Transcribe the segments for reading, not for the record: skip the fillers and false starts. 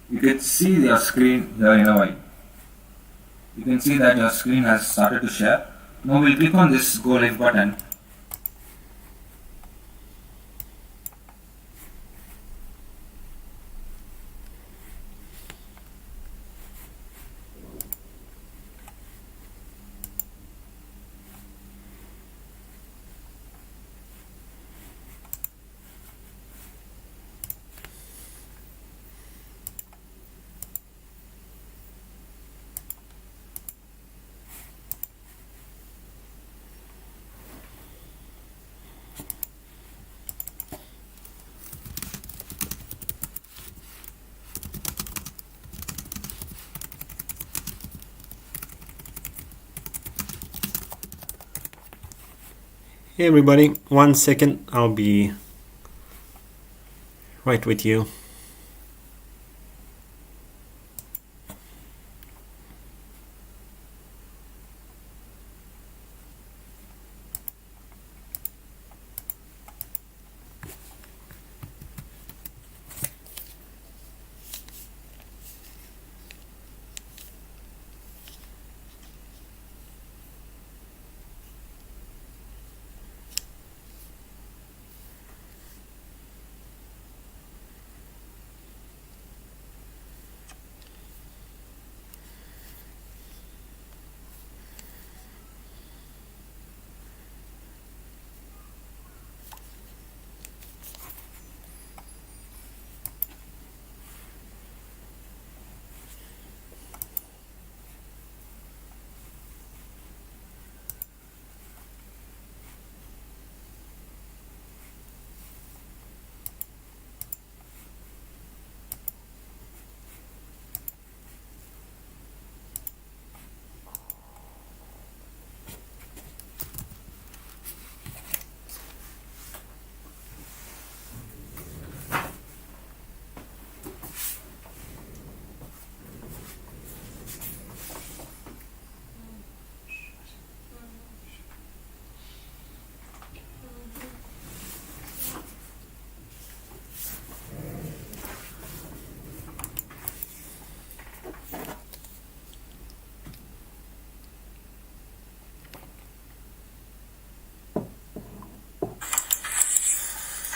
you can see your screen here in a while. You can see that your screen has started to share. Now we'll click on this go live button. Hey everybody, 1 second, I'll be right with you.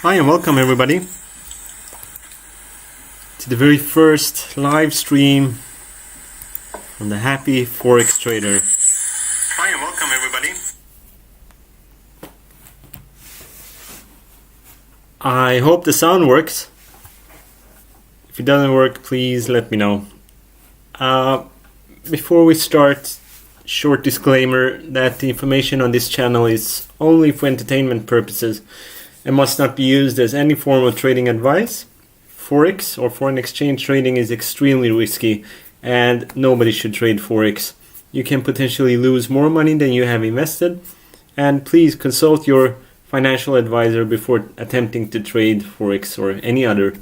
Hi and welcome everybody to the very first live stream from the Happy Forex Trader. Hi and welcome everybody. I hope the sound works. If it doesn't work, please let me know. Before we start, short disclaimer that the information on this channel is only for entertainment purposes and must not be used as any form of trading advice. Forex or foreign exchange trading is extremely risky and nobody should trade Forex. You can potentially lose more money than you have invested, and please consult your financial advisor before attempting to trade Forex or any other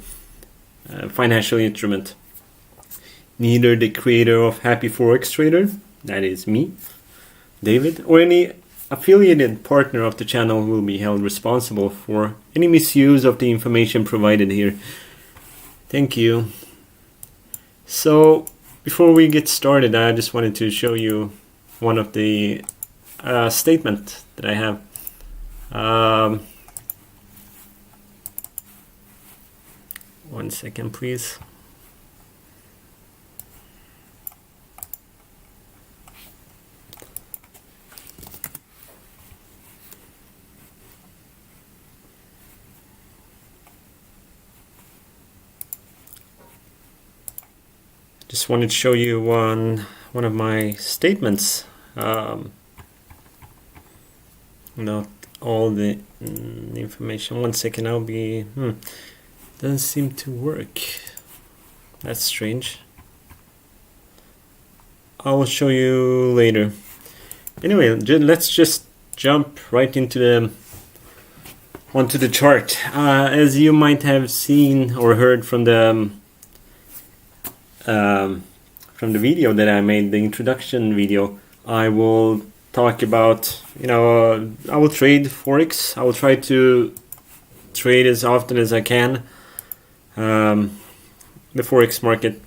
financial instrument. Neither the creator of Happy Forex Trader, that is me, David, or any affiliated partner of the channel will be held responsible for any misuse of the information provided here. Thank you. So, before we get started, I just wanted to show you one of the statement that I have. One second, please. Just wanted to show you one of my statements. Not all the information. 1 second, I'll be. Doesn't seem to work. That's strange. I'll show you later. Anyway, let's just jump right into onto the chart. As you might have seen or heard from the video that I made, the introduction video, I will talk about, I will trade Forex. I will try to trade as often as I can. the Forex market.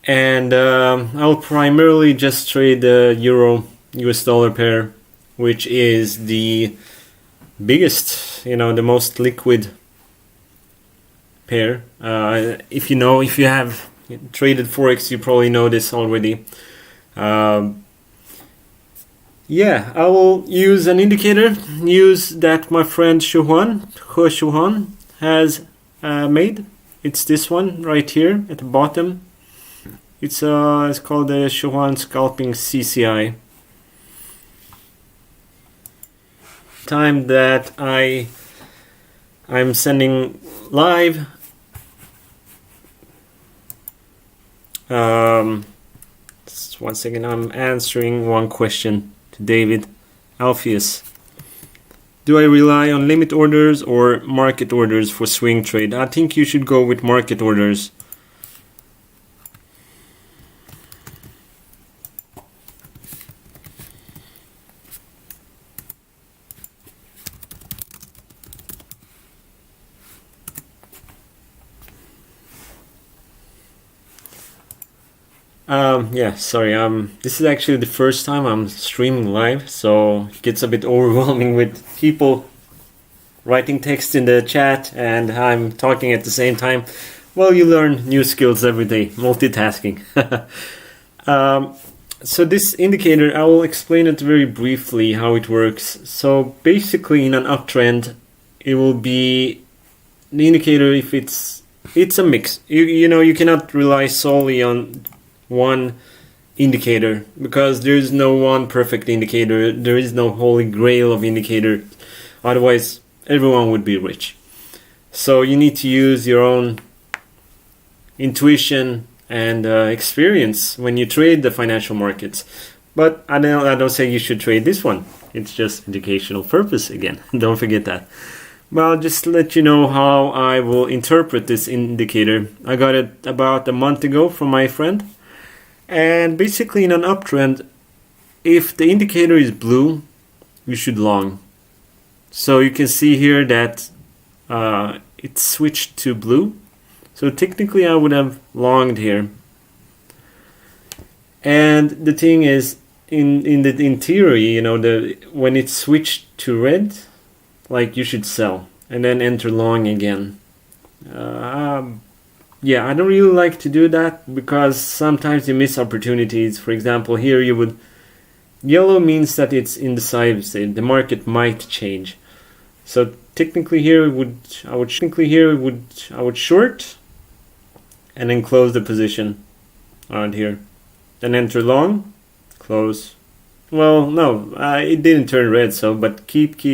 And I'll primarily just trade the Euro US dollar pair, which is the biggest, the most liquid pair. If you have traded Forex, you probably know this already. Yeah, I will use an indicator, that my friend He Shuhan has made. It's this one right here at the bottom. It's called the Shuhan Scalping CCI. Time that I'm sending live. Just 1 second. I'm answering one question to David Alpheus. Do I rely on limit orders or market orders for swing trade? I think you should go with market orders. Yeah, sorry. This is actually the first time I'm streaming live, so it gets a bit overwhelming with people writing text in the chat and I'm talking at the same time. Well, you learn new skills every day, multitasking. So this indicator, I will explain it very briefly how it works. So basically, in an uptrend, it will be the indicator if it's a mix. You cannot rely solely on one indicator because there is no one perfect indicator. There is no holy grail of indicator. Otherwise, everyone would be rich. So you need to use your own intuition and experience when you trade the financial markets. But I don't say you should trade this one. It's just educational purpose again. Don't forget that. Well, just to let you know how I will interpret this indicator. I got it about a month ago from my friend. And basically in an uptrend, if the indicator is blue, you should long. So you can see here that it switched to blue. So technically I would have longed here. And the thing is, in theory, when it switched to red, like you should sell and then enter long again. Yeah, I don't really like to do that because sometimes you miss opportunities. For example, here yellow means that it's indecisive. The market might change. So technically here I would short and then close the position around here. Then enter long, close. Well, no, it didn't turn red, but keep,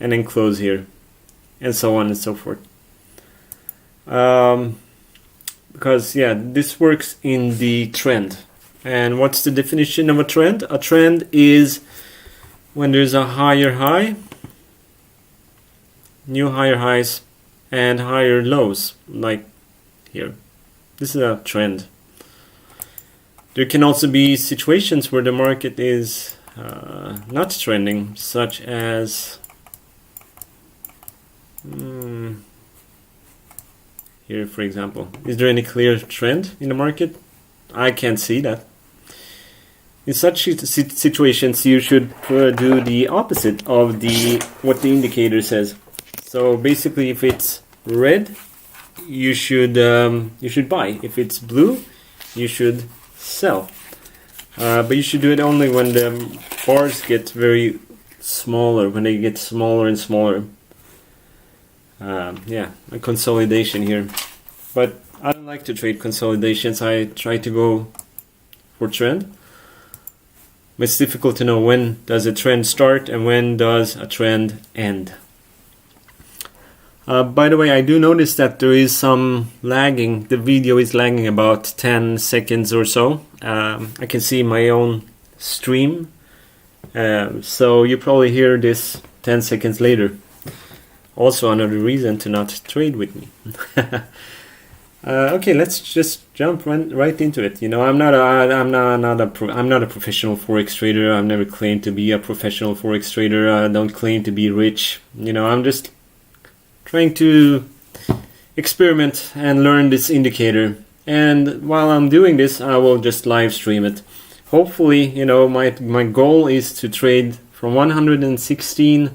and then close here, and so on and so forth. Because this works in the trend. And what's the definition of a trend? A trend is when there's a higher high, new higher highs, and higher lows, like here. This is a trend. There can also be situations where the market is not trending, such as here, for example. Is there any clear trend in the market? I can't see that. In such situations, you should do the opposite of what the indicator says. So basically, if it's red, you should buy. If it's blue, you should sell. But you should do it only when the bars get very smaller, when they get smaller and smaller. A consolidation here. But I don't like to trade consolidations. I try to go for trend. But it's difficult to know when does a trend start and when does a trend end. By the way, I do notice that there is some lagging. The video is lagging about 10 seconds or so. I can see my own stream. So you probably hear this 10 seconds later. Also another reason to not trade with me. Okay, let's just jump right into it. I'm not a professional forex trader. I've never claimed to be a professional forex trader. I don't claim to be rich. I'm just trying to experiment and learn this indicator. And while I'm doing this, I will just live stream it. Hopefully, you know, my goal is to trade from 116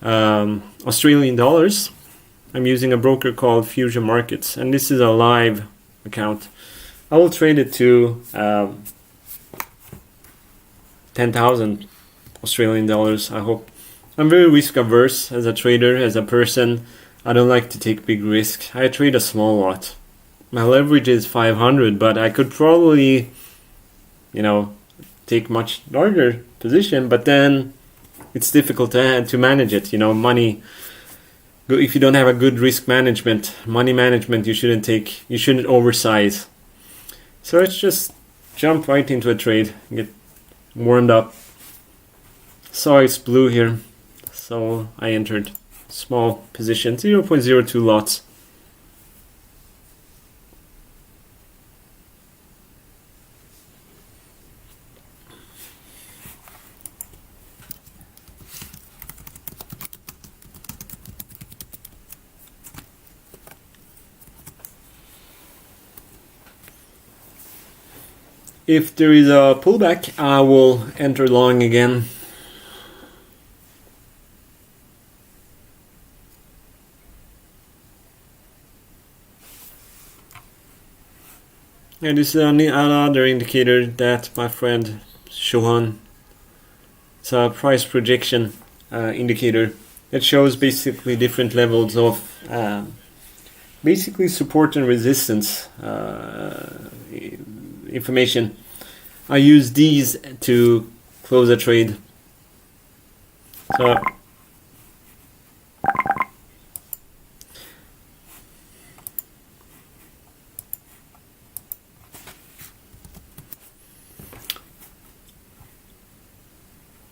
Australian dollars. I'm using a broker called Fusion Markets, and this is a live account. I will trade it to 10,000 Australian dollars, I hope. I'm very risk averse as a trader, as a person. I don't like to take big risks. I trade a small lot. My leverage is 500, but I could probably, you know, take much larger position, but then it's difficult to manage it. You know, money, if you don't have a good risk management, money management, you shouldn't oversize. So let's just jump right into a trade, get warmed up. Saw it's blue here, so I entered small position, 0.02 lots. If there is a pullback, I will enter long again. And this is another indicator that my friend Shohan, it's a price projection indicator that shows basically different levels of basically support and resistance information. I use these to close a trade. So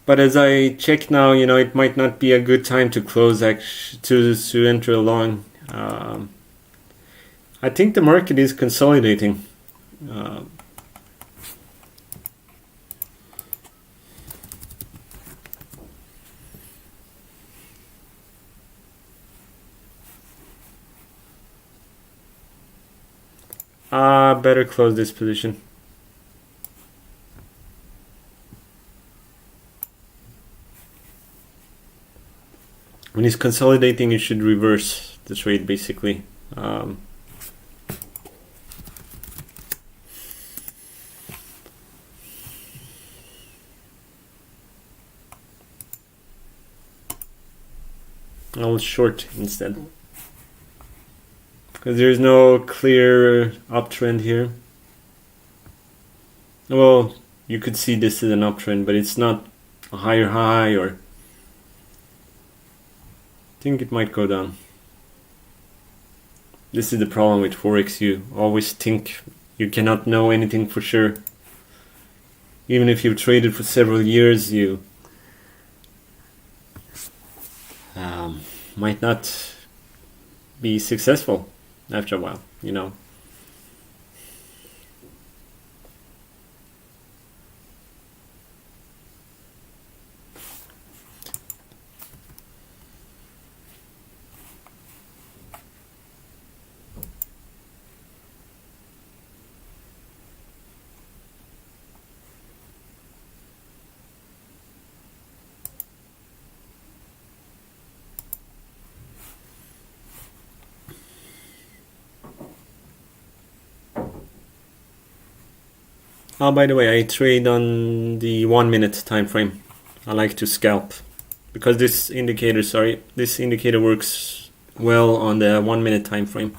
but as I check now, you know, it might not be a good time to close to enter long. I think the market is consolidating. Better close this position. When it's consolidating, you should reverse the trade basically. I'll short instead, because there's no clear uptrend here. Well, you could see this is an uptrend, but it's not a higher high, or I think it might go down. This is the problem with Forex. You always think you cannot know anything for sure. Even if you've traded for several years, you might not be successful after a while, you know. Oh, by the way, I trade on the 1 minute time frame. I like to scalp because this indicator works well on the 1 minute time frame.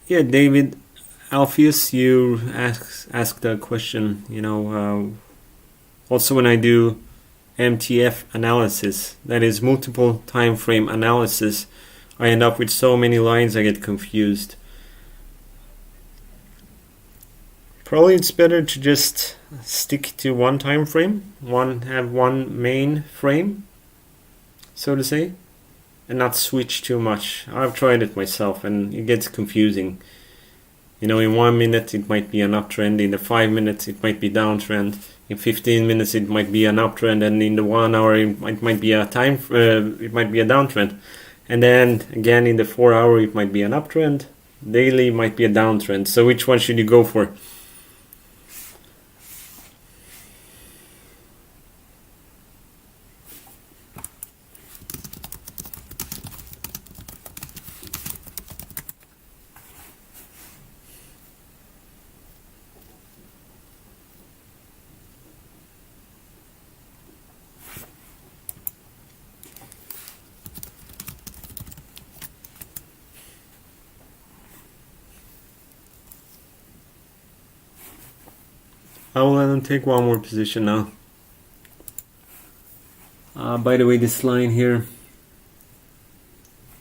Yeah, David Alpheus, you asked a question. Also when I do MTF analysis, that is multiple time frame analysis, I end up with so many lines I get confused. Probably it's better to just stick to one time frame, have one main frame, so to say, and not switch too much. I've tried it myself and it gets confusing. In 1 minute it might be an uptrend, in the 5 minutes it might be downtrend, in 15 minutes it might be an uptrend, and in the 1 hour it might be a downtrend, and then again in the 4 hour it might be an uptrend, daily might be a downtrend. So which one should you go for? I will let them take one more position now. By the way, this line here,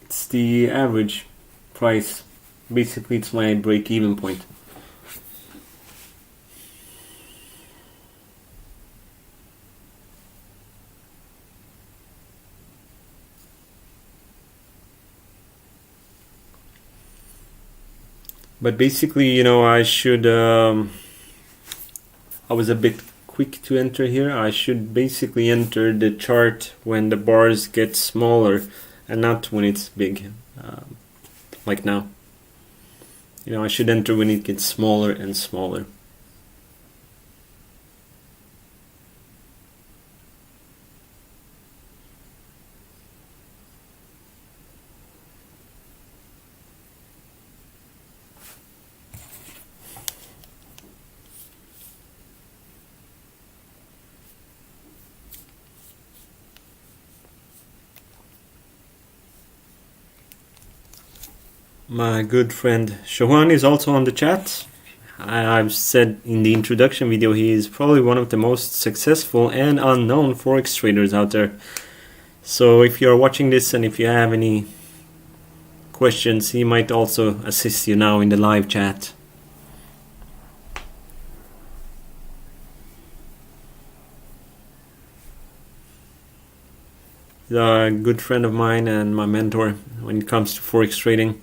it's the average price. Basically, it's my break-even point. But basically, I was a bit quick to enter here. I should basically enter the chart when the bars get smaller and not when it's big, like now. I should enter when it gets smaller and smaller. My good friend Shohan is also on the chat. I've said in the introduction video he is probably one of the most successful and unknown forex traders out there. So if you're watching this and if you have any questions, he might also assist you now in the live chat. He's a good friend of mine and my mentor when it comes to forex trading.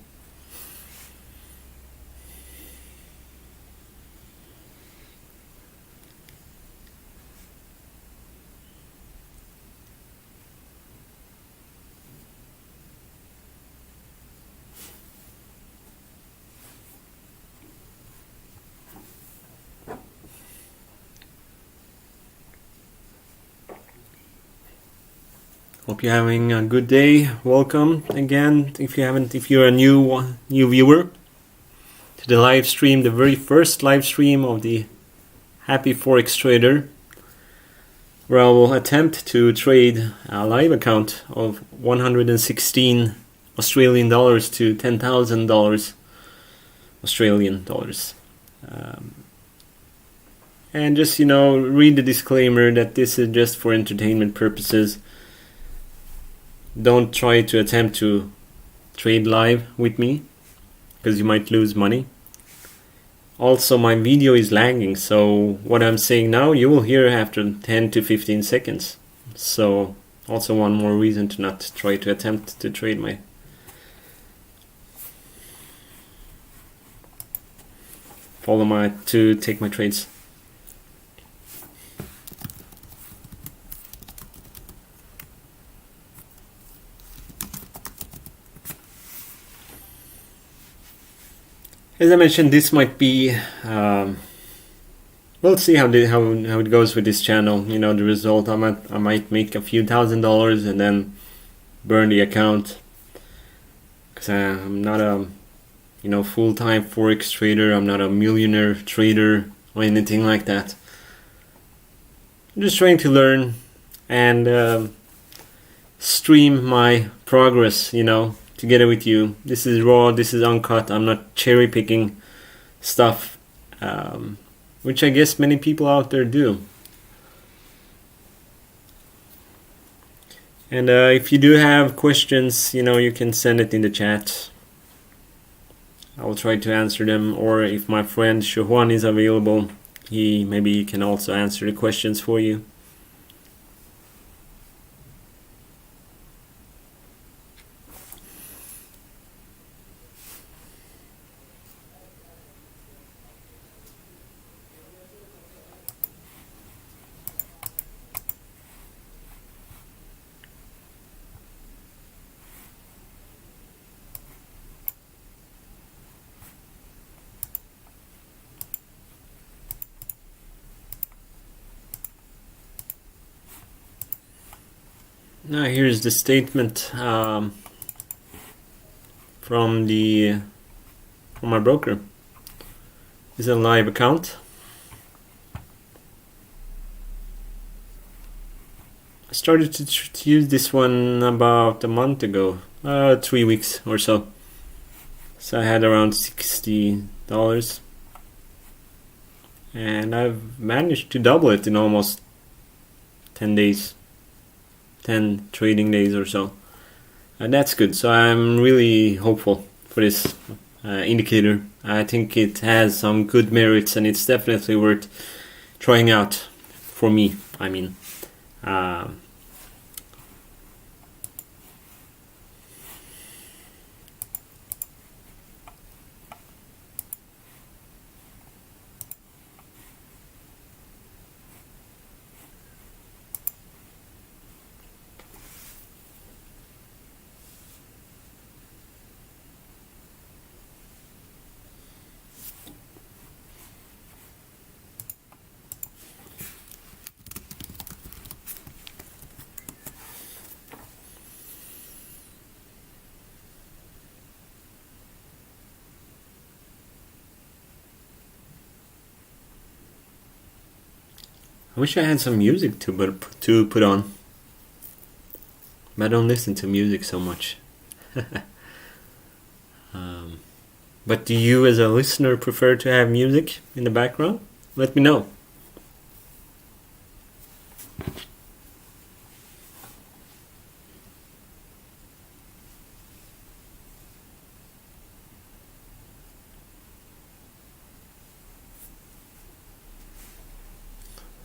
Hope you're having a good day. Welcome again. If you're a new viewer to the live stream, the very first live stream of the Happy Forex Trader, where I will attempt to trade a live account of 116 Australian dollars to $10,000 Australian dollars. And just read the disclaimer that this is just for entertainment purposes. Don't try to attempt to trade live with me, because you might lose money. Also, my video is lagging, so what I'm saying now you will hear after 10 to 15 seconds. So also one more reason to not try to attempt to trade to take my trades. As I mentioned, this might be, we'll see how it goes with this channel. The result, I might make a few $1,000s and then burn the account, because I'm not a full-time forex trader. I'm not a millionaire trader or anything like that. I'm just trying to learn and stream my progress, to together with you. This is raw, this is uncut. I'm not cherry picking stuff, which I guess many people out there do. And if you do have questions, you can send it in the chat. I will try to answer them, or if my friend Shohuan is available, maybe he can also answer the questions for you. Now here's the statement from my broker. This is a live account. I started to use this one about a month ago, 3 weeks or so. So I had around $60, and I've managed to double it in almost 10 days. 10 trading days or so, and that's good. So I'm really hopeful for this indicator. I think it has some good merits, and it's definitely worth trying out for me. I mean, I wish I had some music to put on, but I don't listen to music so much. But do you, as a listener, prefer to have music in the background? Let me know.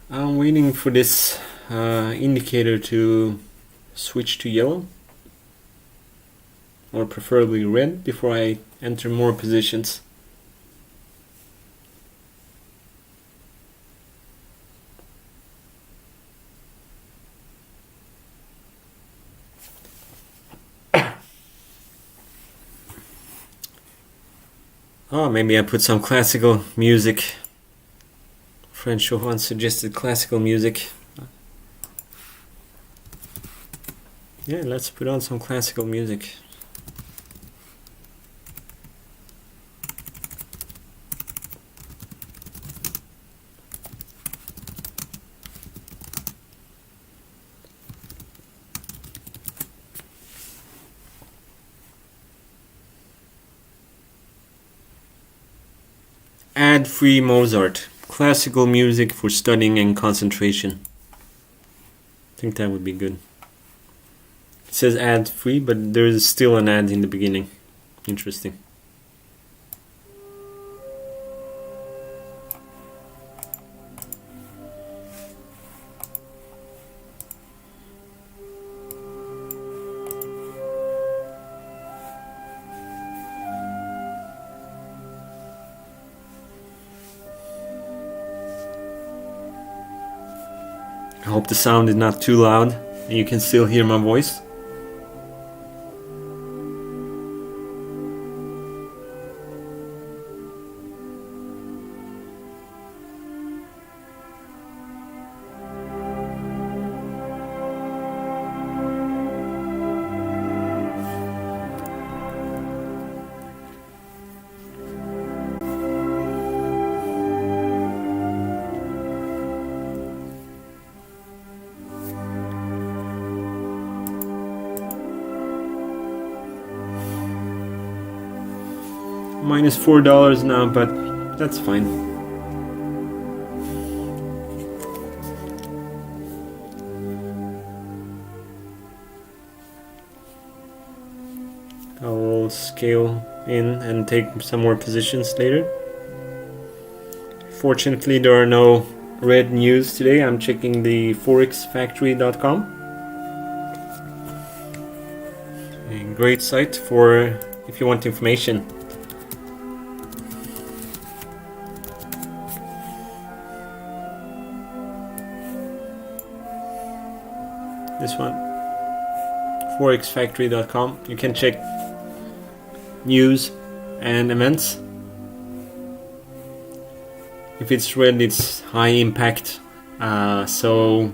I'm waiting for this indicator to switch to yellow, or preferably red, before I enter more positions. Oh, maybe I put some classical music. Friend Shohan suggested classical music. Yeah, let's put on some classical music. Ad-free Mozart. Classical music for studying and concentration. I think that would be good. It says ad-free, but there is still an ad in the beginning. Interesting. I hope the sound is not too loud and you can still hear my voice. minus $4 now, but that's fine. I'll scale in and take some more positions later. Fortunately, there are no red news today. I'm checking the forexfactory.com. A great site for if you want information. This one, forexfactory.com. You can check news and events. If it's red, it's high impact. So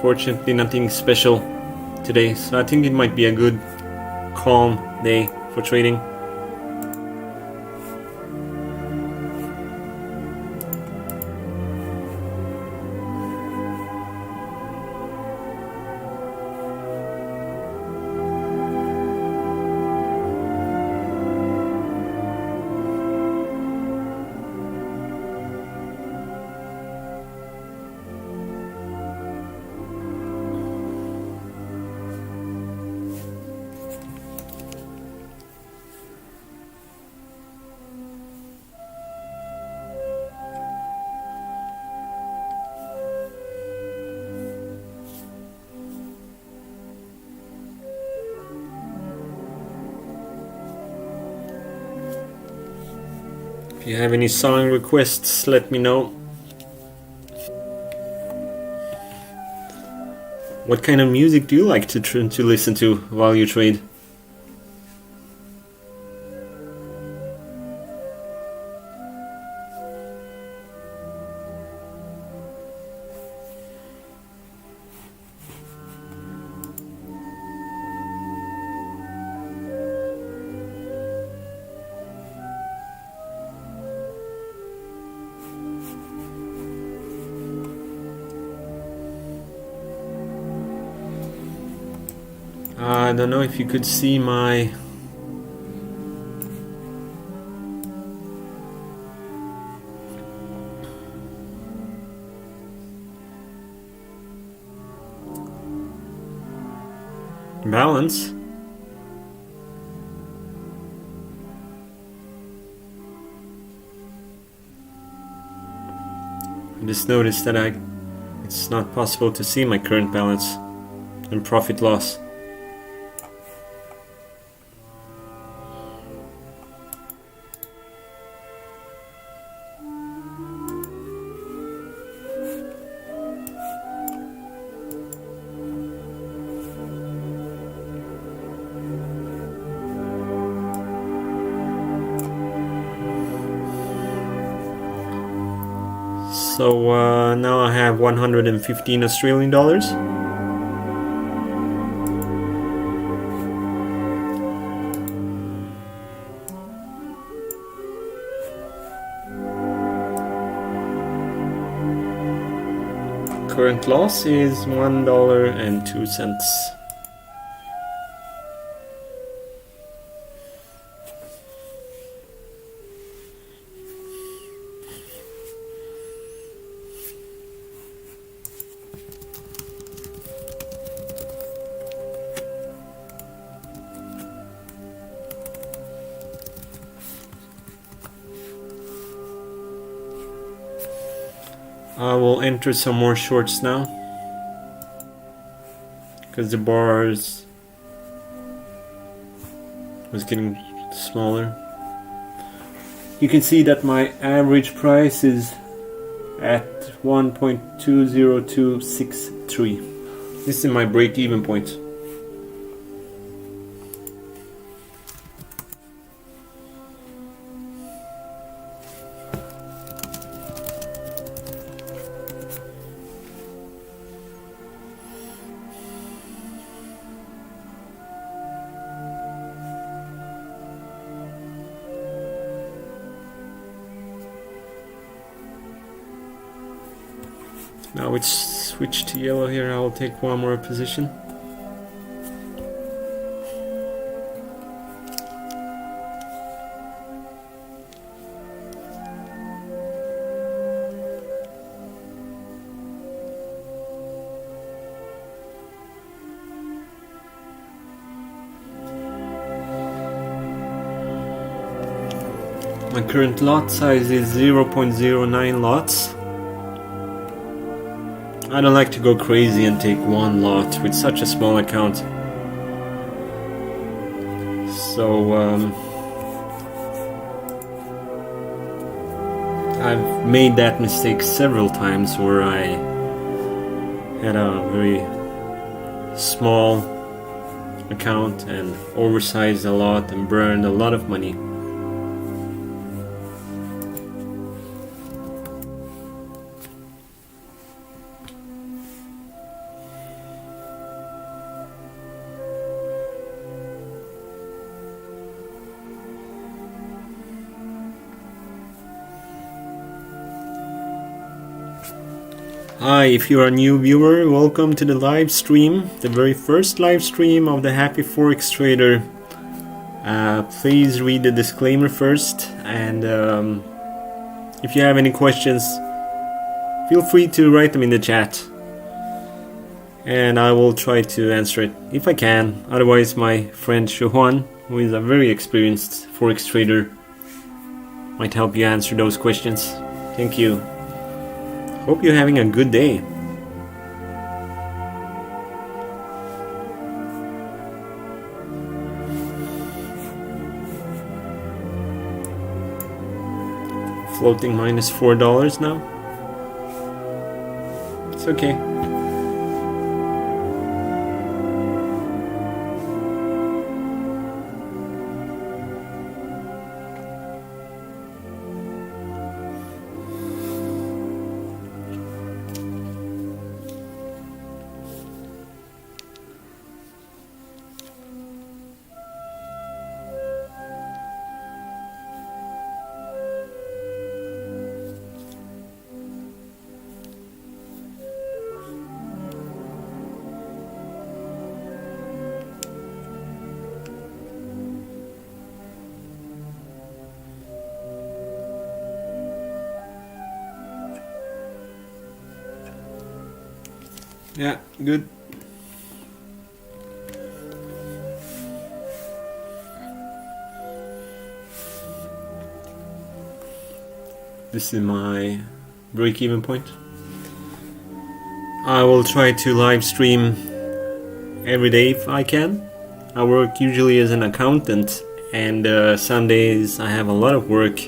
fortunately nothing special today. So I think it might be a good calm day for trading. If you have any song requests, let me know. What kind of music do you like to listen to while you trade? I don't know if you could see my balance. I just noticed that it's not possible to see my current balance and profit loss. So now I have 115 Australian dollars. Current loss is $1.02. I will enter some more shorts now because the bars was getting smaller. You can see that my average price is at 1.20263. This is my break-even point. Now it's switched to yellow here. I'll take one more position. My current lot size is 0.09 lots. I don't like to go crazy and take one lot with such a small account. So I've made that mistake several times where I had a very small account and oversized a lot and burned a lot of money. Hi, if you're a new viewer, welcome to the live stream, the very first live stream of the Happy Forex Trader. Please read the disclaimer first, and if you have any questions, feel free to write them in the chat, and I will try to answer it if I can. Otherwise, my friend Shuhan, who is a very experienced Forex trader, might help you answer those questions. Thank you. Hope you're having a good day. Floating minus $4 now. It's okay. Yeah, good. This is my break-even point. I will try to live stream every day if I can. I work usually as an accountant, and Sundays I have a lot of work,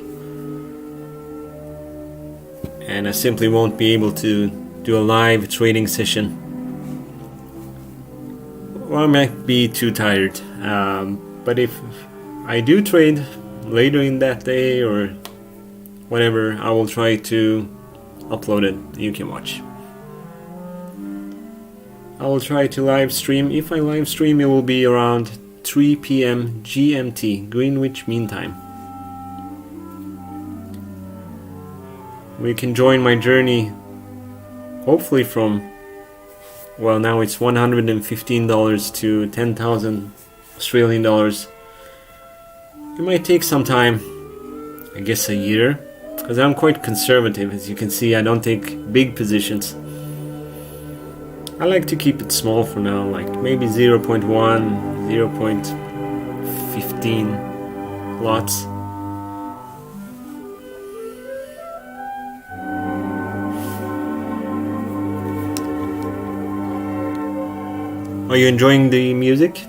and I simply won't be able to do a live trading session, or I might be too tired. But if I do trade later in that day or whatever, I will try to upload it. You can watch. I will try to live stream. If I live stream, it will be around 3 p.m. GMT, Greenwich Mean Time. We can join my journey, hopefully from, well, now it's $115 to 10,000 Australian dollars. It might take some time, I guess a year, because I'm quite conservative. As you can see, I don't take big positions. I like to keep it small for now, like maybe 0.1, 0.15 lots. Are you enjoying the music?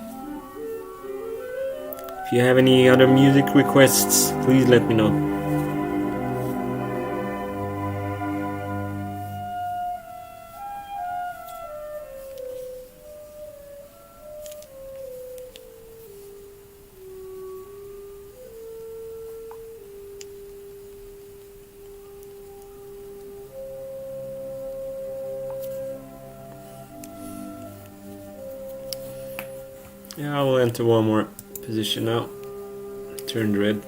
If you have any other music requests, please let me know. Yeah, I will enter one more position now. Turned red.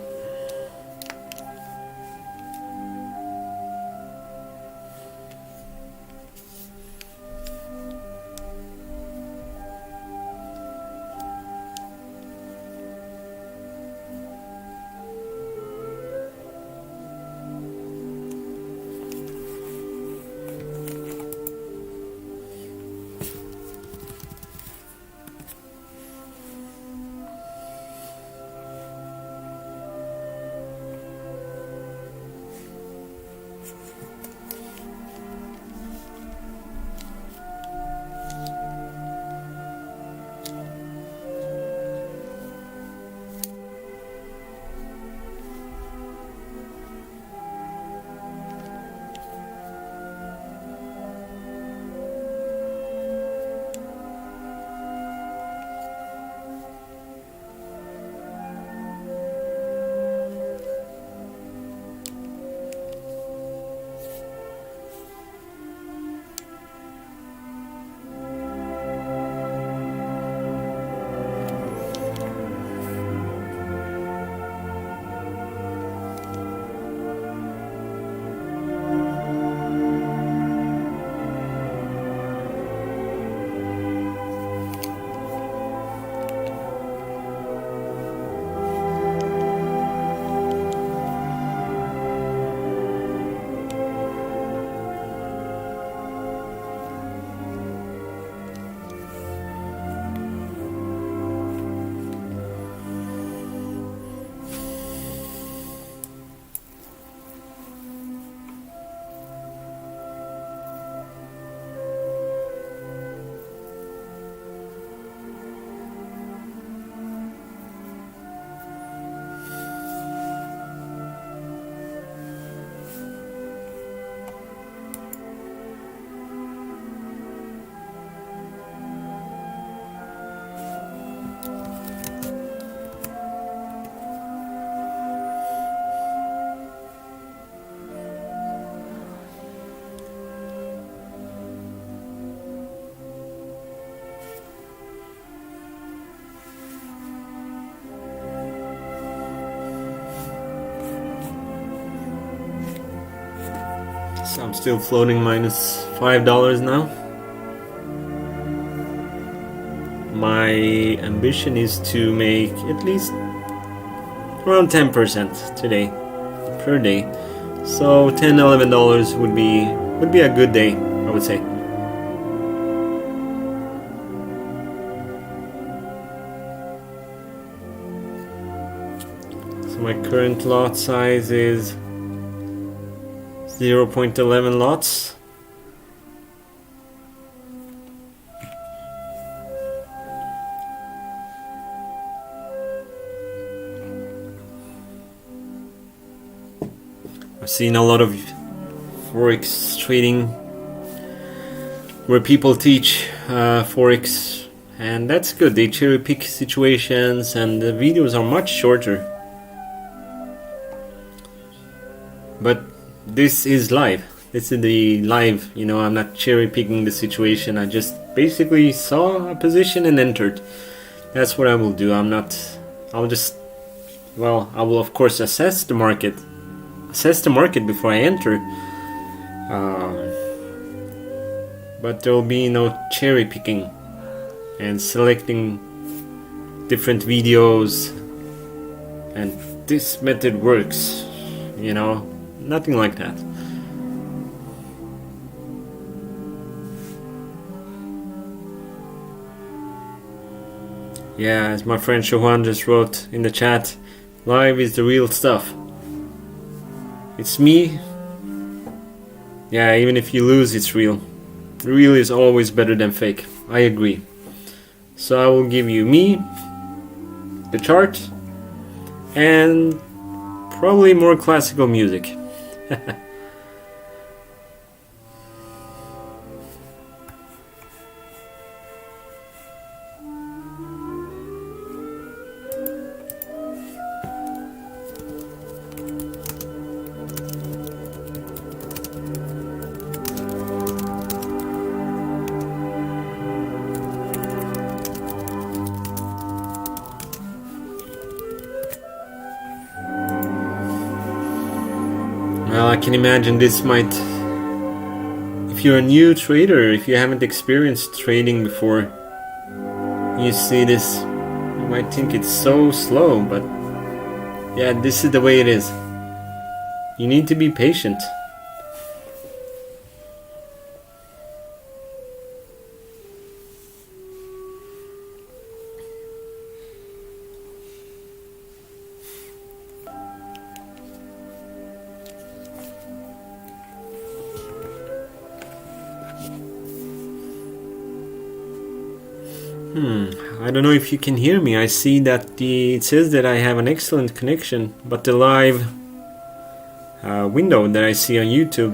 I'm still floating minus $5 now. My ambition is to make at least around 10% today, per day. So $10-11 would be a good day, I would say. So my current lot size is 0.11 lots. I've seen a lot of Forex trading where people teach Forex, and that's good. They cherry pick situations and the videos are much shorter. But this is live. This is the live, I'm not cherry picking the situation. I just basically saw a position and entered. That's what I will do. I will of course assess the market before I enter. But there will be no cherry picking and selecting different videos and this method works, nothing like that. Yeah, as my friend Shohan just wrote in the chat, live is the real stuff. It's me. Yeah, even if you lose, it's real. Real is always better than fake. I agree. So I will give you me, the chart, and probably more classical music. Well, I can imagine this might, if you're a new trader, if you haven't experienced trading before, you see this, you might think it's so slow, but yeah, this is the way it is. You need to be patient. I don't know if you can hear me. I see that it says that I have an excellent connection, but the live window that I see on YouTube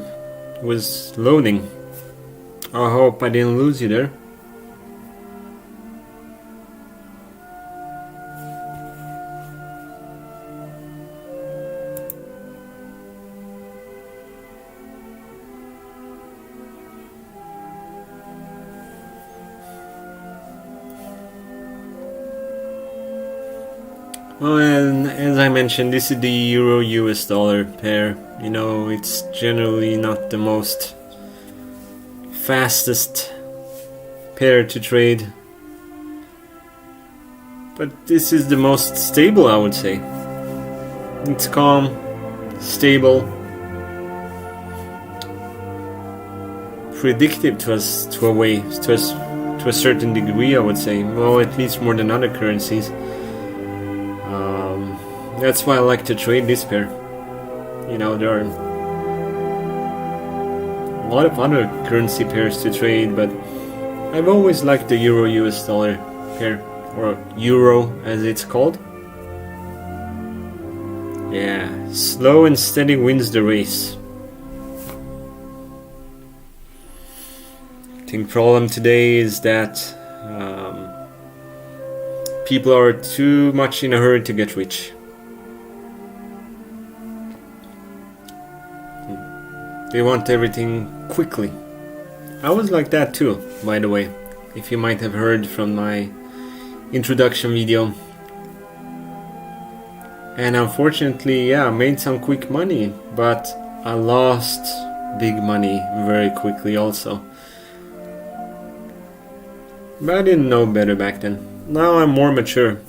was loading. I hope I didn't lose you there. Well, and as I mentioned, this is the Euro-US dollar pair. It's generally not the most fastest pair to trade, but this is the most stable, I would say. It's calm, stable, predictive to a certain degree, I would say. Well, at least more than other currencies. That's why I like to trade this pair. There are a lot of other currency pairs to trade, but I've always liked the Euro-US dollar pair, or Euro as it's called. Yeah, slow and steady wins the race. I think problem today is that people are too much in a hurry to get rich. They want everything quickly. I was like that too, by the way, if you might have heard from my introduction video. And unfortunately, I made some quick money, but I lost big money very quickly also. But I didn't know better back then. Now I'm more mature.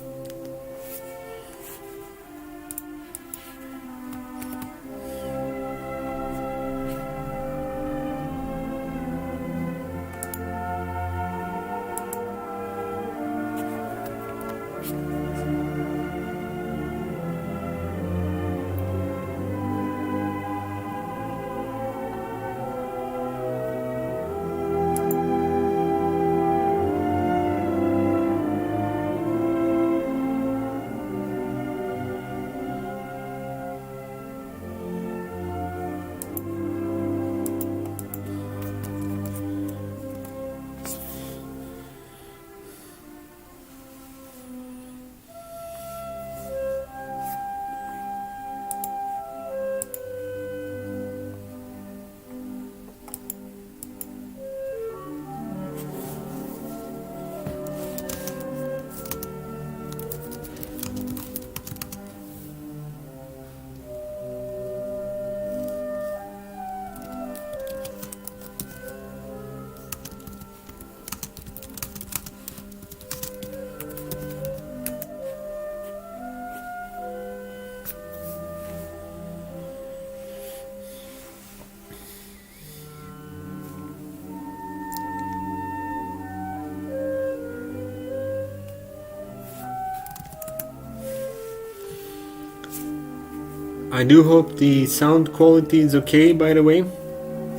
I do hope the sound quality is okay, by the way.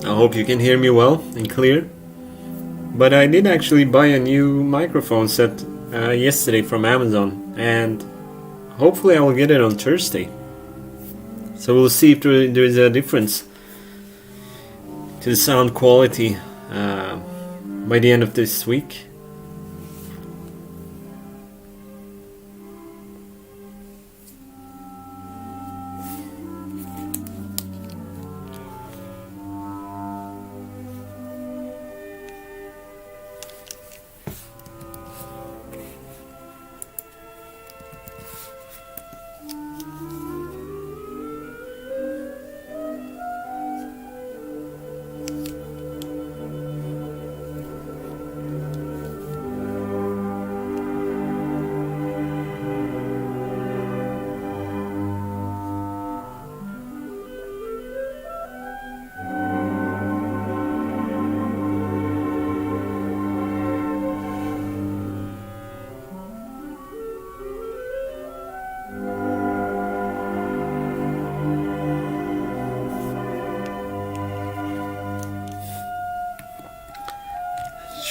I hope you can hear me well and clear. But I did actually buy a new microphone set yesterday from Amazon, and hopefully I will get it on Thursday. So we'll see if there is a difference to the sound quality by the end of this week.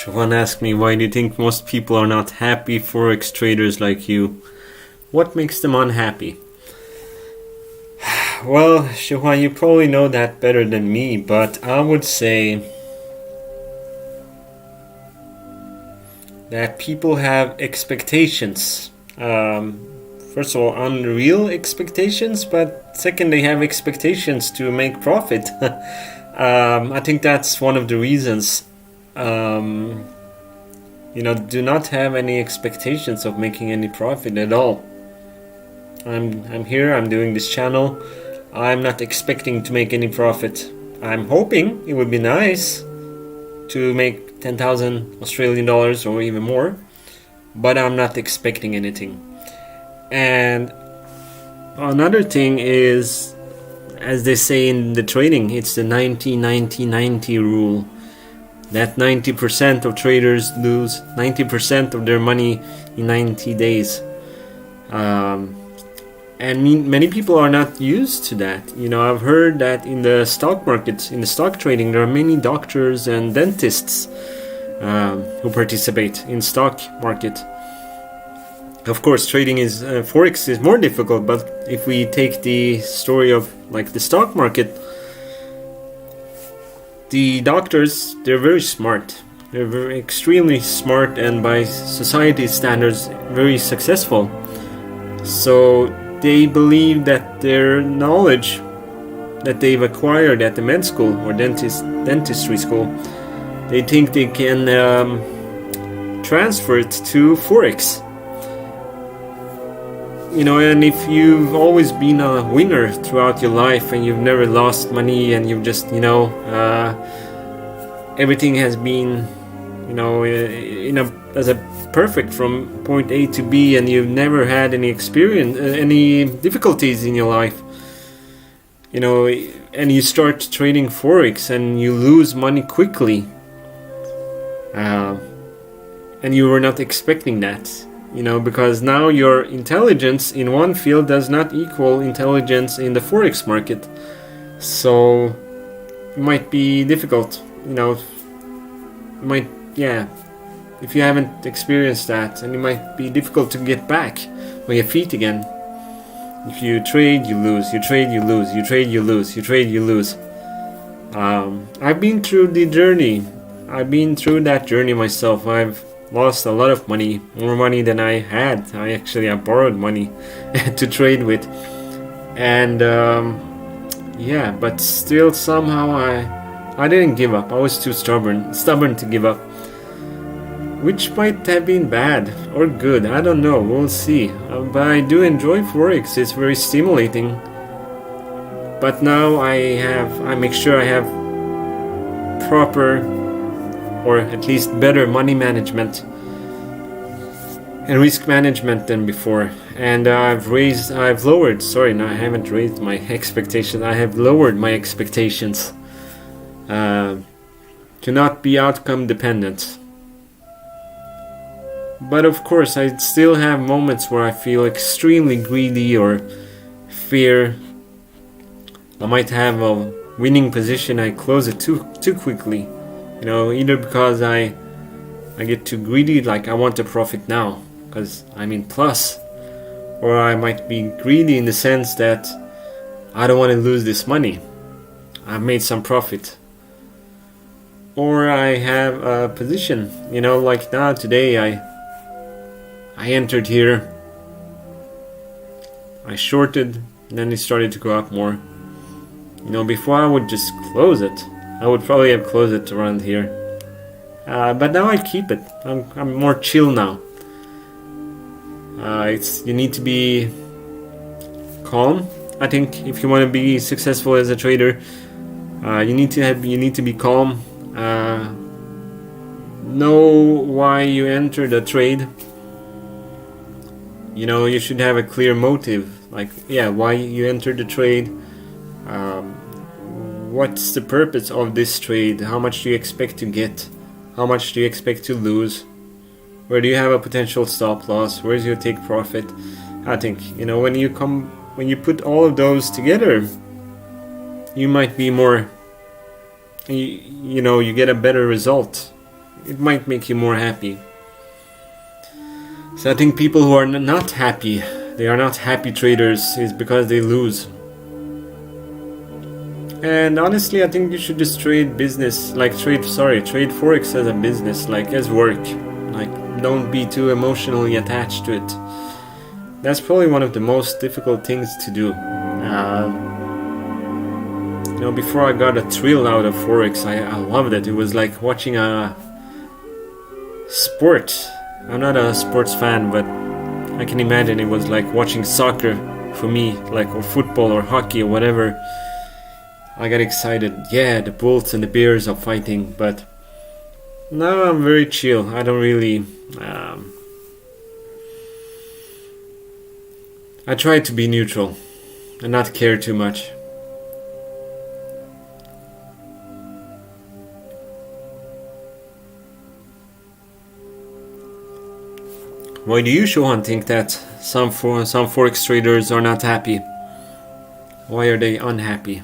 Siobhan asked me, why do you think most people are not happy Forex traders like you? What makes them unhappy? Well, Siobhan, you probably know that better than me, but I would say that people have expectations. First of all, unreal expectations, but second, they have expectations to make profit. I think that's one of the reasons. Do not have any expectations of making any profit at all. I'm here, I'm doing this channel. I'm not expecting to make any profit. I'm hoping it would be nice to make 10,000 Australian dollars or even more, but I'm not expecting anything. And another thing is, as they say in the trading, it's the 90-90-90 rule. That 90% of traders lose 90% of their money in 90 days. And many people are not used to that. I've heard that in the stock market, in the stock trading, there are many doctors and dentists who participate in stock market. Of course, trading is Forex is more difficult, but if we take the story of like the stock market, the doctors, they're very smart. They're very extremely smart, and by society standards, very successful. So they believe that their knowledge that they've acquired at the med school or dentistry school, they think they can transfer it to Forex. and if you've always been a winner throughout your life and you've never lost money and you've just, everything has been, as a perfect from point A to B, and you've never had any experience, any difficulties in your life, and you start trading Forex and you lose money quickly, and you were not expecting that, because now your intelligence in one field does not equal intelligence in the Forex market. So it might be difficult, if you haven't experienced that, and it might be difficult to get back on your feet again. If you trade, you lose. You trade, you lose. You trade, you lose. You trade, you lose. I've been through the journey. I've been through that journey myself. I've lost a lot of money, more money than I had. I borrowed money to trade with, and but still somehow I didn't give up. I was too stubborn to give up, which might have been bad or good. I don't know. We'll see. But I do enjoy Forex. It's very stimulating. But now I make sure I have proper, or at least better, money management and risk management than before. And I haven't raised my expectations. I have lowered my expectations to not be outcome dependent. But of course, I still have moments where I feel extremely greedy or fear. I might have a winning position, I close it too quickly. Either because I get too greedy, like I want a profit now, because I'm in plus. Or I might be greedy in the sense that I don't want to lose this money. I've made some profit. Or I have a position, like now today I entered here, I shorted, and then it started to go up more. Before I would just close it. I would probably have closed it around here. But now I keep it. I'm more chill now. You need to be calm. I think if you want to be successful as a trader, you need to be calm. Know why you entered a trade. You should have a clear motive, why you entered the trade. What's the purpose of this trade? How much do you expect to get? How much do you expect to lose? Where do you have a potential stop loss? Where's your take profit? I think, when you put all of those together, you might be more, you get a better result. It might make you more happy. So I think people who are not happy, they are not happy traders, is because they lose. And honestly, I think you should just trade trade Forex as a business, as work. Don't be too emotionally attached to it. That's probably one of the most difficult things to do. Before I got a thrill out of Forex, I loved it. It was like watching a sport. I'm not a sports fan, but I can imagine it was like watching soccer for me, or football or hockey or whatever. I got excited. Yeah, the Bulls and the Bears are fighting, but now I'm very chill. I don't really... I try to be neutral and not care too much. Why do you, Shohan, think that some Forex traders are not happy? Why are they unhappy?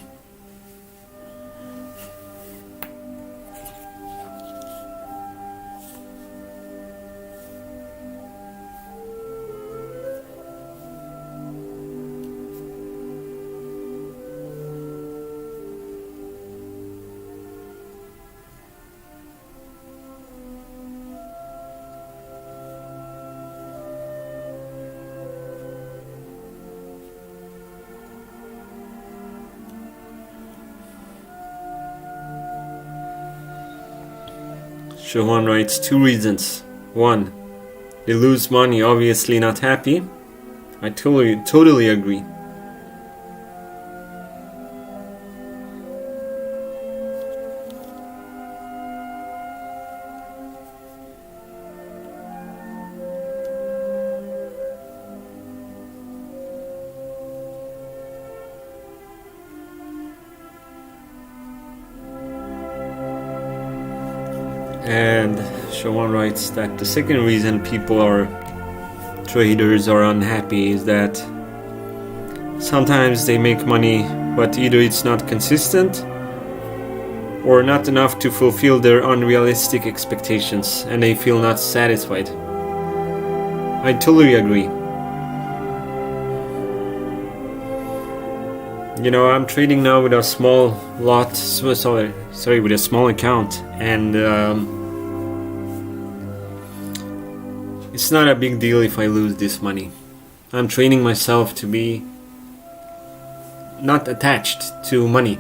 Shohan writes 2 reasons. 1. They lose money, obviously not happy. I totally agree. And Shawan writes that the second reason traders are unhappy is that sometimes they make money, but either it's not consistent or not enough to fulfill their unrealistic expectations, and they feel not satisfied. I totally agree. I'm trading now with a small lot, with a small account, and it's not a big deal if I lose this money. I'm training myself to be not attached to money.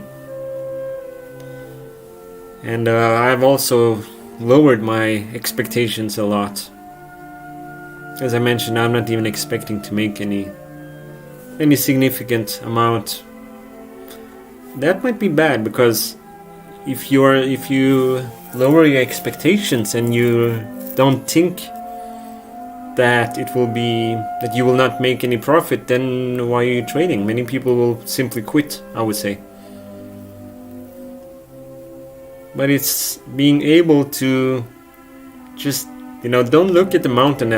And I've also lowered my expectations a lot. As I mentioned, I'm not even expecting to make any significant amount. That might be bad, because if you lower your expectations and you don't think that you will not make any profit, then why are you trading? Many people will simply quit, I would say. But it's being able to just, don't look at the mountain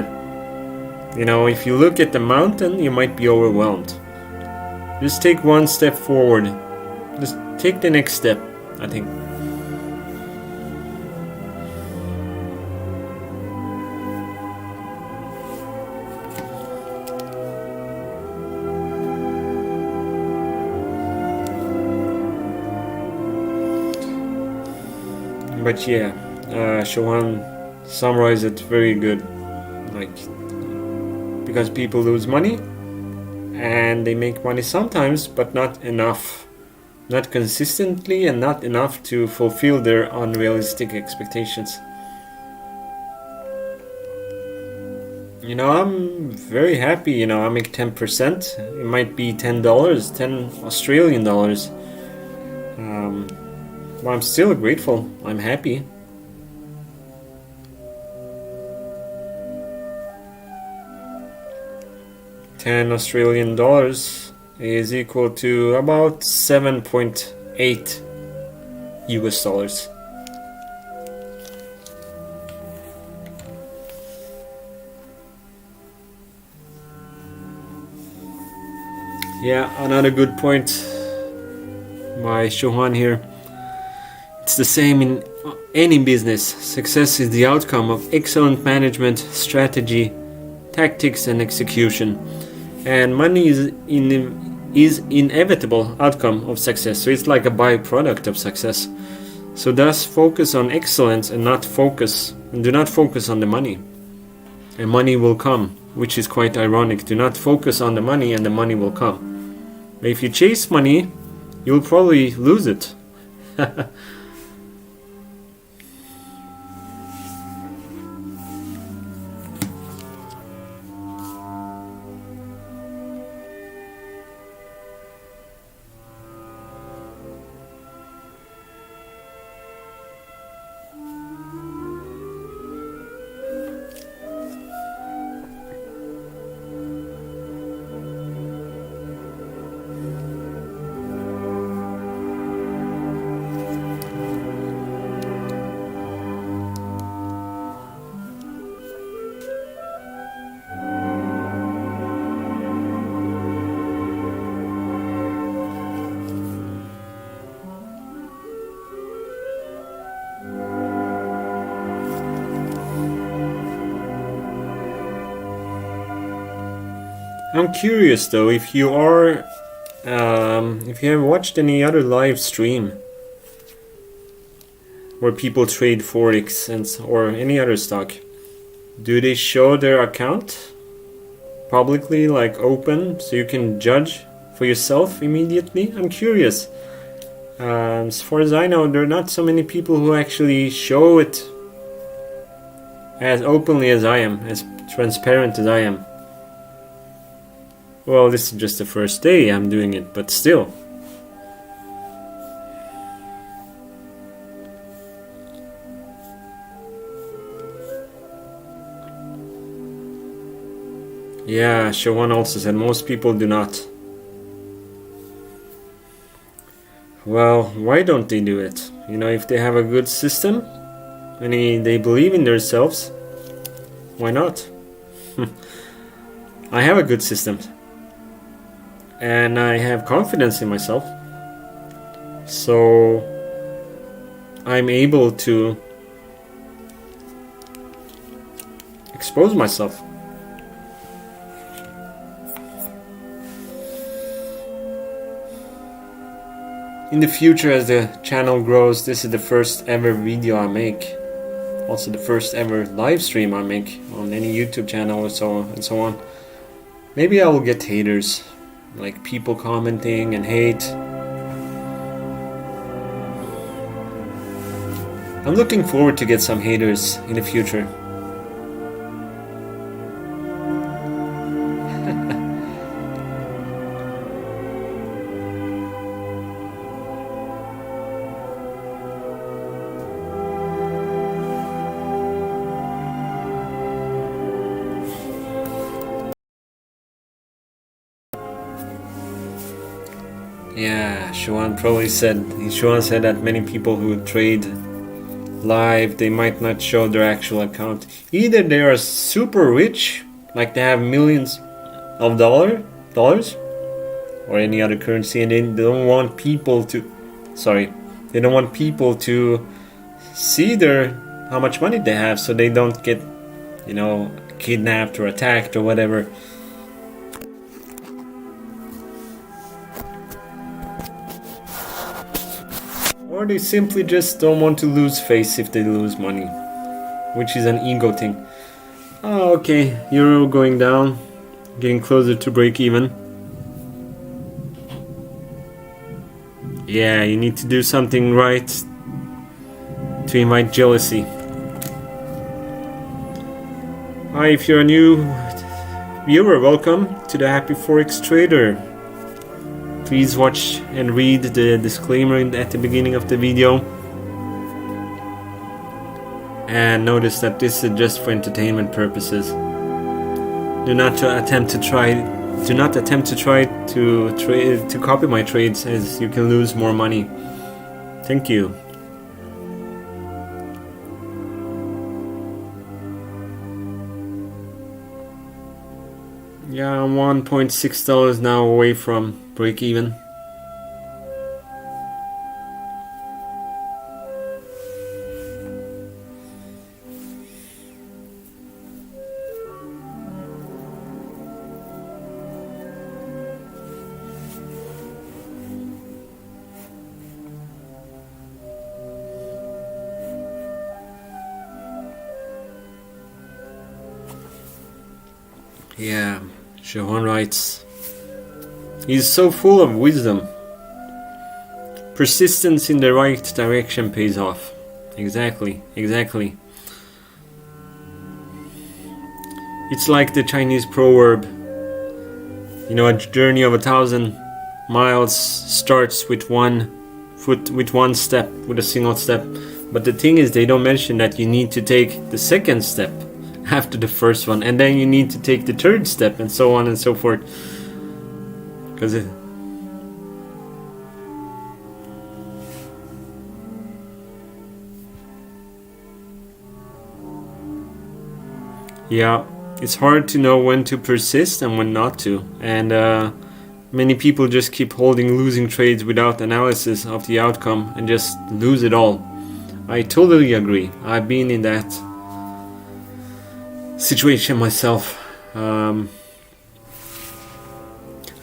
if you look at the mountain, you might be overwhelmed. Just take one step forward. Just take the next step, I think. But yeah, Shawan summarized it very good. Because people lose money, and they make money sometimes, but not enough. Not consistently, and not enough to fulfill their unrealistic expectations. I'm very happy. I make 10%. It might be $10, 10 Australian dollars. But I'm still grateful. I'm happy. $10 is equal to about 7.8 US dollars. Yeah, another good point by Shohan here. It's the same in any business. Success is the outcome of excellent management, strategy, tactics, and execution. And money is inevitable outcome of success. So it's like a byproduct of success. So thus focus on excellence and do not focus on the money. And money will come, which is quite ironic. Do not focus on the money and the money will come. But if you chase money, you'll probably lose it. I'm curious though, if you have watched any other live stream where people trade Forex or any other stock, do they show their account publicly, like open, so you can judge for yourself immediately? I'm curious. As far as I know, there are not so many people who actually show it as openly as I am, as transparent as I am. Well, this is just the first day I'm doing it, but still. Yeah, Shawan also said most people do not. Well, why don't they do it? You know, if they have a good system and they believe in themselves, why not? I have a good system and I have confidence in myself, so I'm able to expose myself. In the future, as the channel grows, this is the first ever video I make. Also the first ever live stream I make on any YouTube channel or so on and so on. Maybe I will get haters, like people commenting and hate. I'm looking forward to get some haters in the future. Yeah, Shuan said that many people who trade live, they might not show their actual account. Either they are super rich, like they have millions of dollars, or any other currency, and they don't want people to, they don't want people to see how much money they have, so they don't get, kidnapped or attacked or whatever. Or they simply just don't want to lose face if they lose money, which is an ego thing. Oh, okay, euro going down, getting closer to break even. Yeah, you need to do something right to invite jealousy. Hi, if you're a new viewer, welcome to the Happy Forex Trader. Please watch and read the disclaimer at the beginning of the video. And notice that this is just for entertainment purposes. Do not attempt to try to copy my trades, as you can lose more money. Thank you. Yeah, I'm $1.6 now away from break even. Yeah, Shawan writes, he's so full of wisdom. Persistence in the right direction pays off. Exactly. It's like the Chinese proverb, a journey of 1,000 miles starts with one step, with a single step. But the thing is, they don't mention that you need to take the second step after the first one, and then you need to take the third step, and so on and so forth. Yeah, it's hard to know when to persist and when not to, and many people just keep holding losing trades without analysis of the outcome and just lose it all. I totally agree. I've been in that situation myself. I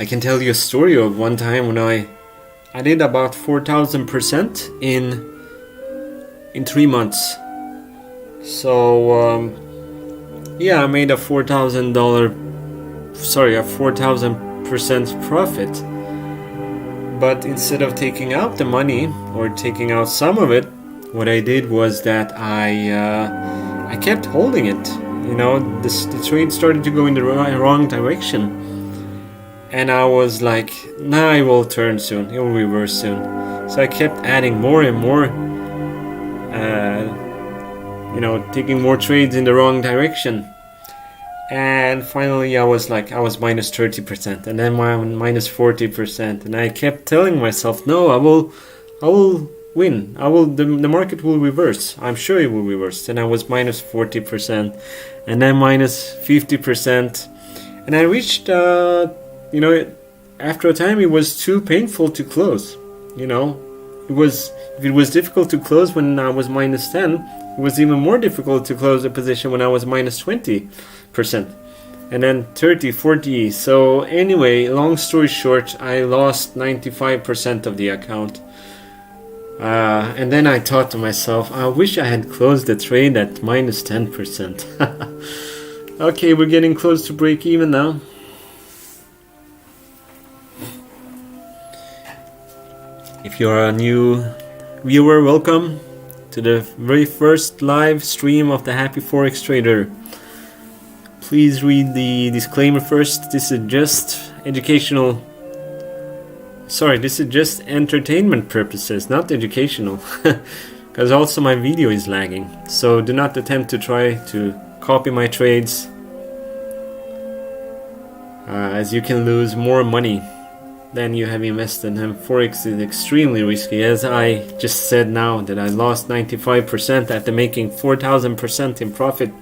can tell you a story of one time when I did about 4,000% in 3 months. So yeah, I made a $4,000% profit. But instead of taking out the money or taking out some of it, what I did was that I kept holding it. The trade started to go in the wrong direction, and I was like, nah, it will turn soon, it will reverse soon. So I kept adding more and more, taking more trades in the wrong direction. And finally I was minus 30%, and then minus 40%, and I kept telling myself, no, I will win. The market will reverse. I'm sure it will reverse. And I was minus 40%, and then minus 50%, and I reached after a time it was too painful to close. If it was difficult to close when I was minus 10, it was even more difficult to close a position when I was minus 20%, and then 30, 40. So anyway, long story short, I lost 95% of the account. And then I thought to myself, I wish I had closed the trade at minus 10%. Okay, we're getting close to break even now. If you're a new viewer, welcome to the very first live stream of the Happy Forex Trader. Please read the disclaimer first. This is just this is just entertainment purposes, not educational. Because also my video is lagging. So do not attempt to try to copy my trades, as you can lose more money than you have invested. And Forex is extremely risky, as I just said now, that I lost 95% after making 4,000% in profit.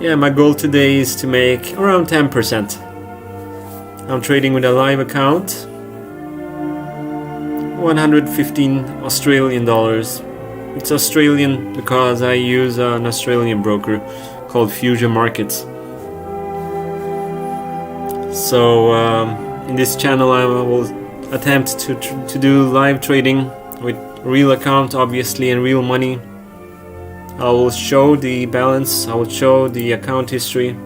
Yeah, my goal today is to make around 10%. I'm trading with a live account, 115 Australian dollars. It's Australian because I use an Australian broker called Fusion Markets. So in this channel I will attempt to do live trading with real account, obviously, and real money. I will show the balance, I will show the account history.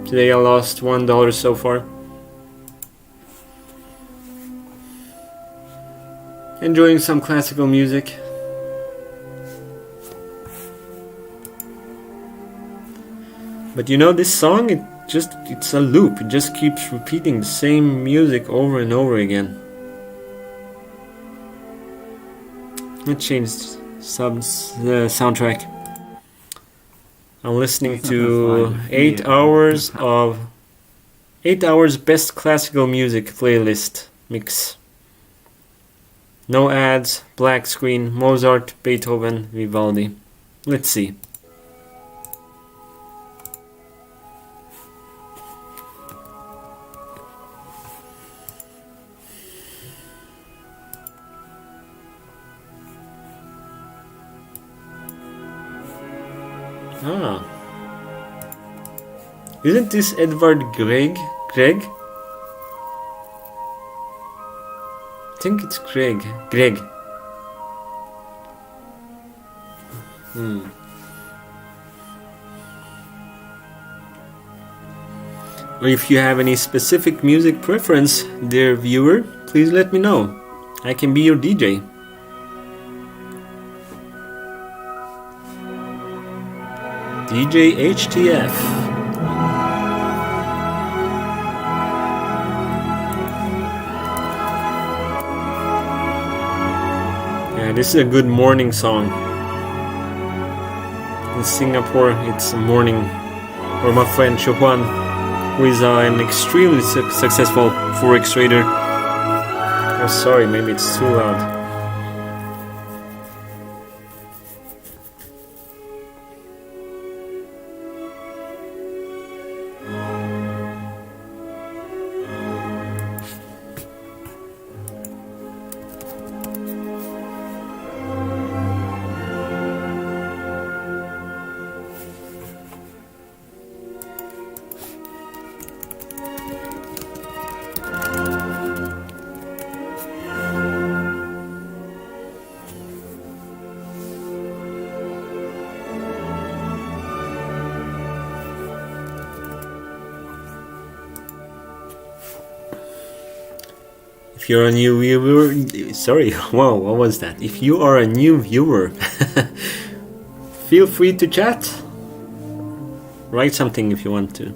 Today I lost $1 so far. Enjoying some classical music. But this song, it's a loop. It just keeps repeating the same music over and over again. Let's change the soundtrack. I'm listening to 8 hours best classical music playlist mix. No ads, black screen, Mozart, Beethoven, Vivaldi. Let's see. Ah. Isn't this Edvard Grieg? I think it's Greg. Or if you have any specific music preference, dear viewer, please let me know. I can be your DJ. DJ HTF. Yeah, this is a good morning song. In Singapore, it's morning. For my friend Chopin, who is an extremely successful Forex trader. Oh, sorry, maybe it's too loud. If you're a new viewer, what was that? If you are a new viewer, feel free to chat. Write something if you want to.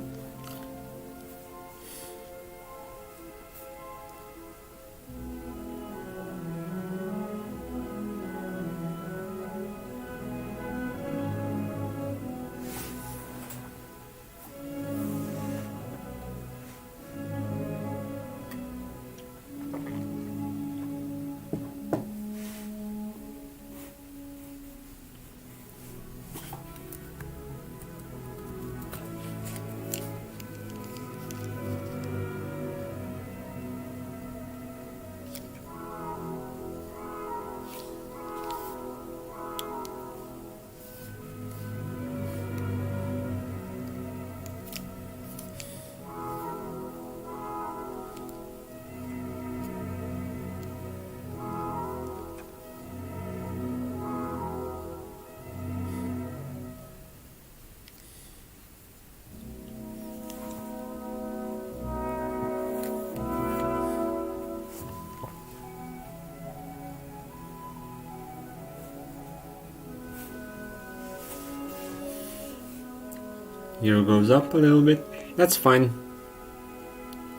Euro goes up a little bit. That's fine.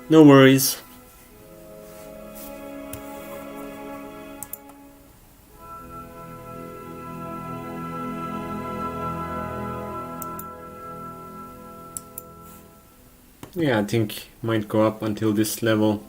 No worries. Yeah, I think might go up until this level.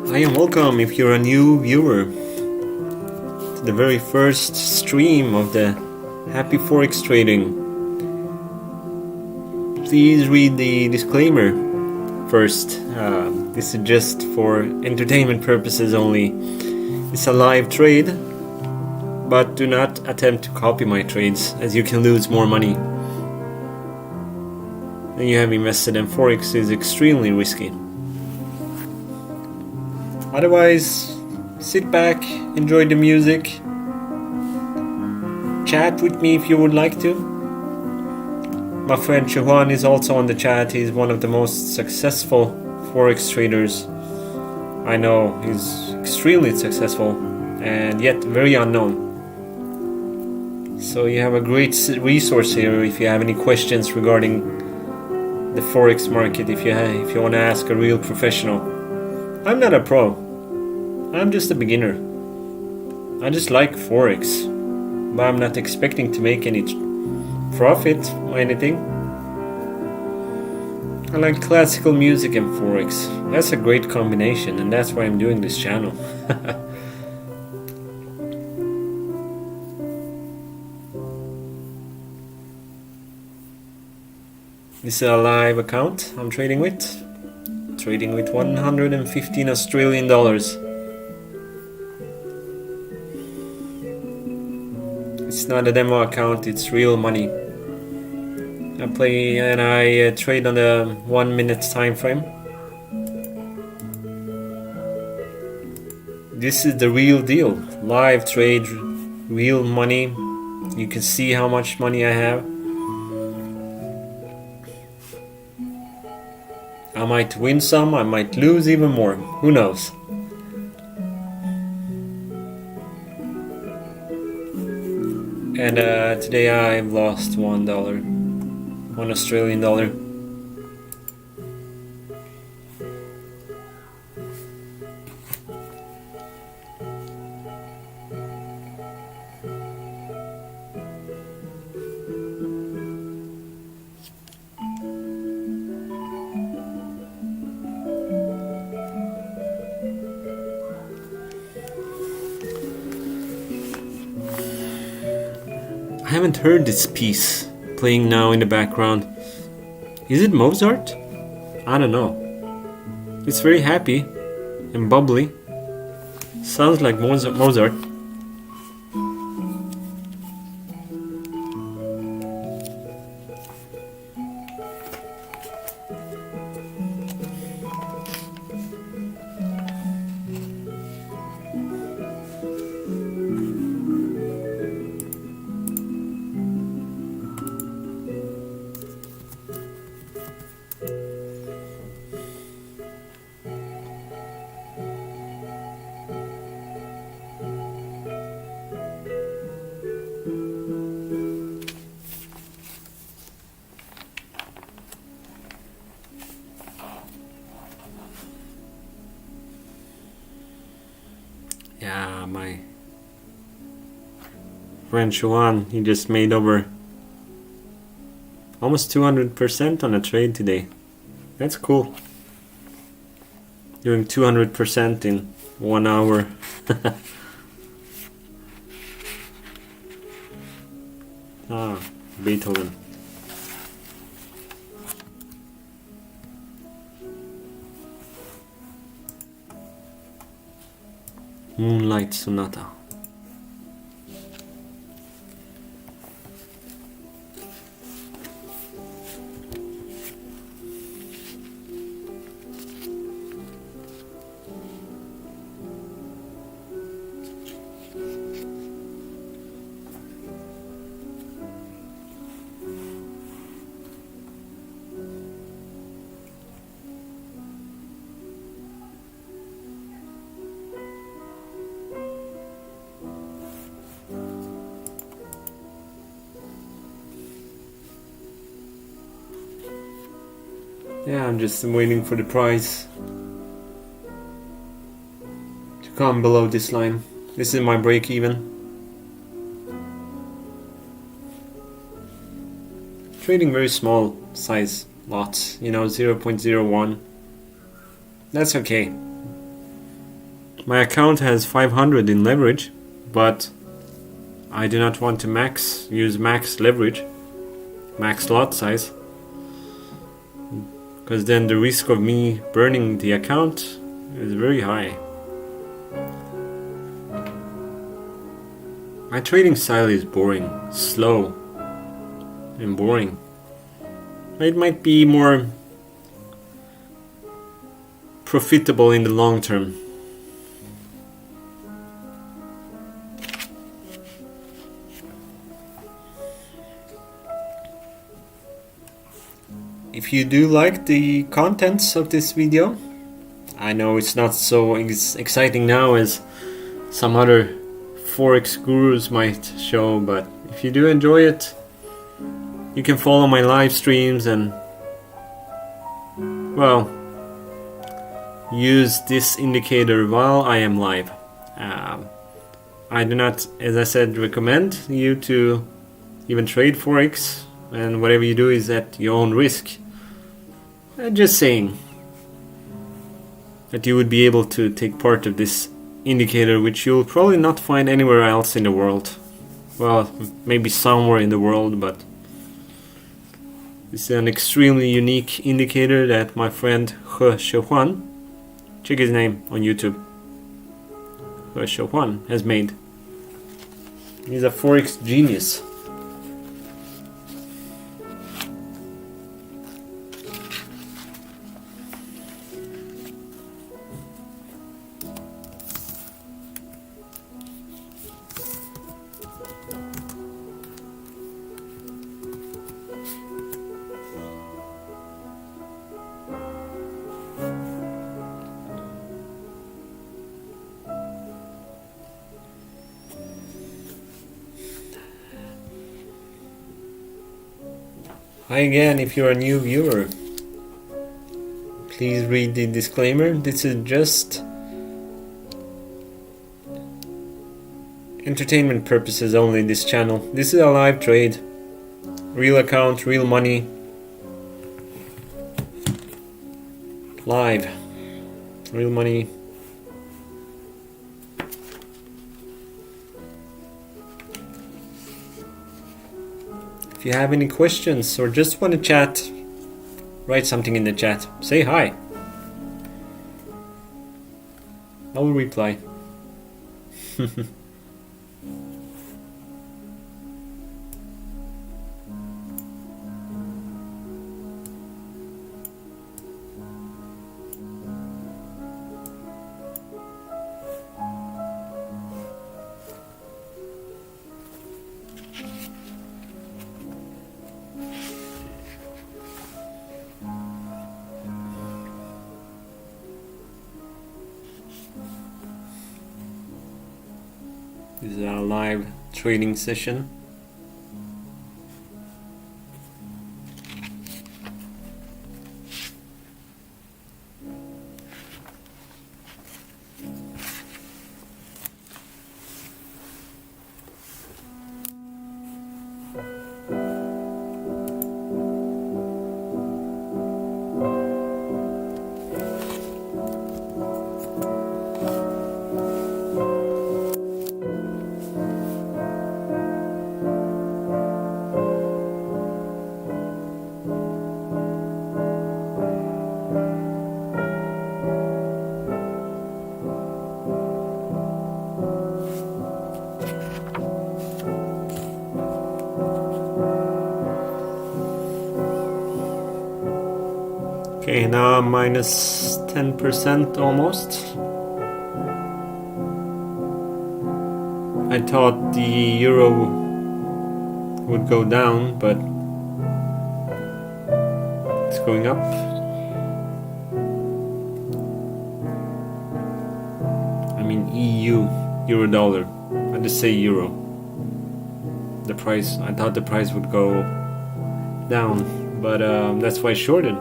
Hi and welcome if you're a new viewer to the very first stream of the Happy Forex Trading. Please read the disclaimer first. This is just for entertainment purposes only. It's a live trade, but do not attempt to copy my trades as you can lose more money than you have invested, and Forex is extremely risky. Otherwise, sit back, enjoy the music, chat with me if you would like to. My friend Chuan is also on the chat. He's one of the most successful Forex traders I know. He's extremely successful and yet very unknown. So you have a great resource here if you have any questions regarding the Forex market, if you want to ask a real professional. I'm not a pro. I'm just a beginner. I just like Forex, but I'm not expecting to make any profit or anything. I like classical music and Forex. That's a great combination, and that's why I'm doing this channel. This is a live account I'm trading with. Trading with 115 Australian dollars. It's not a demo account, it's real money. I play and I trade on the 1 minute time frame. This is the real deal. Live trade, real money. You can see how much money I have. I might win some, I might lose even more. Who knows? And today I've lost $1, $1 Australian dollar. I haven't heard this piece playing now in the background. Is it Mozart? I don't know. It's very happy and bubbly. Sounds like Mozart. Yeah, my friend Juan, he just made over almost 200% on a trade today. That's cool. Doing 200% in 1 hour. Ah, Beethoven. Moonlight Sonata. Yeah, I'm just waiting for the price to come below this line. This is my break even. Trading very small size lots, 0.01. That's okay. My account has 500 in leverage, but I do not want to use max leverage, max lot size. Because then the risk of me burning the account is very high. My trading style is boring, slow, and boring. It might be more profitable in the long term. If you do like the contents of this video, I know it's not so exciting now as some other Forex gurus might show, but if you do enjoy it, you can follow my live streams and, well, use this indicator while I am live. I do not, as I said, recommend you to even trade Forex, and whatever you do is at your own risk. I'm just saying that you would be able to take part of this indicator, which you'll probably not find anywhere else in the world. Well, maybe somewhere in the world, but this is an extremely unique indicator that my friend He Huan, check his name on YouTube, He Huan, has made. He's a Forex genius. Hi again, if you're a new viewer, please read the disclaimer. This is just entertainment purposes only, this channel. This is a live trade. Real account, real money. Live. Real money. If you have any questions or just want to chat, Write something in the chat. Say hi. I will reply. This is our live trading session. Okay, now I'm minus 10% almost. I thought the euro would go down, but it's going up. I mean EU, euro dollar. I just say euro. The price, I thought the price would go down, but that's why I shorted.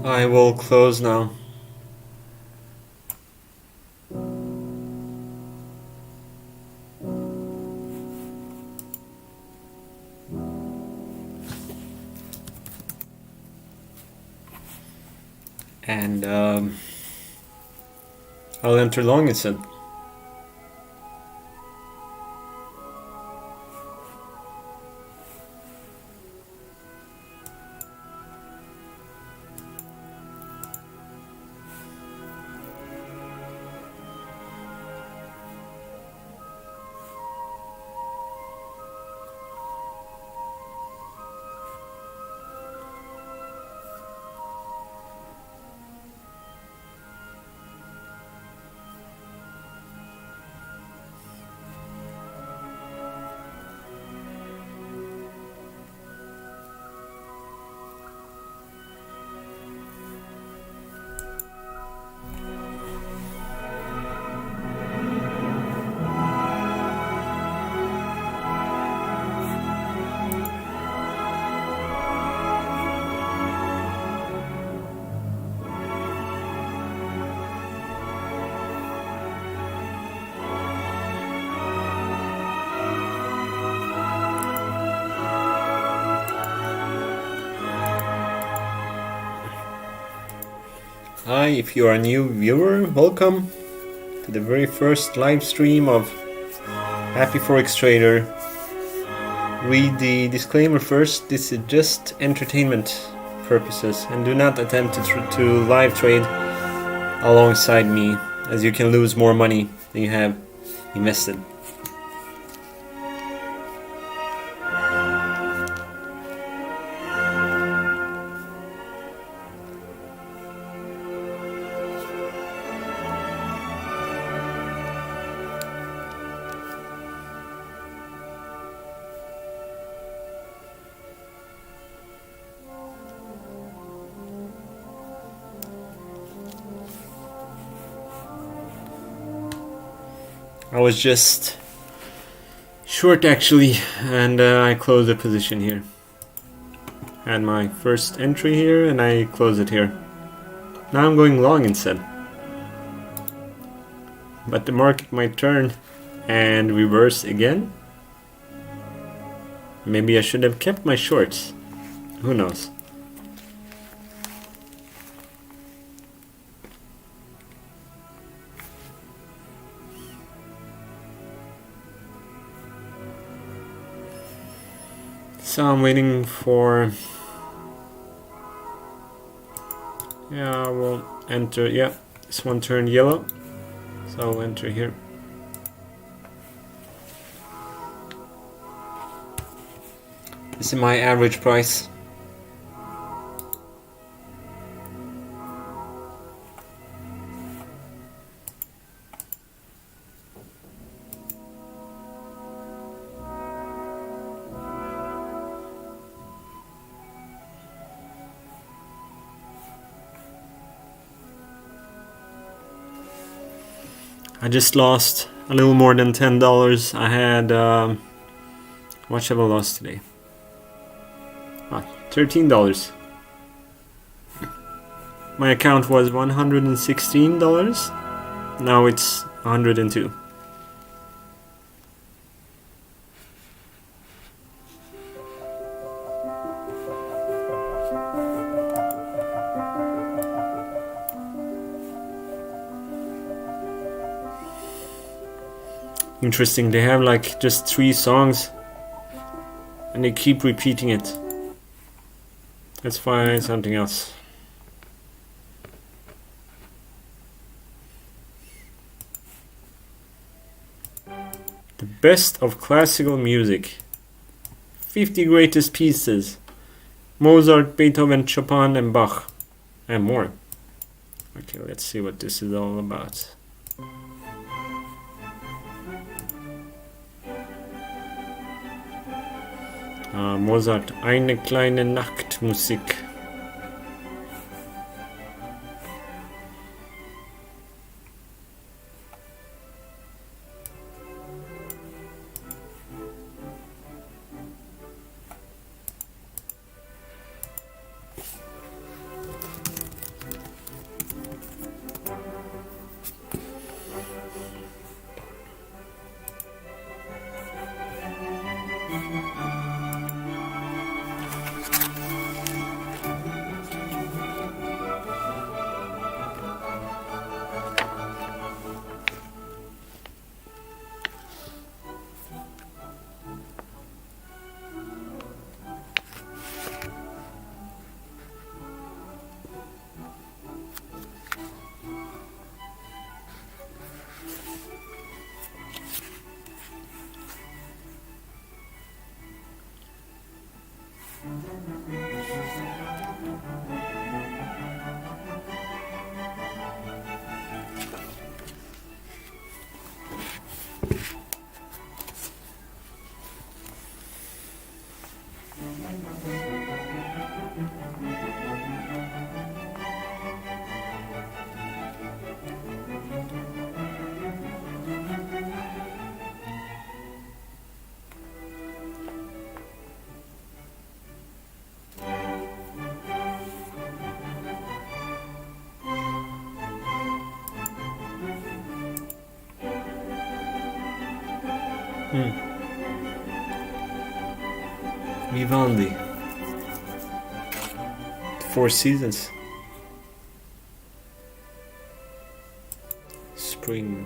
I will close now. And I'll enter long instead. Hi, if you are a new viewer, welcome to the very first live stream of Happy Forex Trader. Read the disclaimer first. This is just entertainment purposes, and do not attempt to live trade alongside me, as you can lose more money than you have. invested. I was just short actually, and I closed the position here. Had my first entry here and I closed it here. Now I'm going long instead. But the market might turn and reverse again. Maybe I should have kept my shorts. Who knows? So I'm waiting for... Yeah, we'll enter... Yeah, this one turned yellow. So I'll enter here. This is my average price. I just lost a little more than $10. I had, what have I lost today? $13. My account was $116. Now it's $102. Interesting, they have like just 3 songs and they keep repeating it. Let's find something else. The best of classical music. 50 greatest pieces. Mozart, Beethoven, Chopin and Bach. And more. Okay, let's see what this is all about. Mozart, eine kleine Nachtmusik. Vivaldi. 4 Seasons. Spring.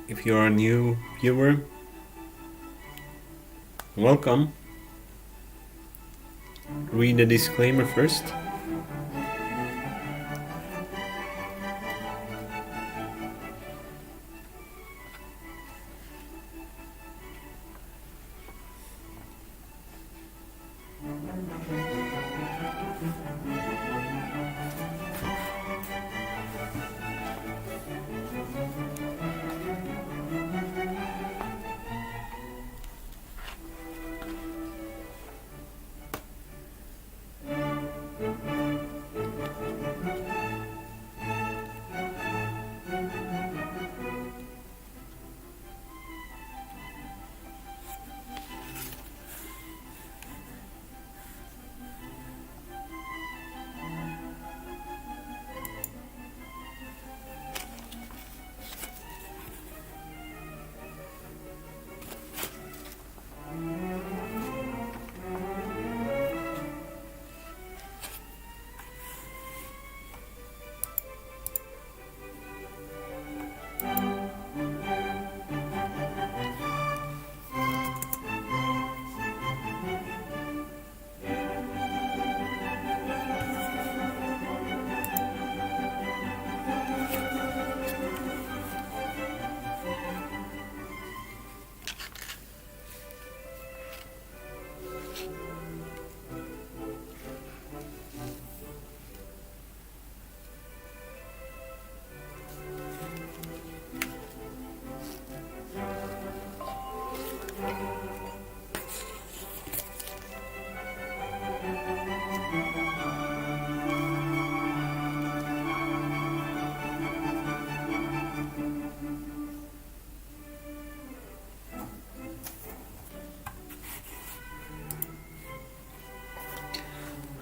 If you're a new viewer, welcome. Read the disclaimer first.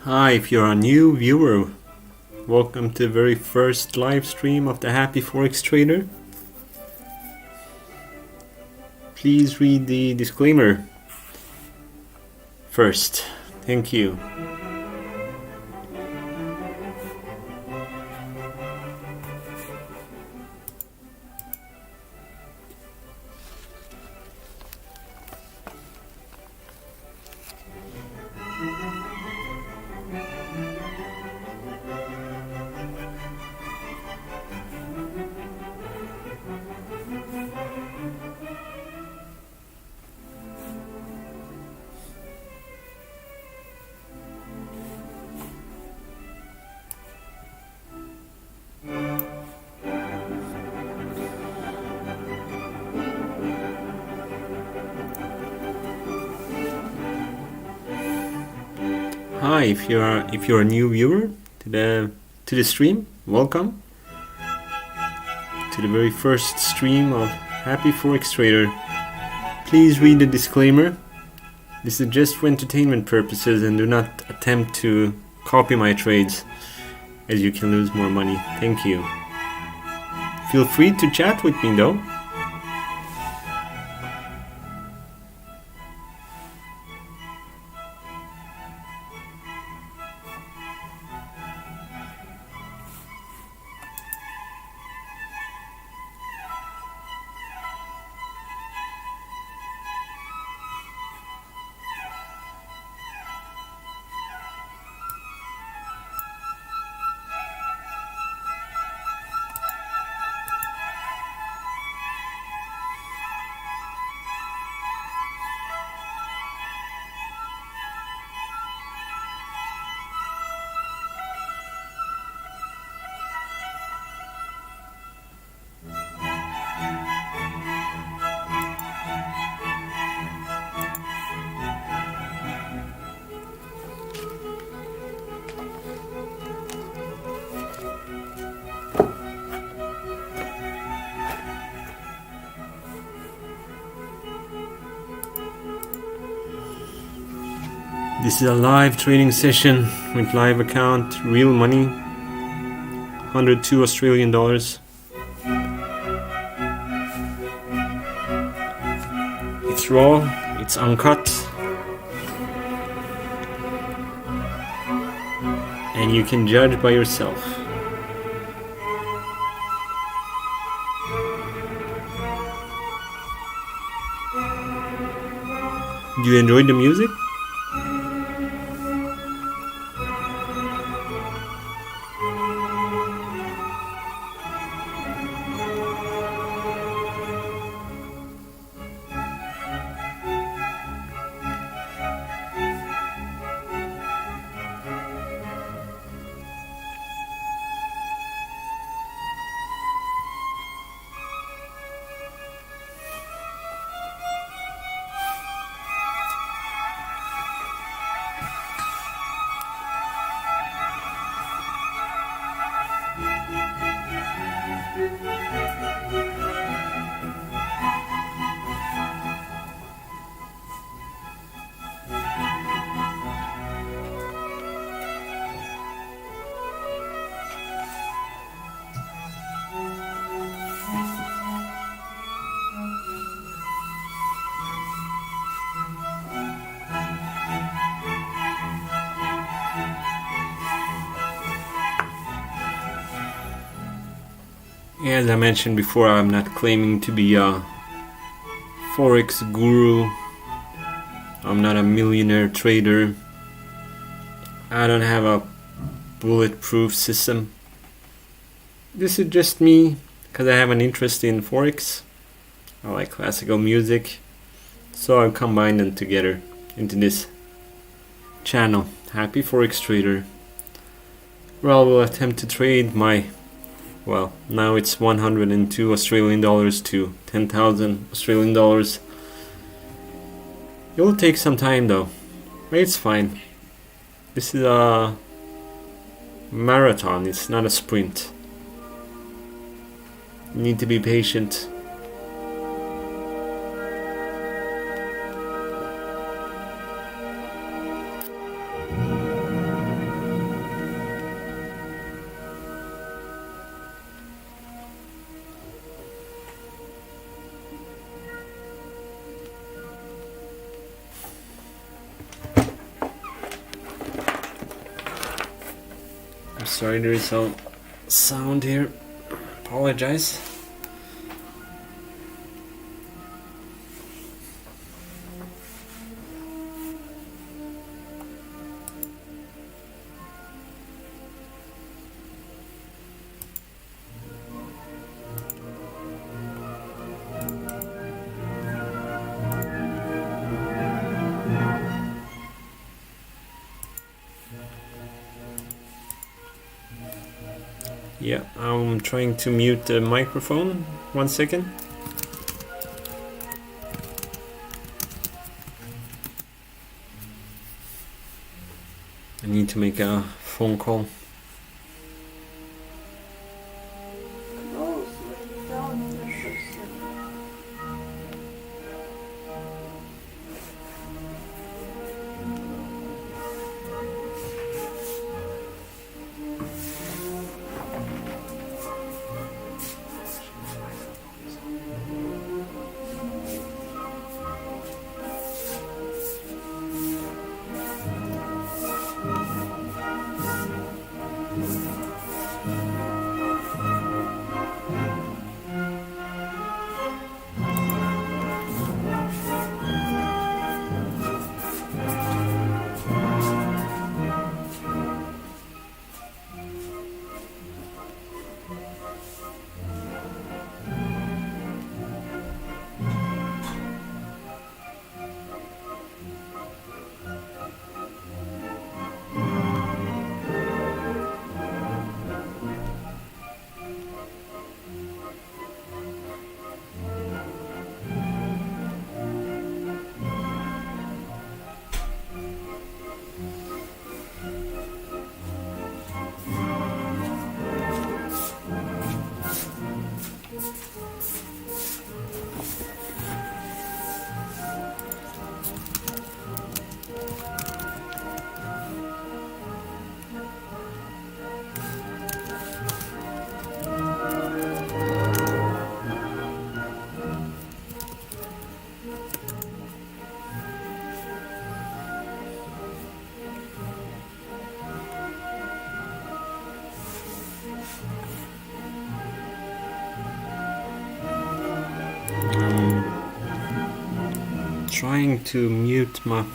Hi, if you're a new viewer, welcome to the very first live stream of the Happy Forex Trader. Please read the disclaimer first. Thank you. Hi, if you're a new viewer to the stream, welcome to the very first stream of Happy Forex Trader. Please read the disclaimer. This is just for entertainment purposes and do not attempt to copy my trades, as you can lose more money. Thank you. Feel free to chat with me though. This is a live trading session with live account, real money, 102 Australian dollars. It's raw, it's uncut, and you can judge by yourself. Do you enjoy the music? As I mentioned before, I'm not claiming to be a Forex guru. I'm not a millionaire trader. I don't have a bulletproof system. This is just me because I have an interest in Forex. I like classical music. So I've combined them together into this channel, Happy Forex Trader, where I will attempt to trade my, well, now it's 102 Australian dollars to 10,000 Australian dollars. It will take some time though, but it's fine. This is a marathon, it's not a sprint. You need to be patient. I'm sorry, there is some sound here. Apologize. Yeah, I'm trying to mute the microphone. 1 second. I need to make a phone call. trying to mute my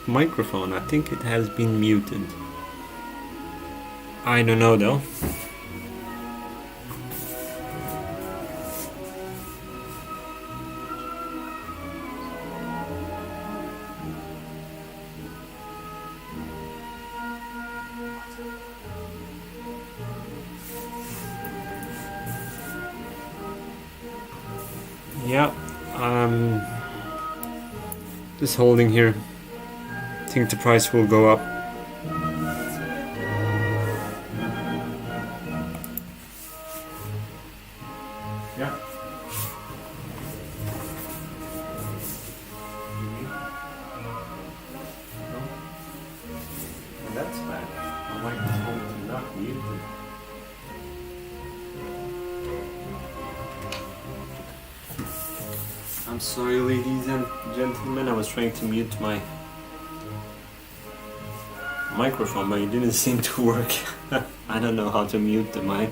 microphone. I think it has been muted. I don't know though. Yeah, just holding here. I think the price will go up. Yeah. That's bad. I might have to not mute it. I'm sorry, ladies and gentlemen, I was trying to mute my microphone, but it didn't seem to work. I don't know how to mute the mic.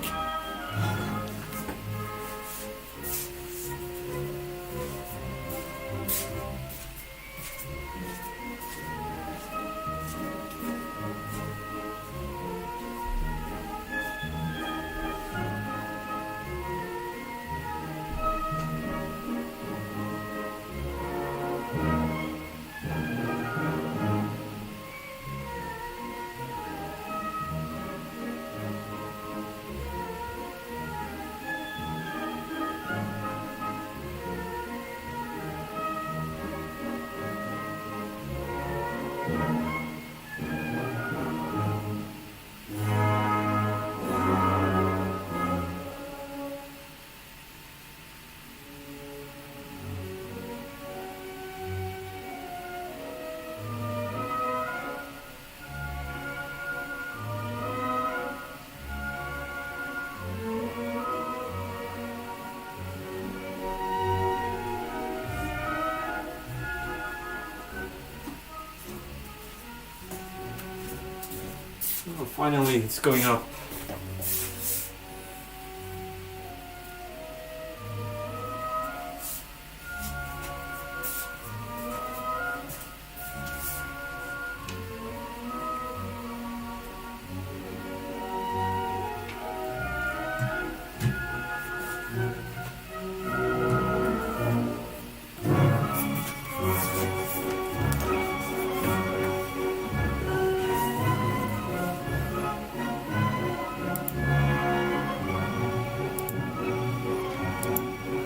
Oh, finally, it's going up.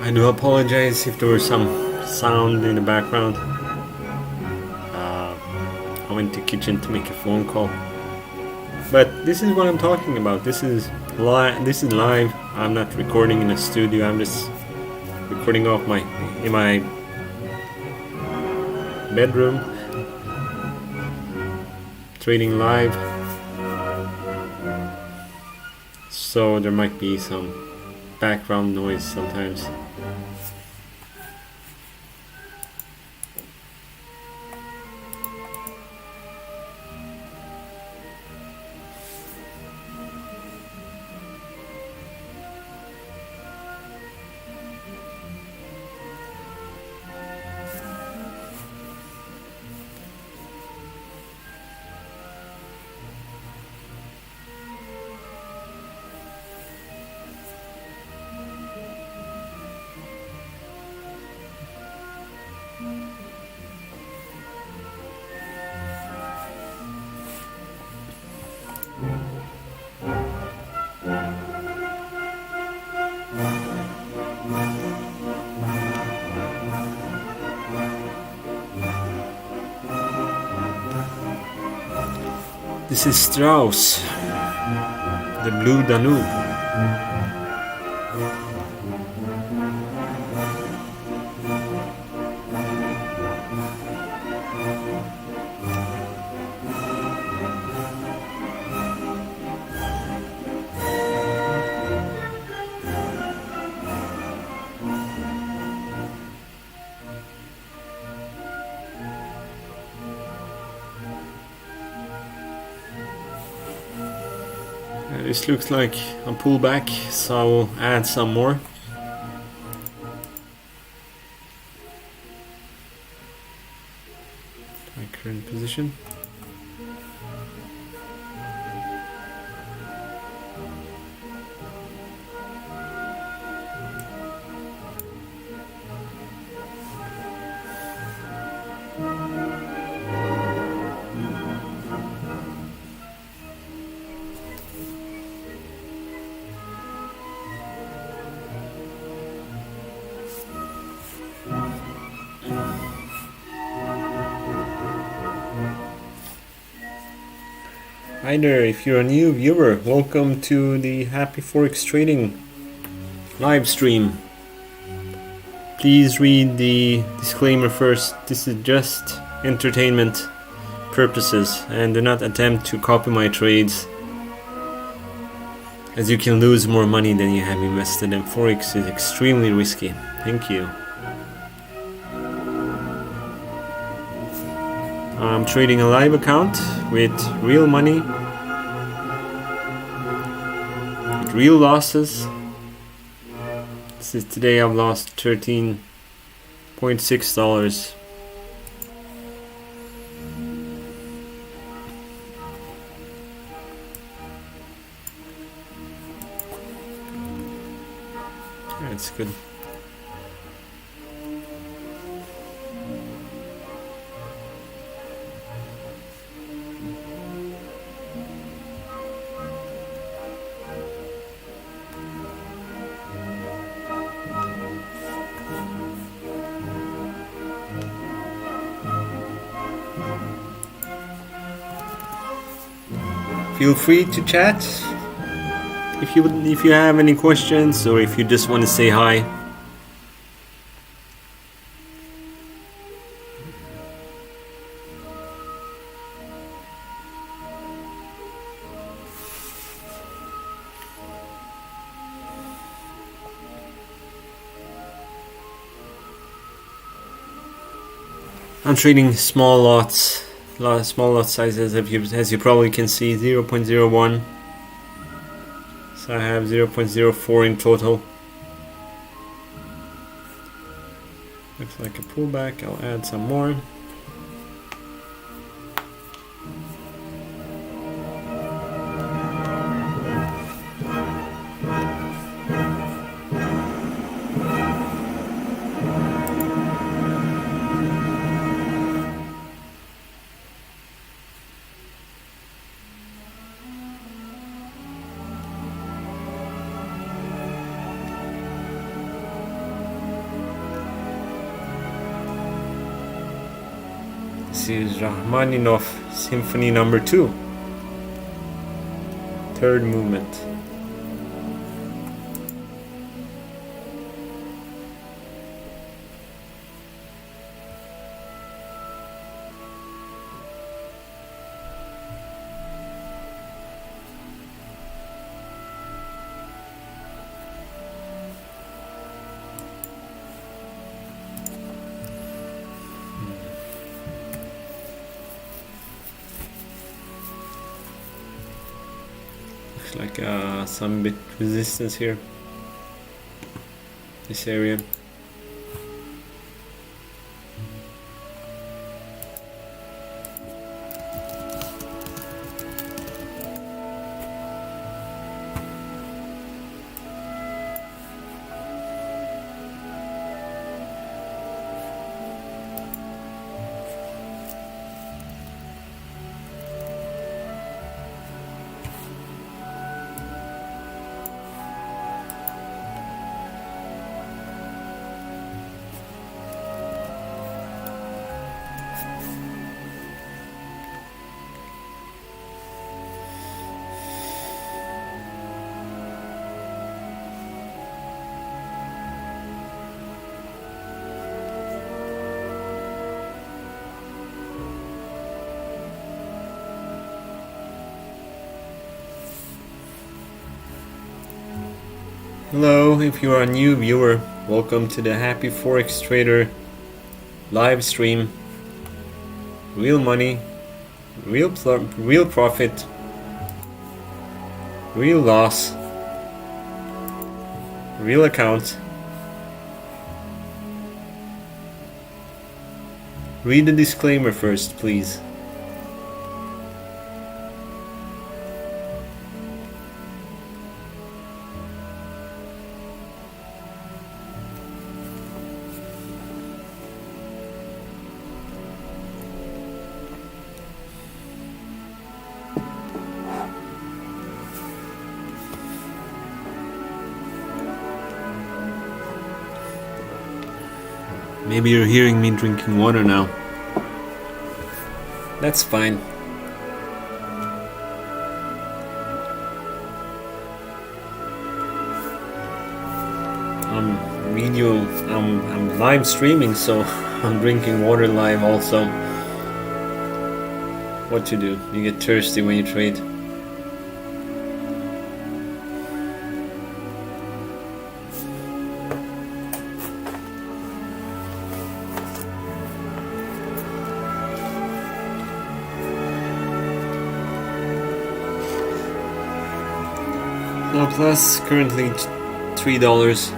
I do apologize if there was some sound in the background. I went to the kitchen to make a phone call. But this is what I'm talking about. This is live. This is live. I'm not recording in a studio. I'm just recording in my bedroom. Trading live. So there might be some background noise sometimes. This is Strauss, the Blue Danube. This looks like a pullback, so I will add some more. my current position. Hi there, if you're a new viewer, welcome to the Happy Forex Trading live stream. Please read the disclaimer first. This is just entertainment purposes and do not attempt to copy my trades, as you can lose more money than you have invested, and Forex is extremely risky. Thank you. I'm trading a live account with real money, with real losses. Since today I've lost $13.6. That's good. Feel free to chat if you have any questions, or if you just want to say hi. I'm trading small lots. Small lot sizes, as you probably can see, 0.01. So I have 0.04 in total. Looks like a pullback. I'll add some more. This is Rachmaninoff Symphony Number 2, third movement. Like some bit resistance here, this area. Hello, if you are a new viewer, welcome to the Happy Forex Trader live stream. Real money, real profit, real loss, real account. Read the disclaimer first, please. Maybe you're hearing me drinking water now. That's fine. I'm live streaming, so I'm drinking water live also. What to do? You get thirsty when you trade. Plus currently $3.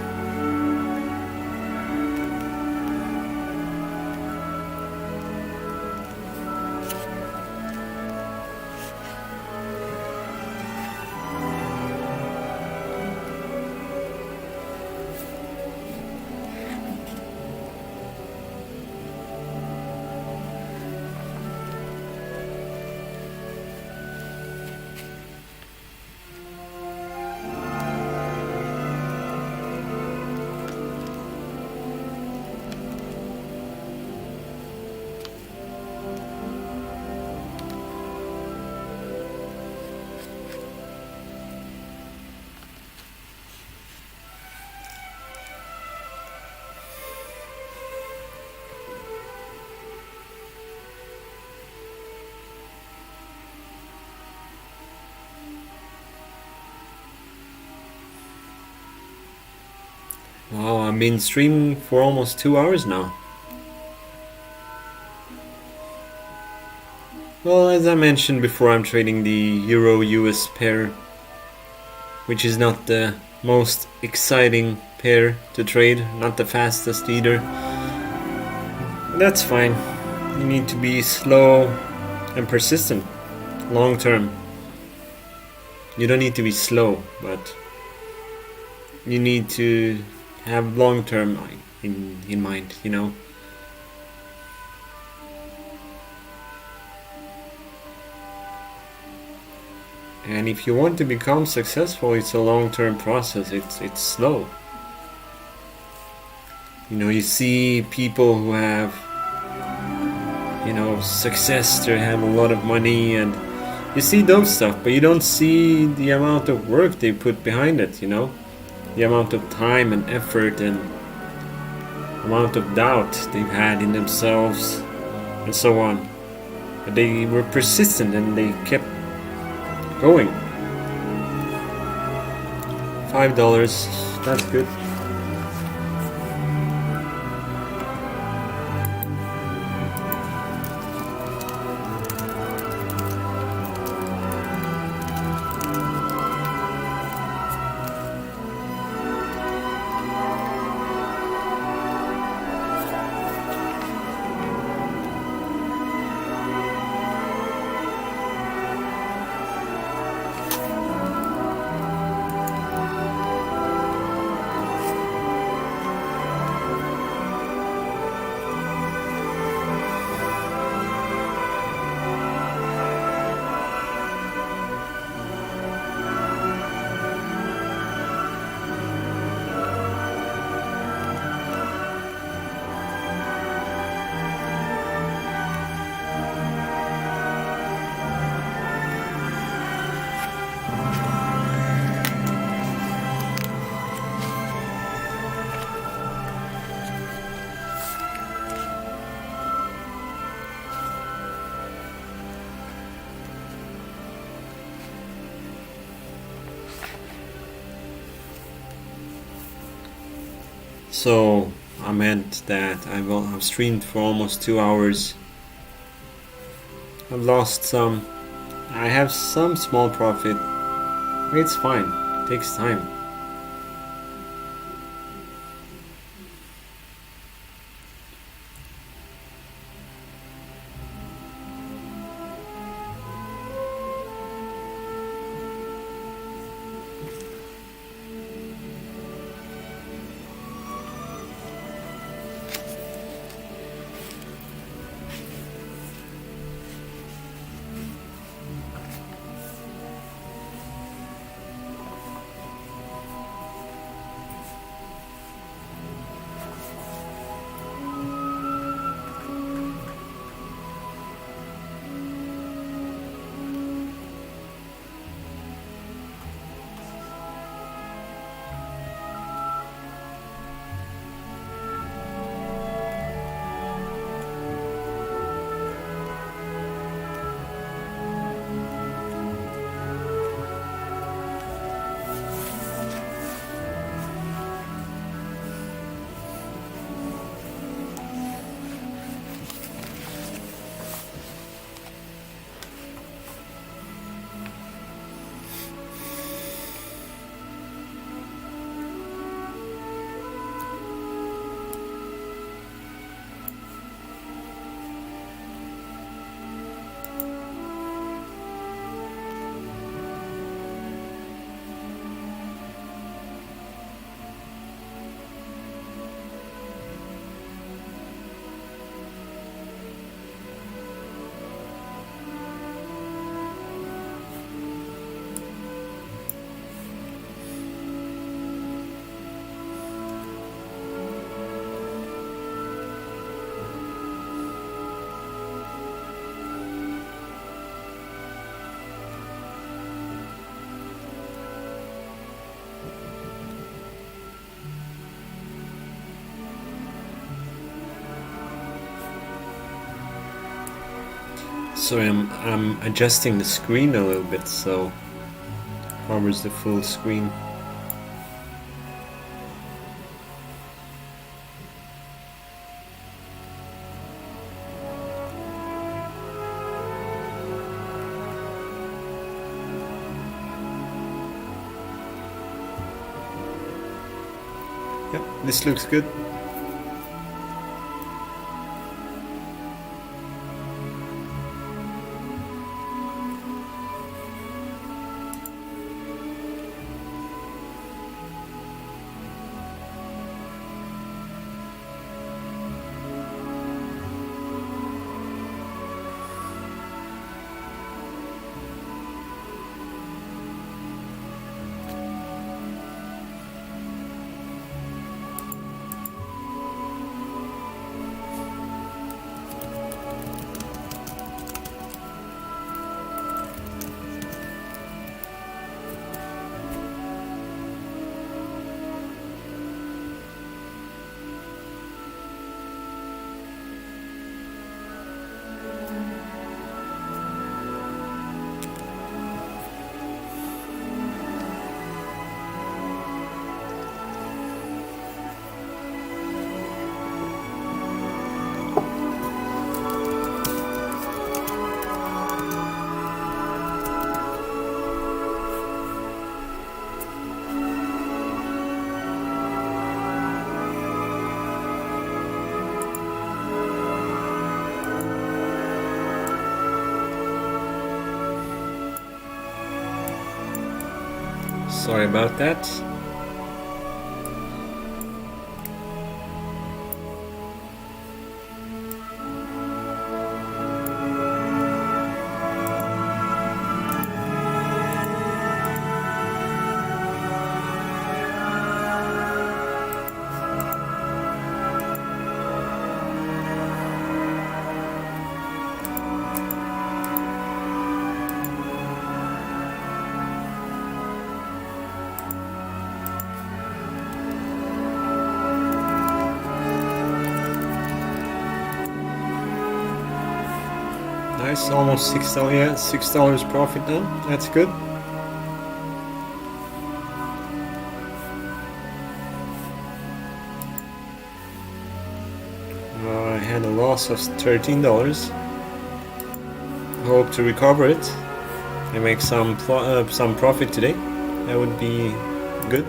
Wow, I've been streaming for almost 2 hours now. Well, as I mentioned before, I'm trading the Euro-US pair, which is not the most exciting pair to trade, not the fastest either. That's fine. You need to be slow and persistent, long term. You don't need to be slow, but you need to have long term in mind, you know. And if you want to become successful, it's a long-term process. It's slow. You know, you see people who have, you know, success. They have a lot of money, and you see those stuff, but you don't see the amount of work they put behind it. You know, the amount of time and effort and amount of doubt they've had in themselves, and so on. But they were persistent and they kept going. $5, that's good. So I meant that I've streamed for almost 2 hours. I've lost some. I have some small profit. It's fine. It takes time. Sorry, I'm adjusting the screen a little bit so it covers the full screen. Yep, this looks good. Sorry about that. Nice, almost $6. Yeah, $6 profit now. That's good. I had a loss of $13. Hope to recover it and make some profit today. That would be good.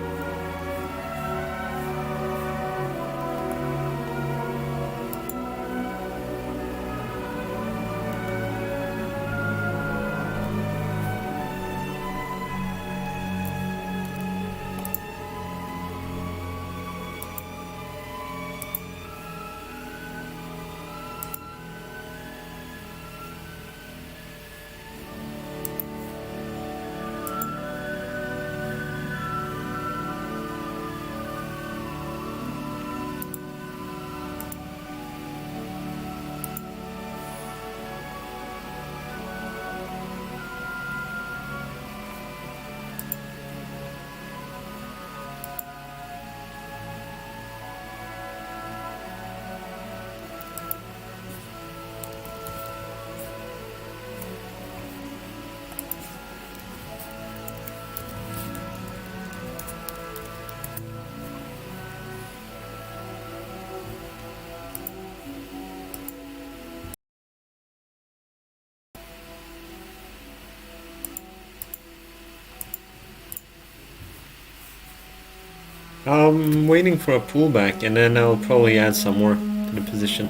I'm waiting for a pullback and then I'll probably add some more to the position.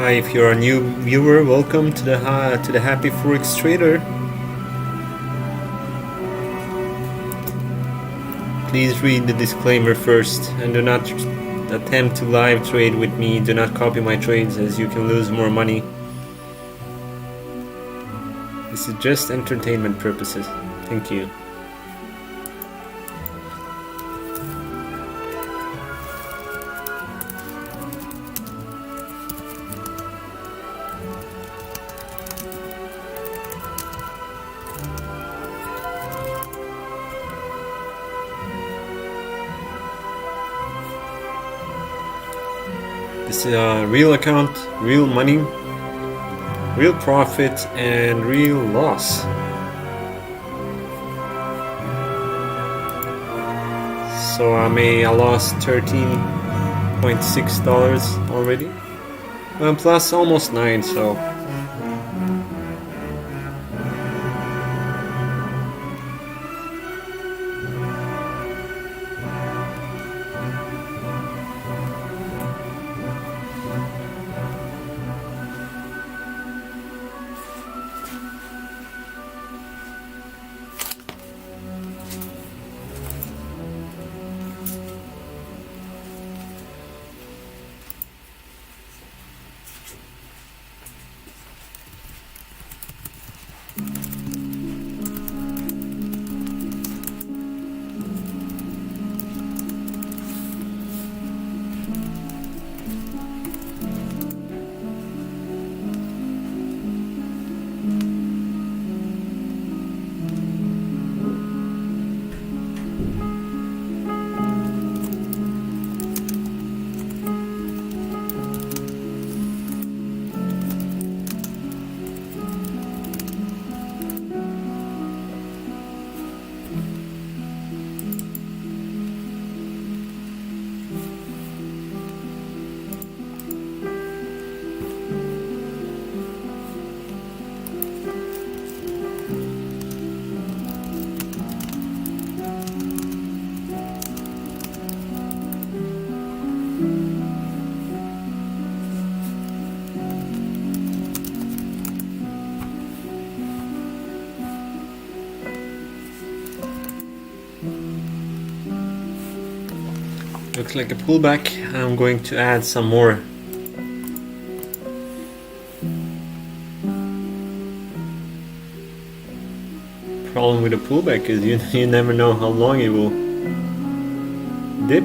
Hi, if you're a new viewer, welcome to the Happy Forex Trader. Please read the disclaimer first and do not attempt to live trade with me. Do not copy my trades as you can lose more money. This is just entertainment purposes. Thank you. This is a real account, real money, real profit, and real loss. So I lost $13.6 already, plus almost 9. So looks like a pullback. I'm going to add some more. Problem with a pullback is you never know how long it will dip.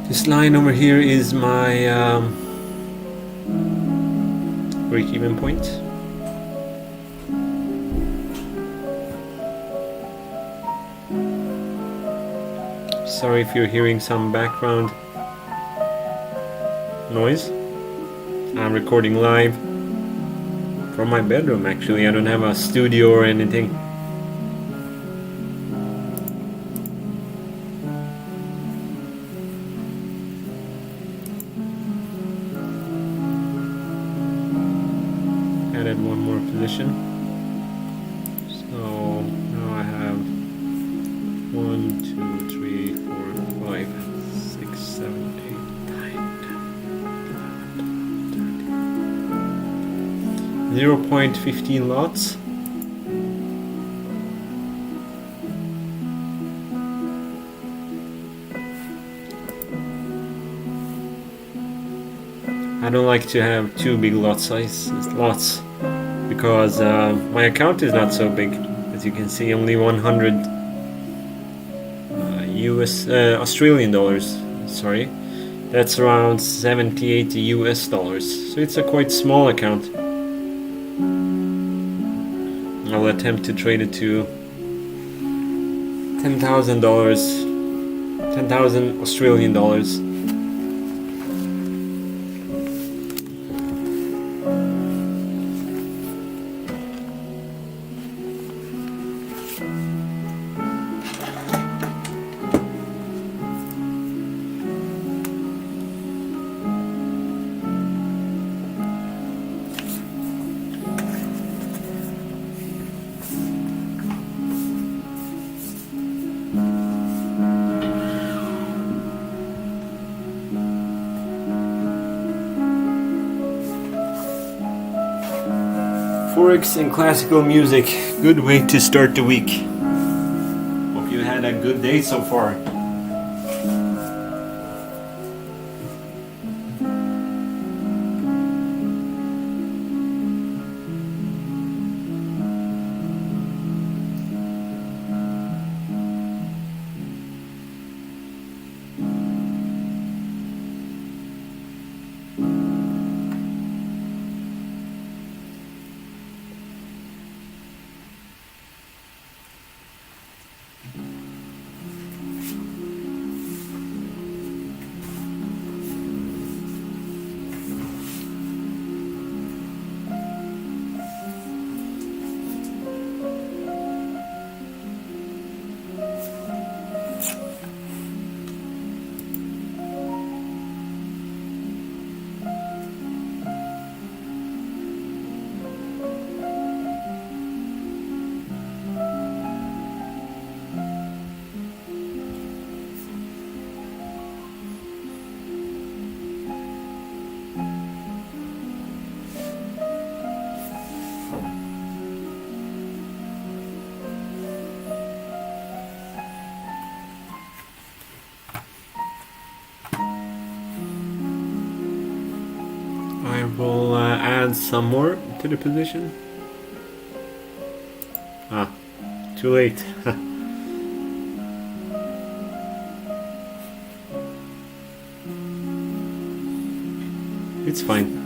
This line over here is my break-even point. Sorry if you're hearing some background noise. I'm recording live from my bedroom actually. I don't have a studio or anything. Added one more position. So now I have 1, 2, 3, 4, 5, 6, 7, 8, 9, 10, 11, 12, 13. 0.15 lots. I don't like to have too big lots because my account is not so big. As you can see, only 100 Australian dollars. sorry, that's around 70-80 US dollars. So it's a quite small account. I'll attempt to trade it to $10,000, 10,000 Australian dollars. Forex and classical music, good way to start the week. Hope you had a good day so far. I will add some more to the position. Ah, too late. It's fine.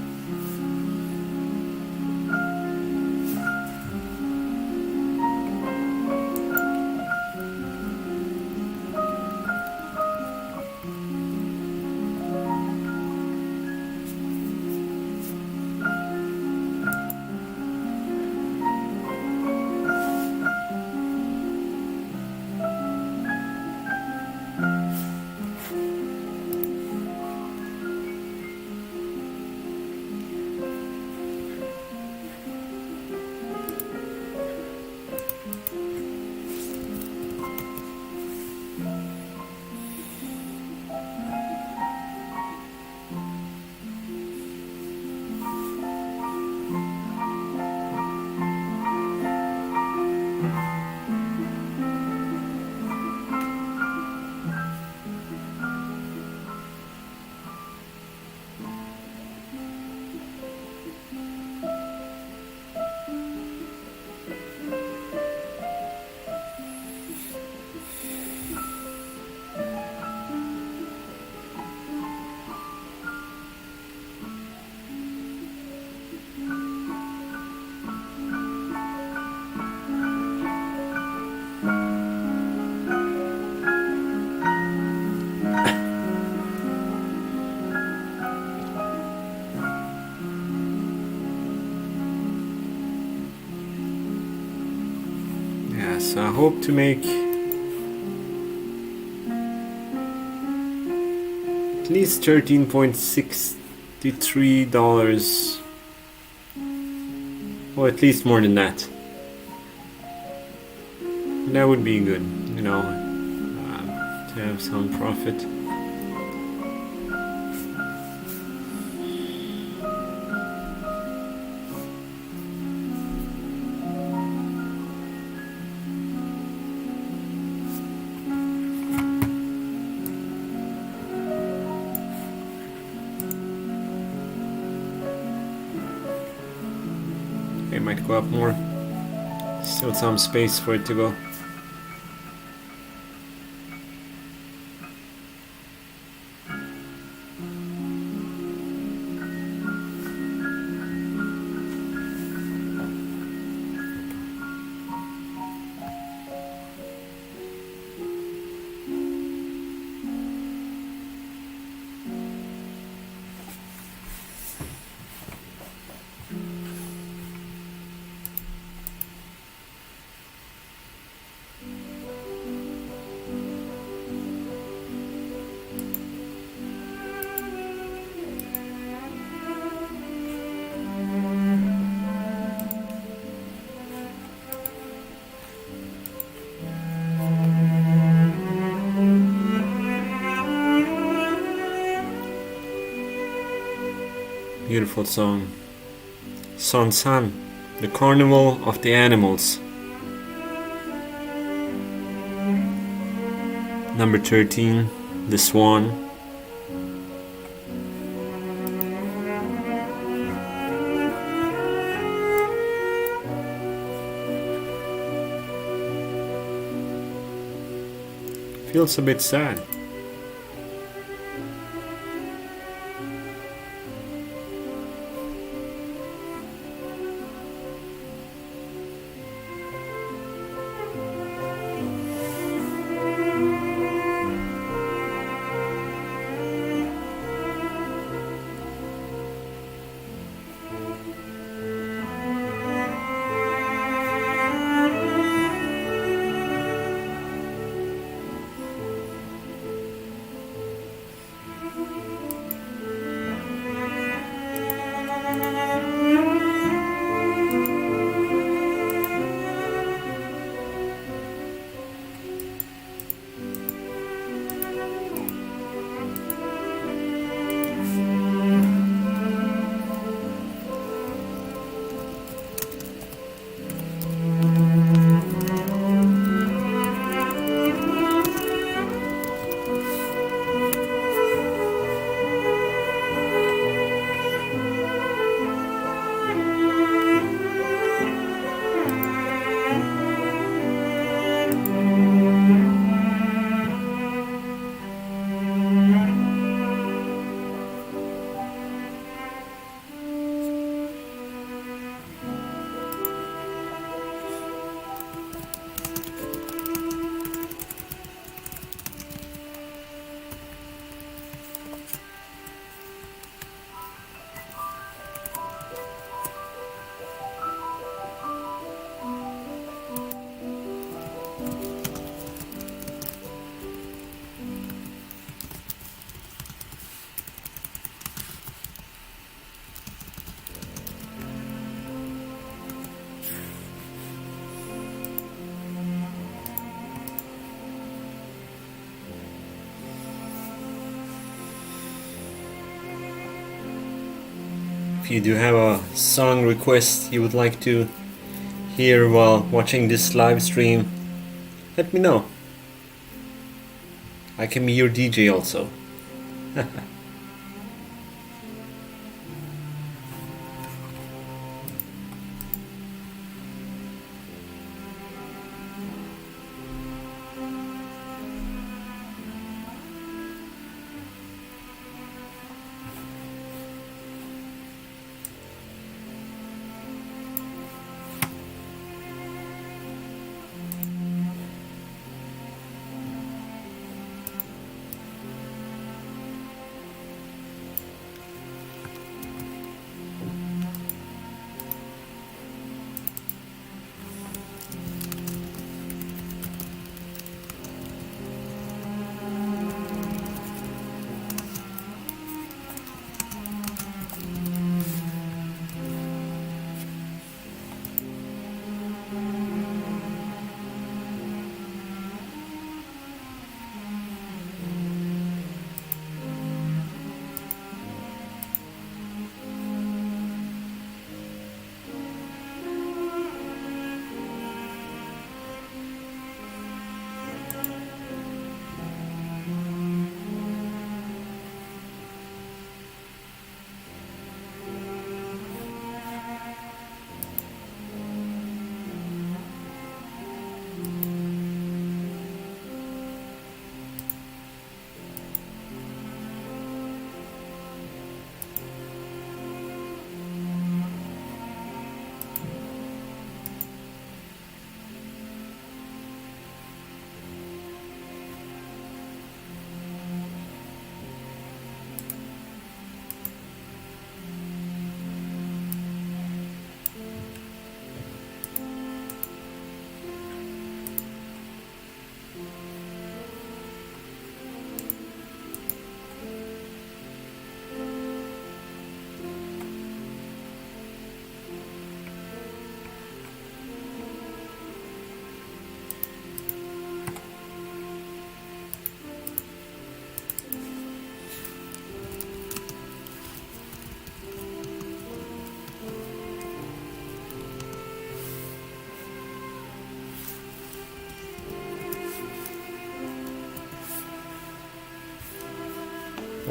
Yes, I hope to make at least $13.63, or at least more than that. That would be good, you know, to have some profit. It might go up more. Still some space for it to go. Beautiful song. Son San, the Carnival of the Animals. Number 13, The Swan. Feels a bit sad. If you do have a song request you would like to hear while watching this live stream, let me know. I can be your DJ also.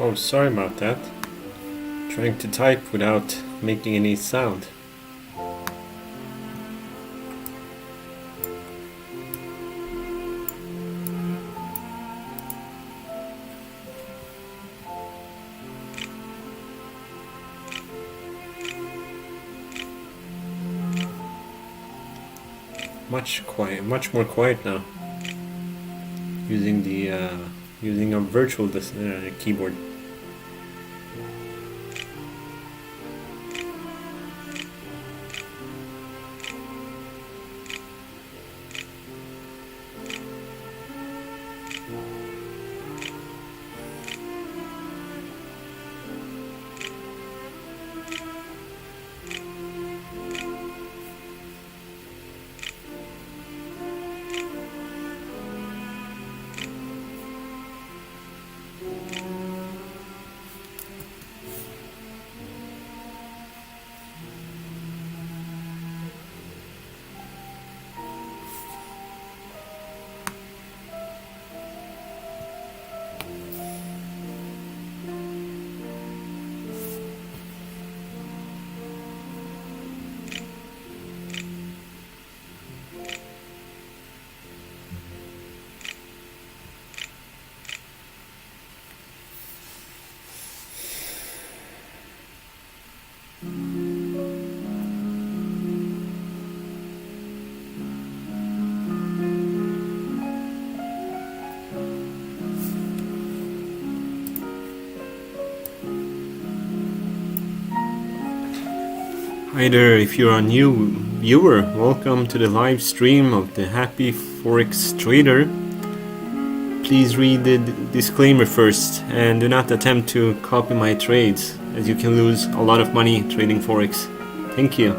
Oh, sorry about that. Trying to type without making any sound. Much more quiet now. Using a virtual keyboard. Hi there, if you're a new viewer, welcome to the live stream of the Happy Forex Trader. Please read the disclaimer first and do not attempt to copy my trades, as you can lose a lot of money trading Forex. Thank you.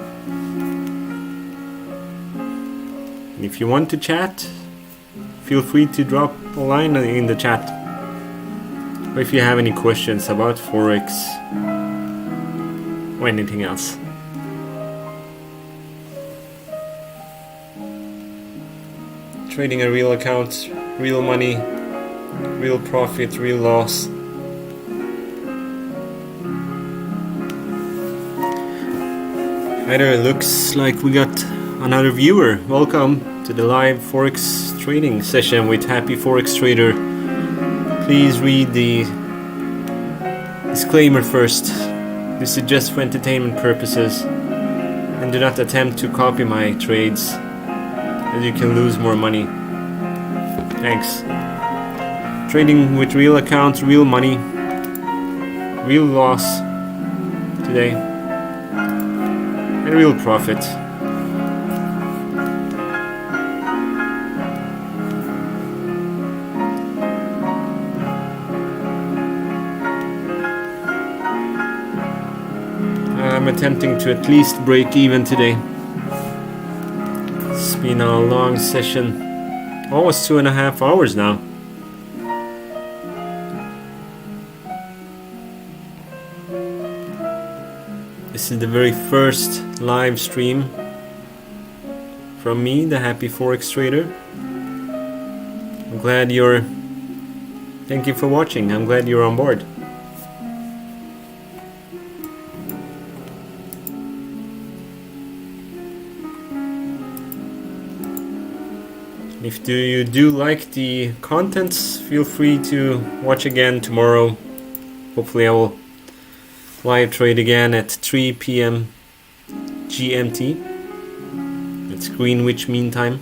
And if you want to chat, feel free to drop a line in the chat. Or if you have any questions about Forex or anything else. Trading a real account, real money, real profit, real loss. Hi there, looks like we got another viewer. Welcome to the live Forex trading session with Happy Forex Trader. Please read the disclaimer first. This is just for entertainment purposes. And do not attempt to copy my trades, as you can lose more money. Thanks. Trading with real accounts, real money, real loss today, and real profit. I'm attempting to at least break even today. It's been a long session, almost 2.5 hours now. This is the very first live stream from me, the Happy Forex Trader. Thank you for watching. I'm glad you're on board. If you do like the contents, feel free to watch again tomorrow. Hopefully I will live trade again at 3 p.m. GMT. That's Greenwich Mean Time.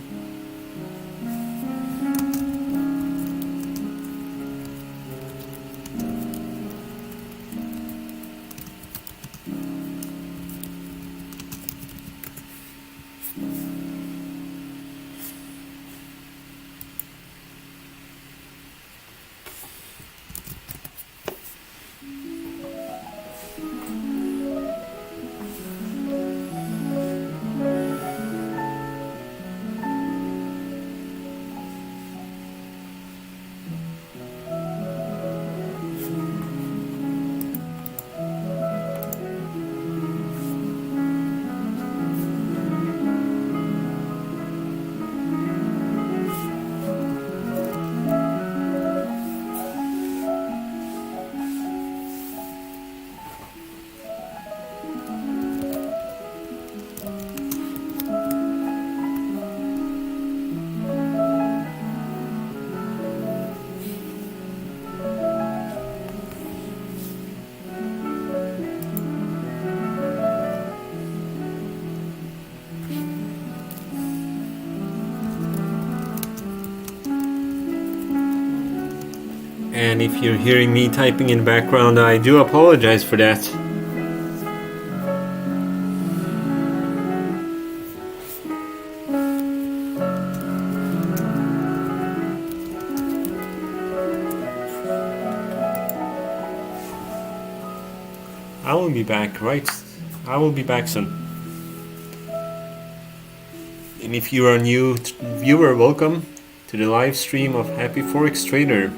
And if you're hearing me typing in the background, I do apologize for that. I will be back, right? I will be back soon. And if you are a new viewer, welcome to the live stream of Happy Forex Trader.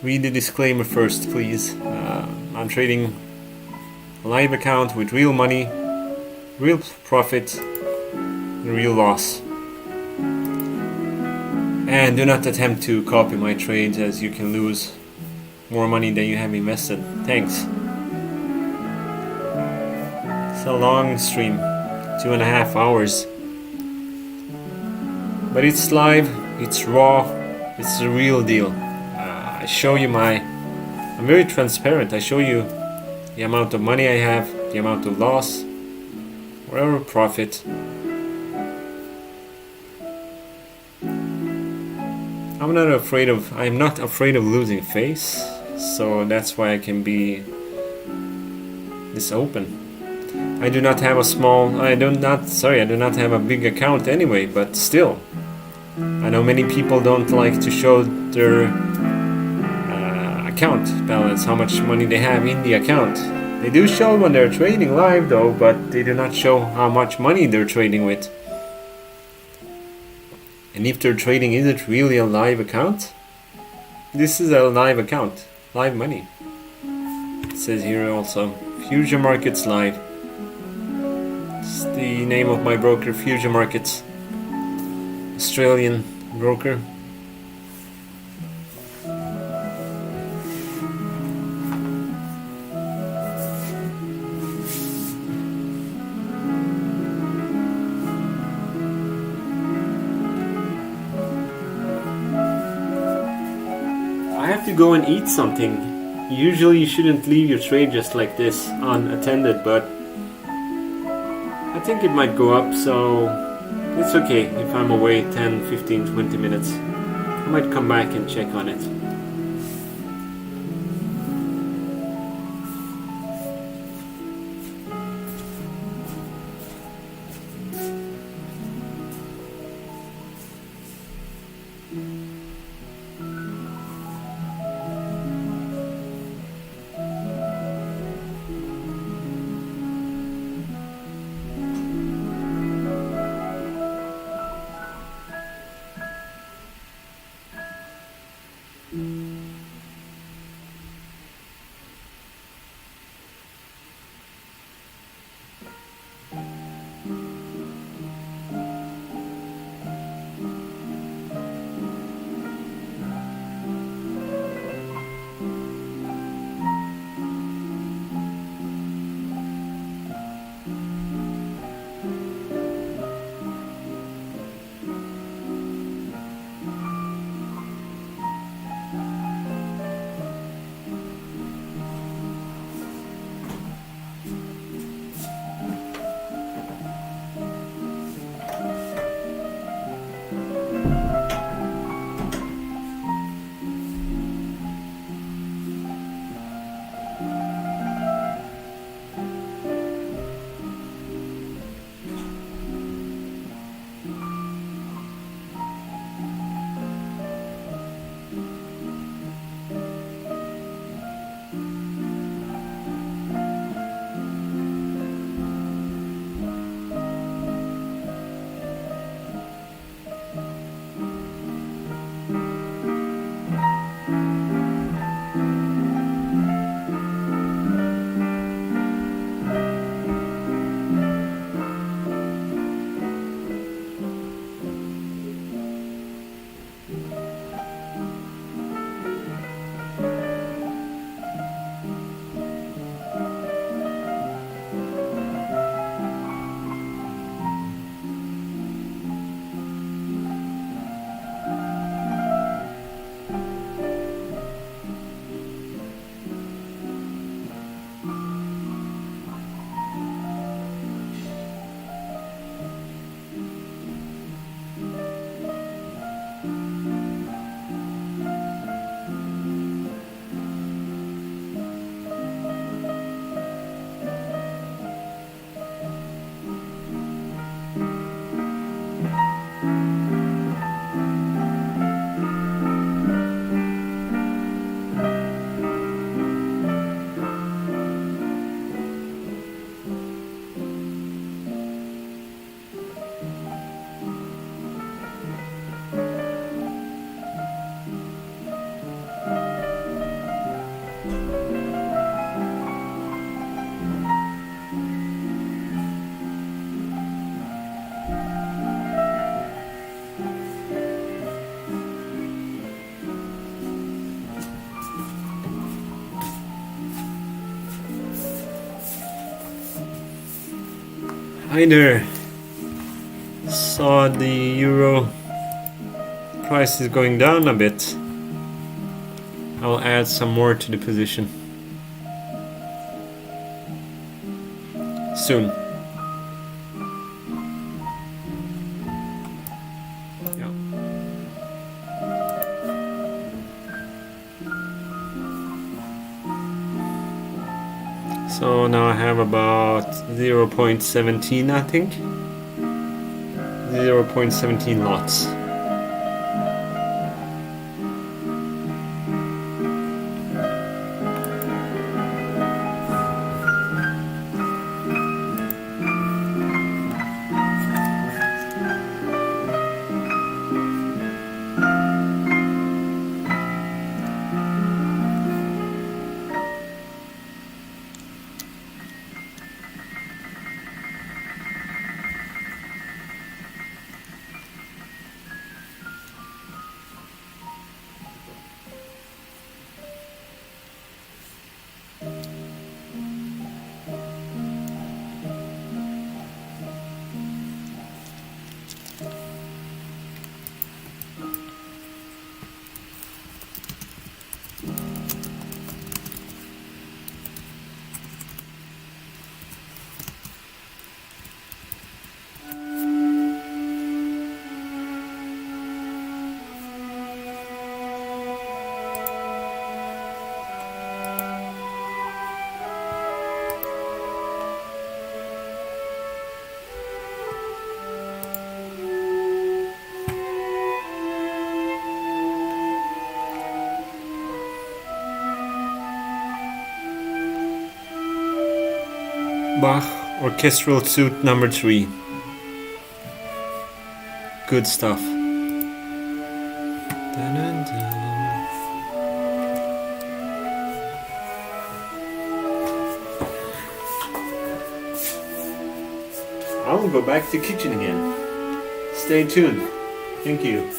Read the disclaimer first, please. I'm trading a live account with real money, real profit, and real loss. And do not attempt to copy my trades, as you can lose more money than you have invested. Thanks. It's a long stream, 2.5 hours. But it's live, it's raw, it's the real deal. I show you I'm very transparent. I show you the amount of money I have, the amount of loss, whatever profit. I'm not afraid of losing face, so that's why I can be this open. I do not have a big account anyway, but still, I know many people don't like to show their account balance, how much money they have in the account. They do show when they're trading live though, but they do not show how much money they're trading with. And if they're trading, is it really a live account? This is a live account, live money. It says here also, Future Markets Live. It's the name of my broker, Future Markets, Australian broker. I have to go and eat something. Usually you shouldn't leave your trade just like this, unattended, but I think it might go up, so it's okay if I'm away 10, 15, 20 minutes. I might come back and check on it. Hi there. Saw the euro price is going down a bit. I'll add some more to the position soon. Yeah. So now I have about 0.17, I think. 0.17 lots. Bach Orchestral Suite number 3. Good stuff. I will go back to the kitchen again. Stay tuned. Thank you.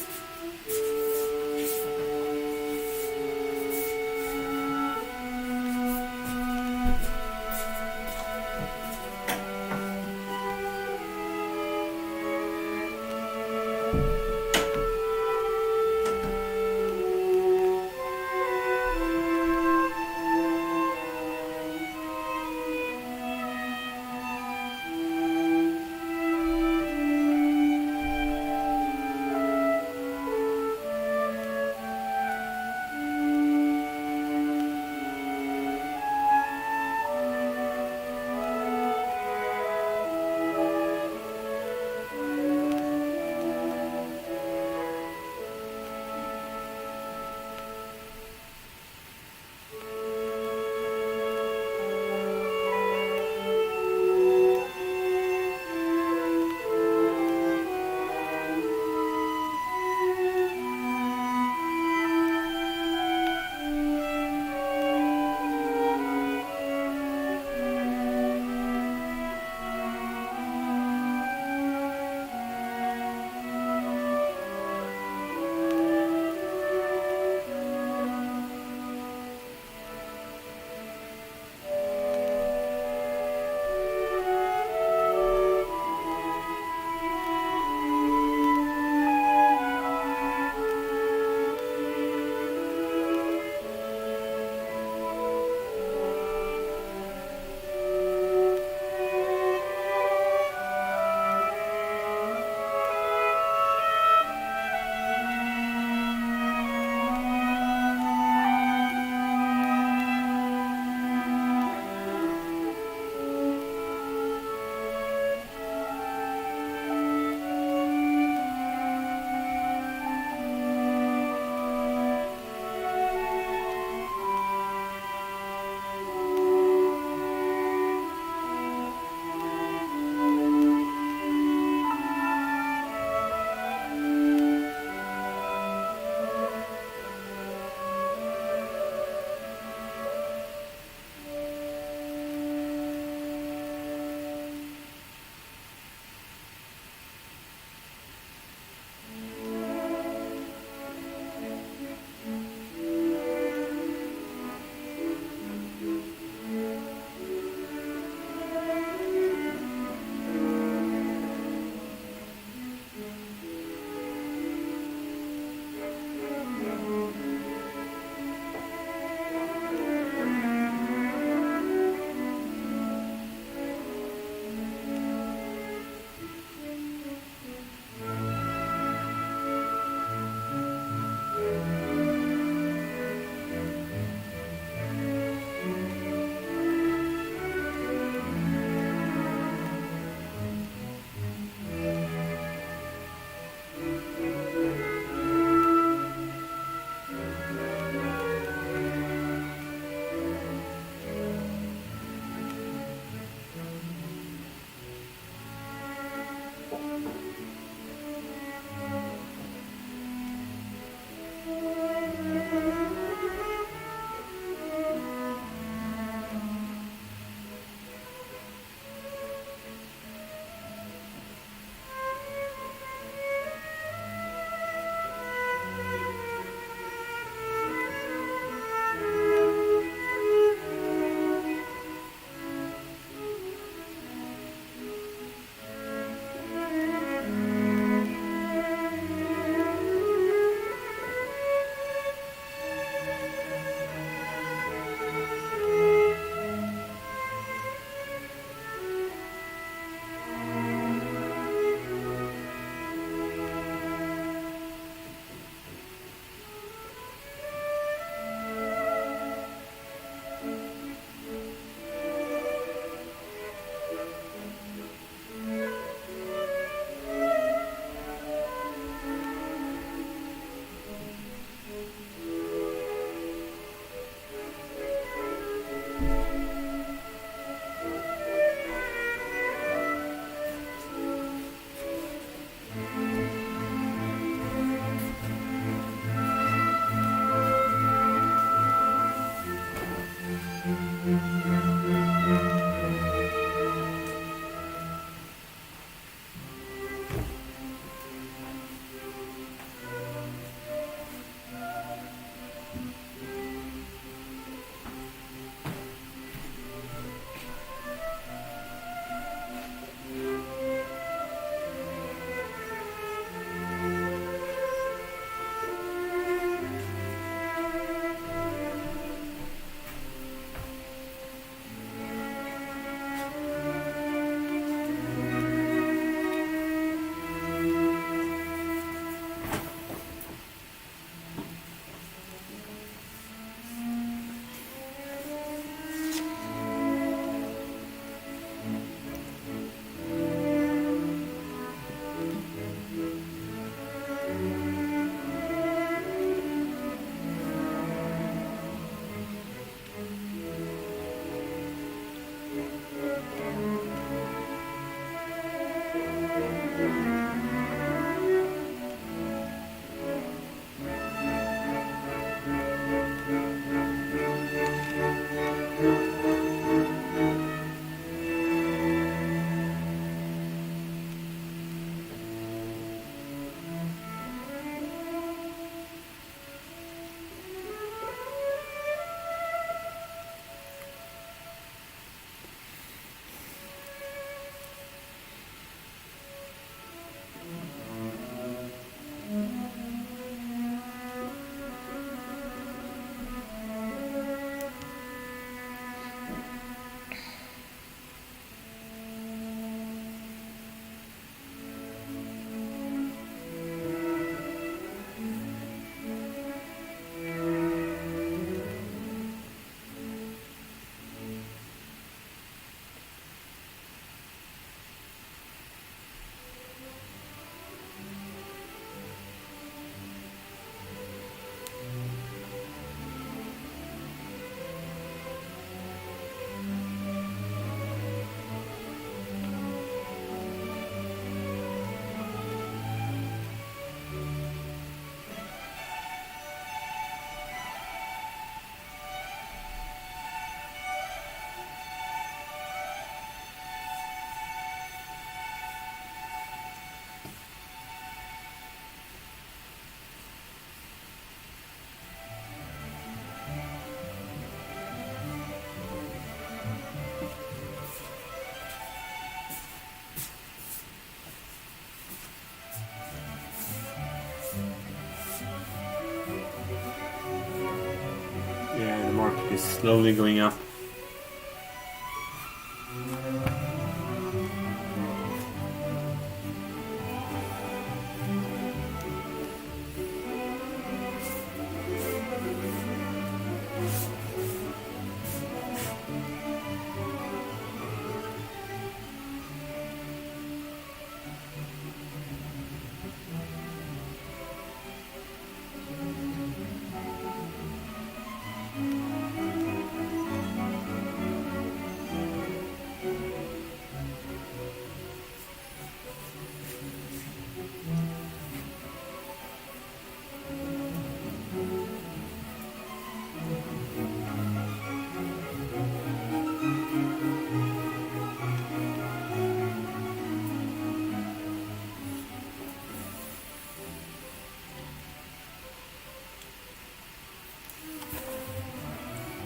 slowly going up.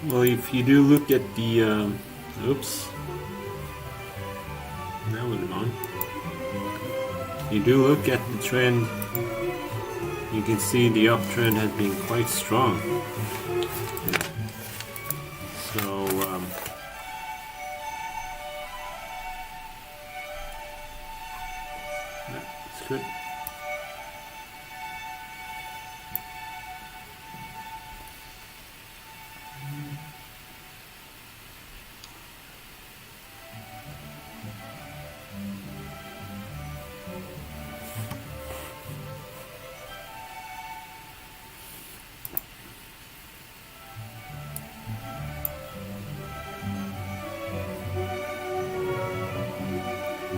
Well, if you do look at the, oops, that was wrong. If you do look at the trend, you can see the uptrend has been quite strong. So, that's good.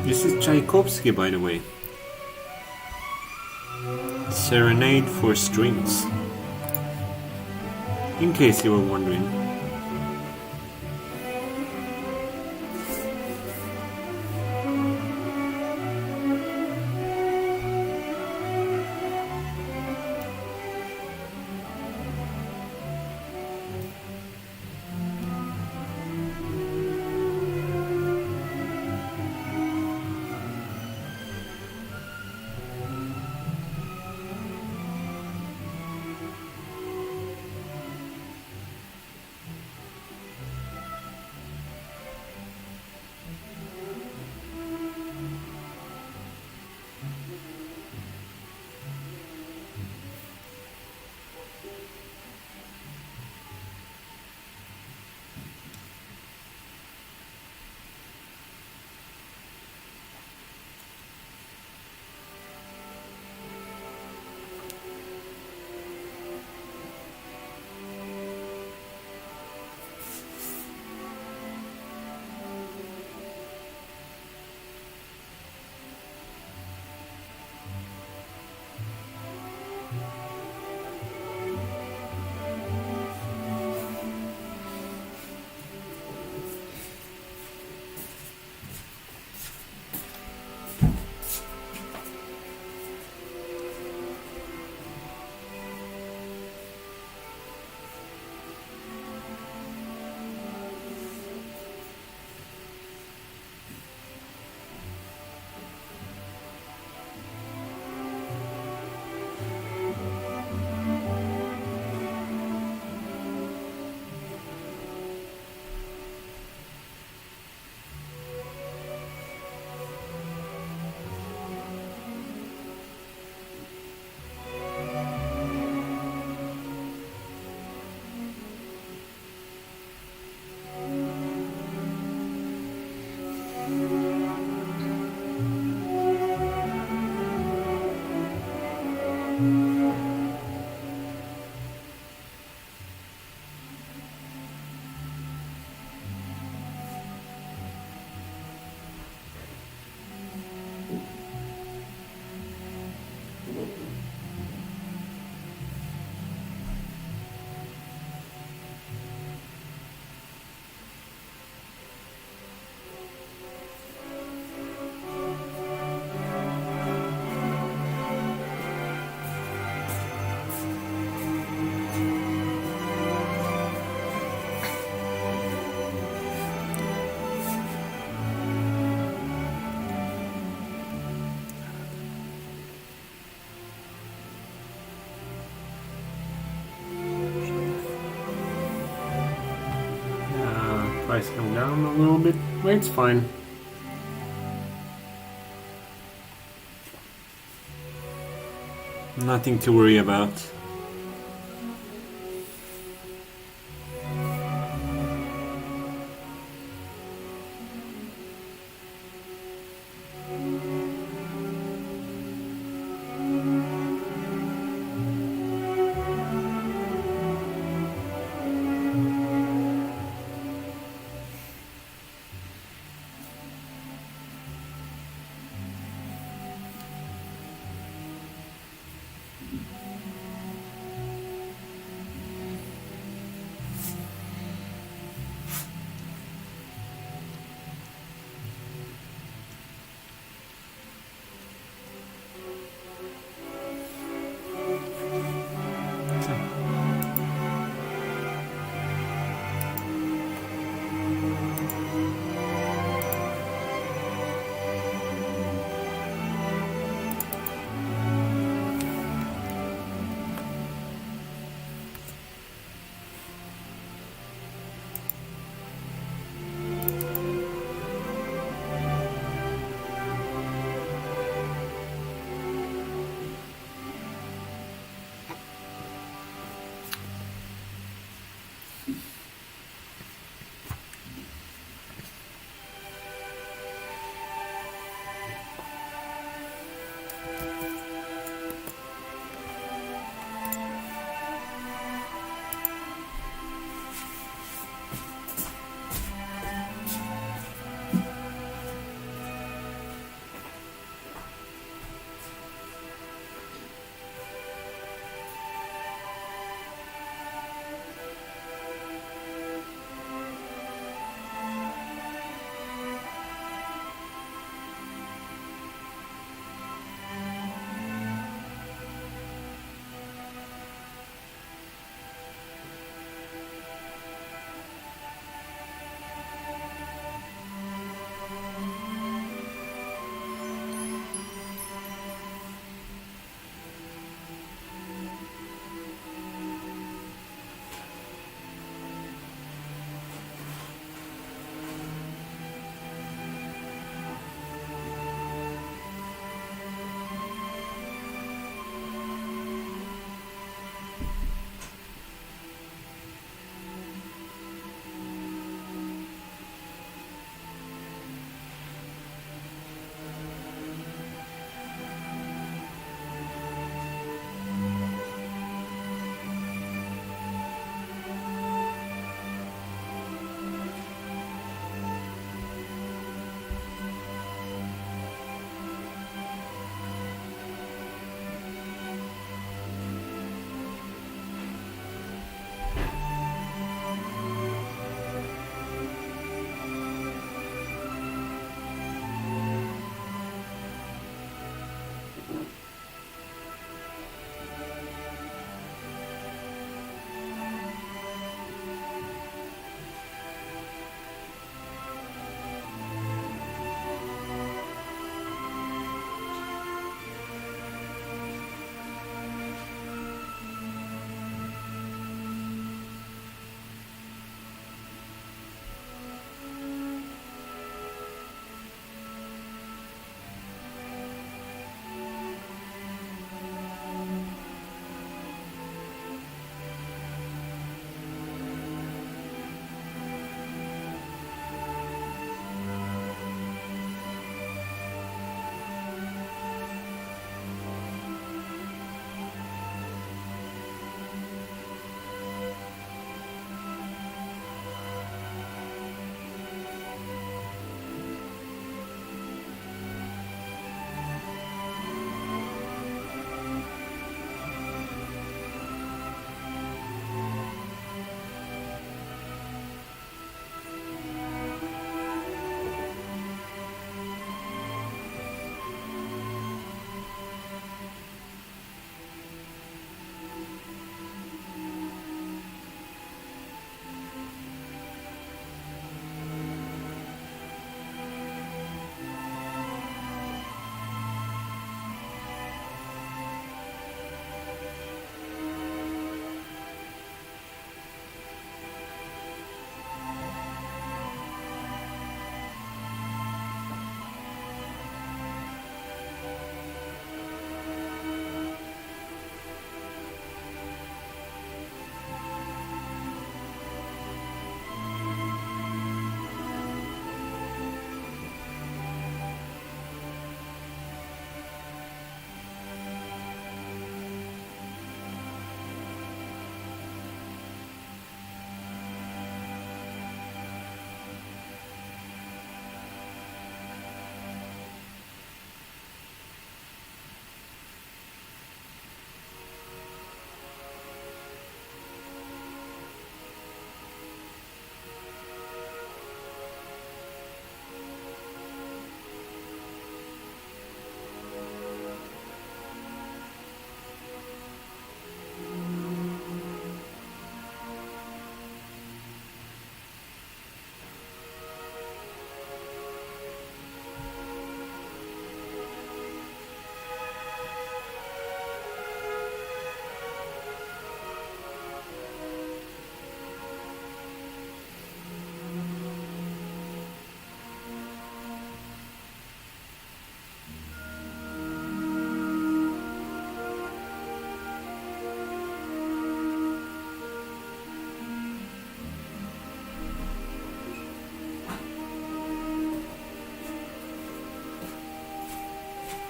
This is Tchaikovsky, by the way. Serenade for Strings. In case you were wondering. Price come down a little bit, but it's fine. Nothing to worry about.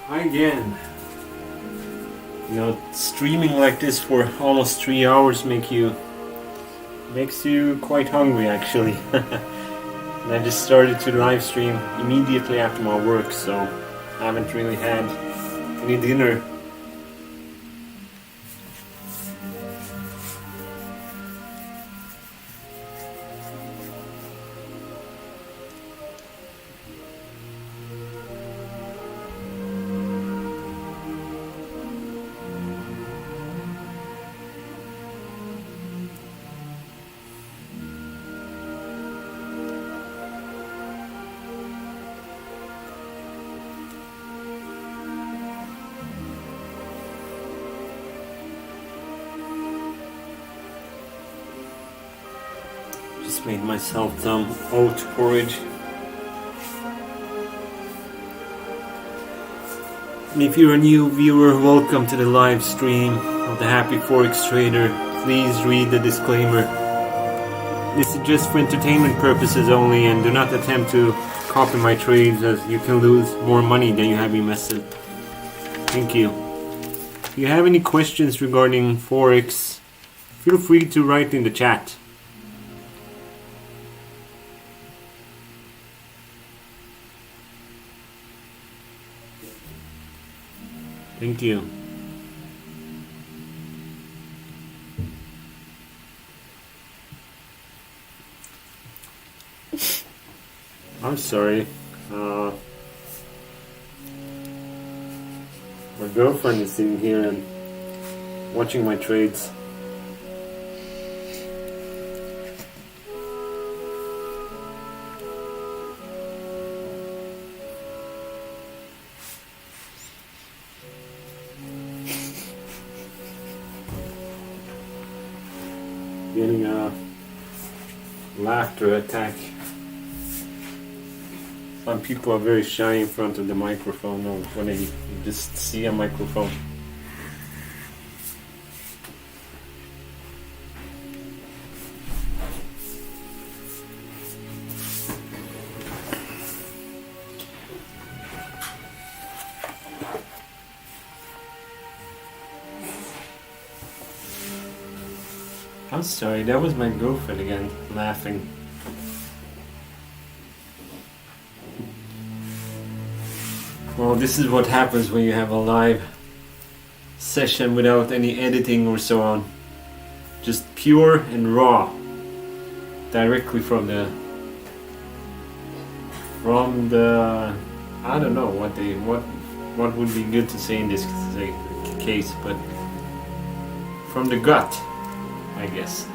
Hi again. Streaming like this for almost 3 hours makes you quite hungry actually. And I just started to live stream immediately after my work, so I haven't really had any dinner. Just made myself some oat porridge. And if you're a new viewer, welcome to the live stream of the Happy Forex Trader. Please read the disclaimer. This is just for entertainment purposes only, and do not attempt to copy my trades, as you can lose more money than you have invested. Thank you. If you have any questions regarding Forex, feel free to write in the chat. Thank you. I'm sorry. My girlfriend is sitting here and watching my trades. Getting a laughter attack. Some people are very shy in front of the microphone, or when they just see a microphone. I'm sorry, that was my girlfriend again, laughing. Well, this is what happens when you have a live session without any editing or so on. Just pure and raw. Directly from the I don't know what would be good to say in this case, but from the gut, I guess.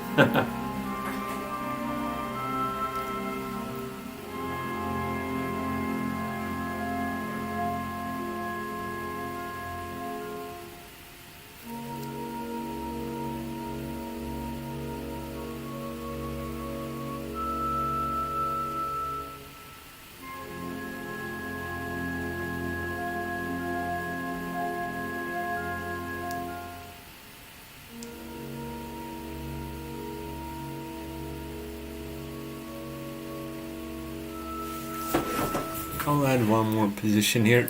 I'll add one more position here.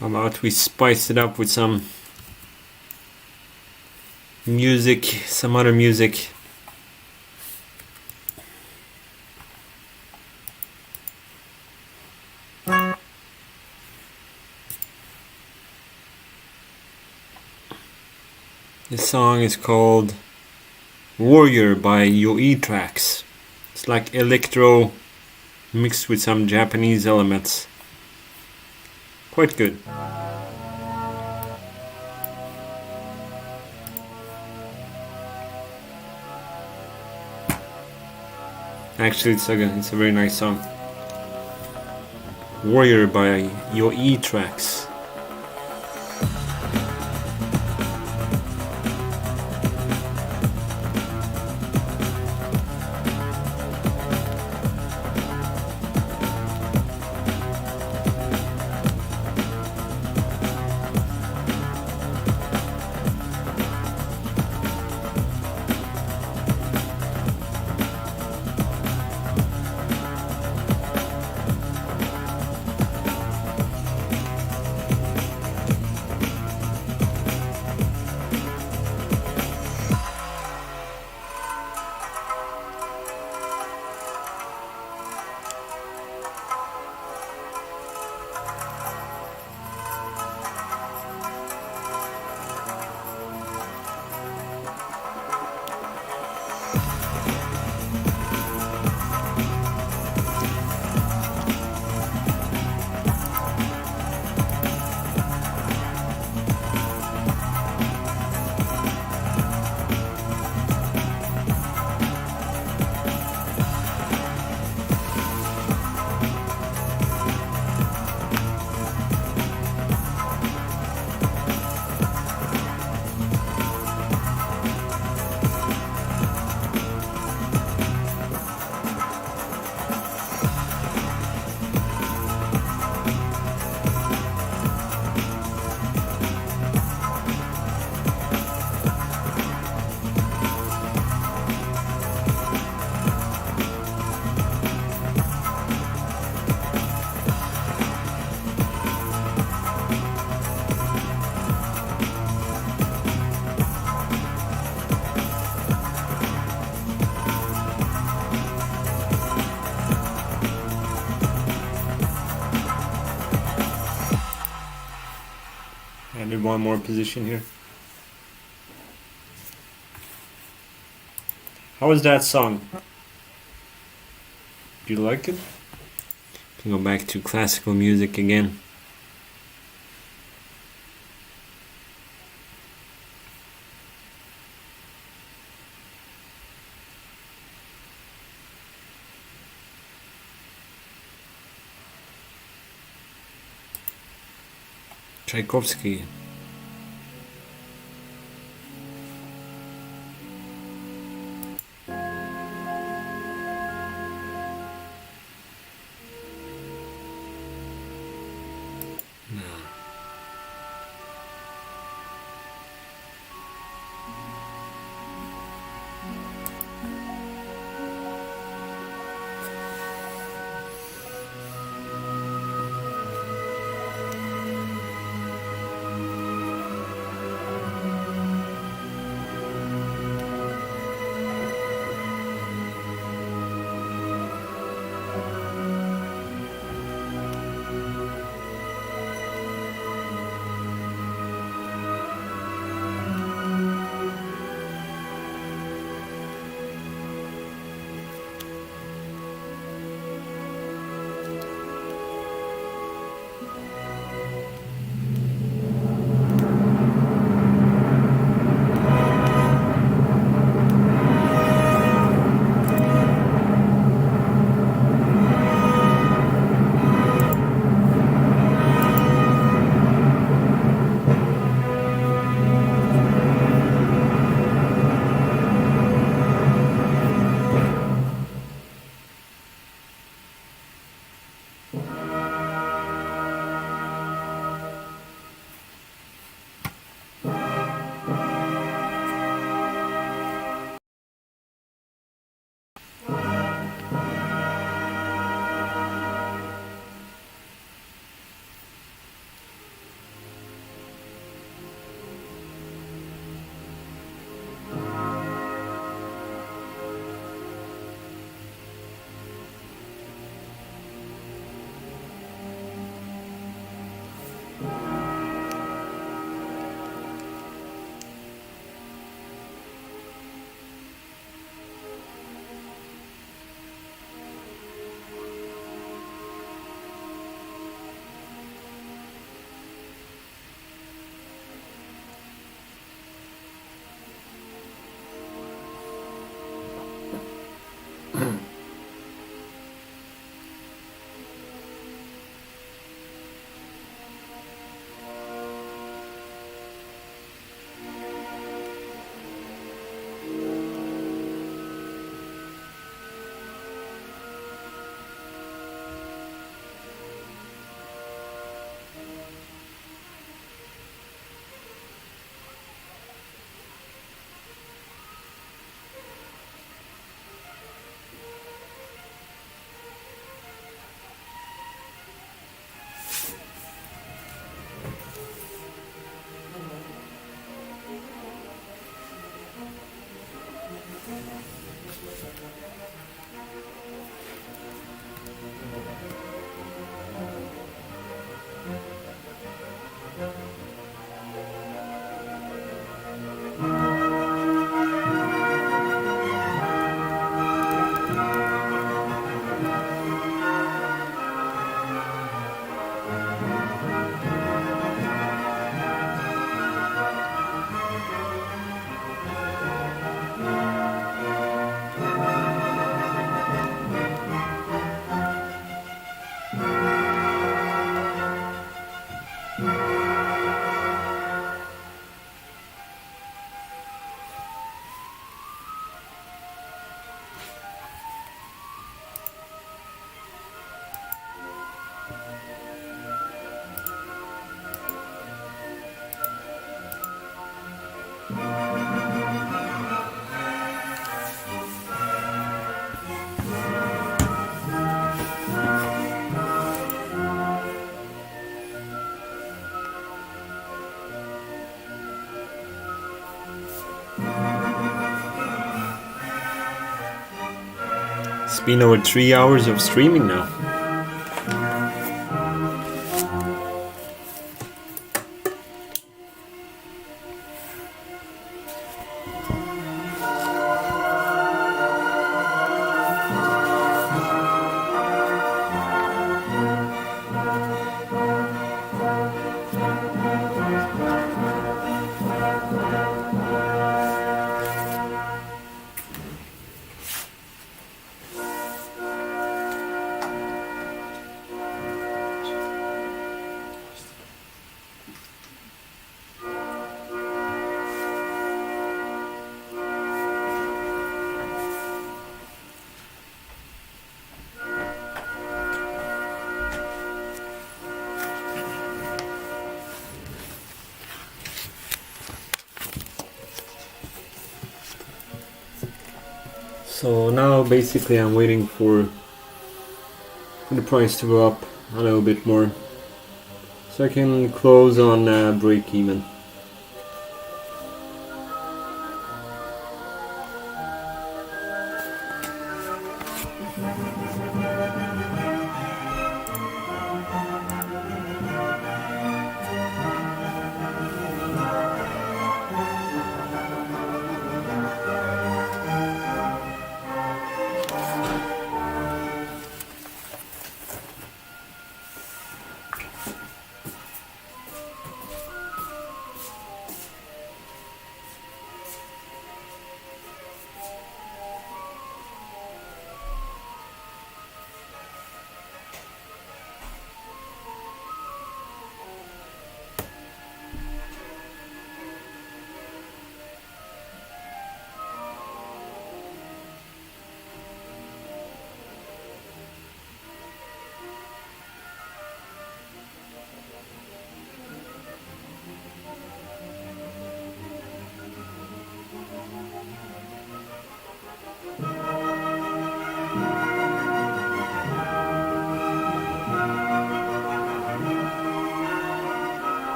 How about we spice it up with some music, some other music. This song is called Warrior by Yoi Tracks. It's like electro mixed with some Japanese elements. Quite good. Actually, it's a very nice song. Warrior by Yoi Tracks. one more position here. How was that song? Do you like it? Can go back to classical music again. Tchaikovsky. It's been over 3 hours of streaming now. So now basically I'm waiting for the price to go up a little bit more so I can close on break even.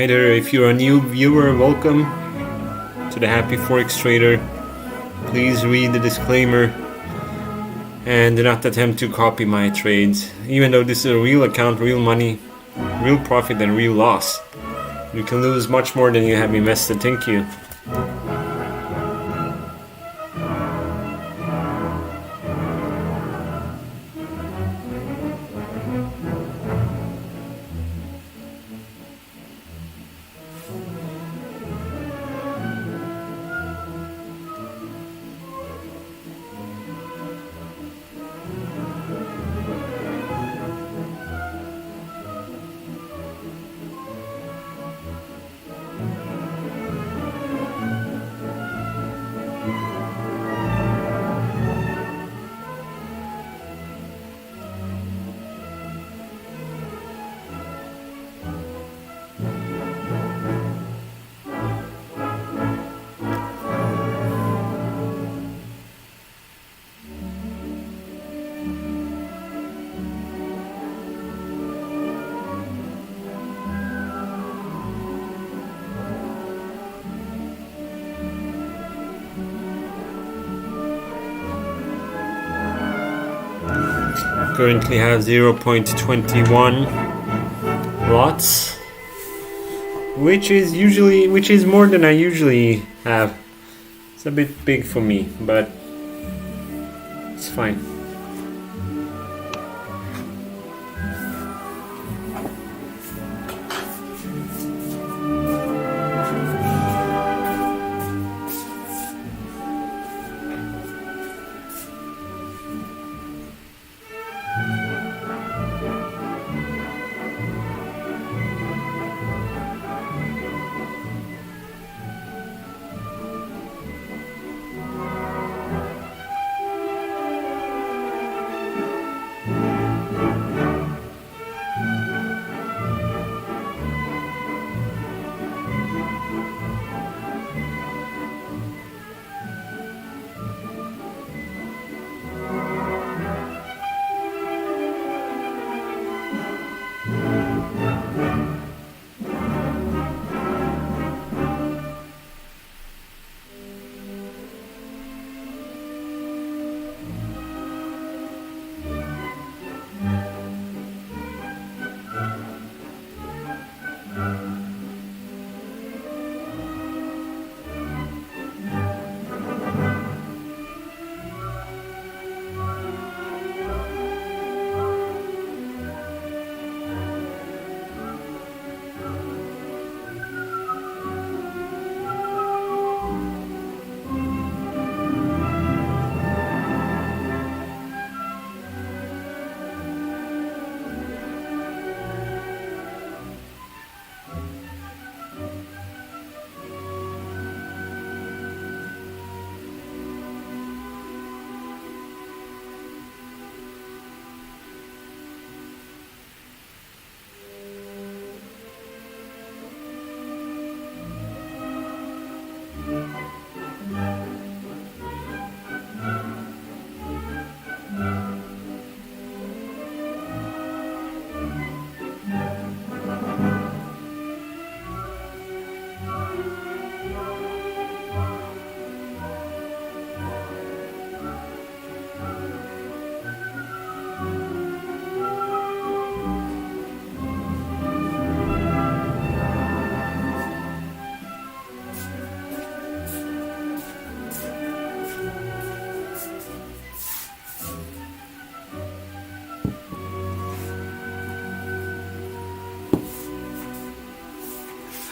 Hi there, if you're a new viewer, welcome to the Happy Forex Trader. Please read the disclaimer and do not attempt to copy my trades. Even though this is a real account, real money, real profit and real loss, you can lose much more than you have invested. Thank you. currently have 0.21 lots, which is more than I usually have. It's a bit big for me, but it's fine.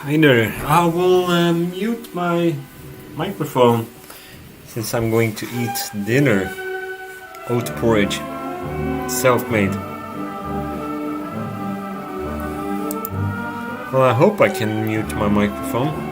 Hi there. I will mute my microphone since I'm going to eat dinner. Oat porridge. Self-made. Well, I hope I can mute my microphone.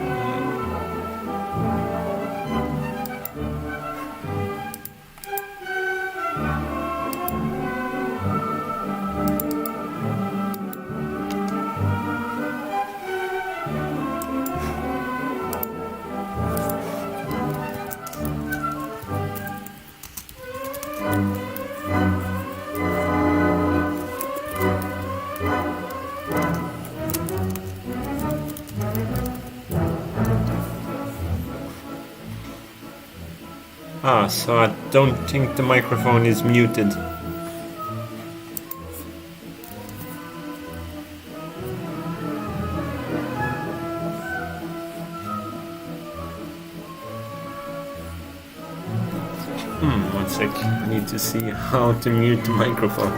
So I don't think the microphone is muted. One sec. I need to see how to mute the microphone.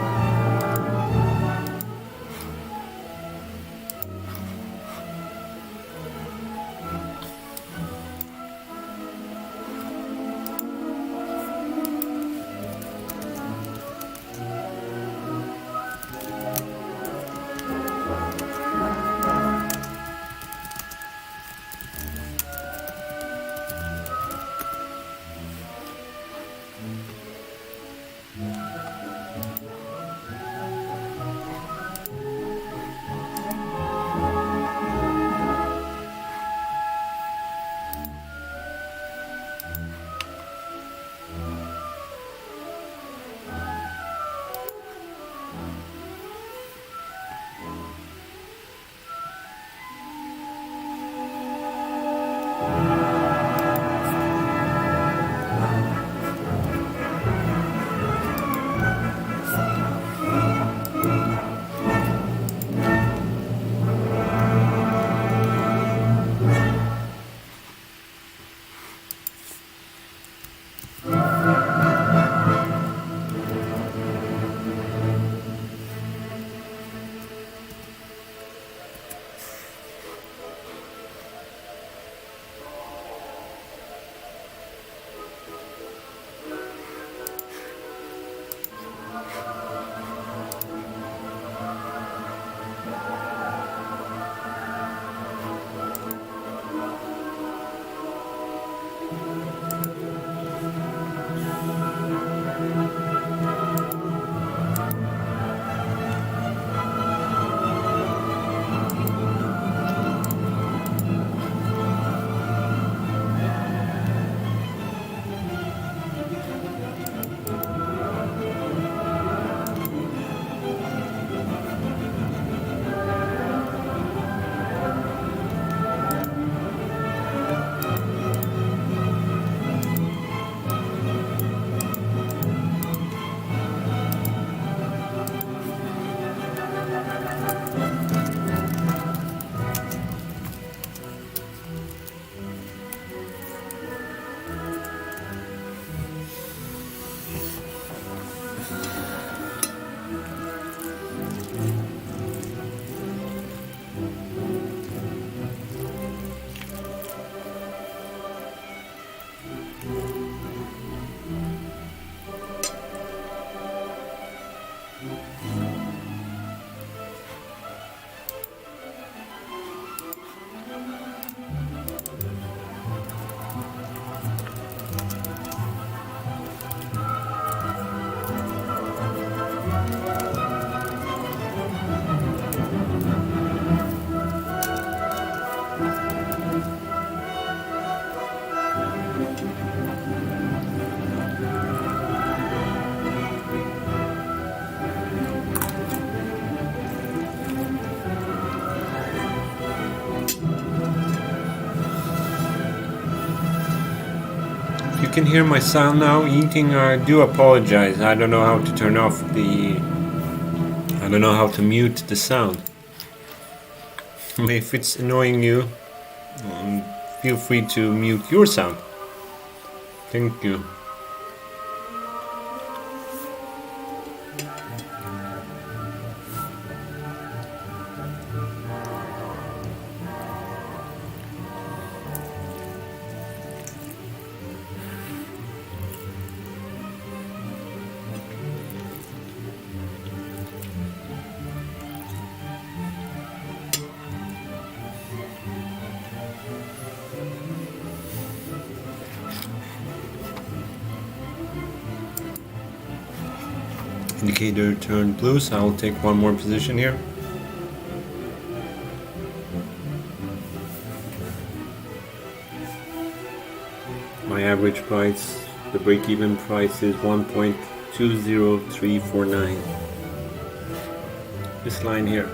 If you can hear my sound now eating, I do apologize. I don't know how to turn off the... I don't know how to mute the sound. If it's annoying you, feel free to mute your sound. Thank you. Indicator turned blue, so I'll take one more position here. My average price, the break-even price is 1.20349. This line here.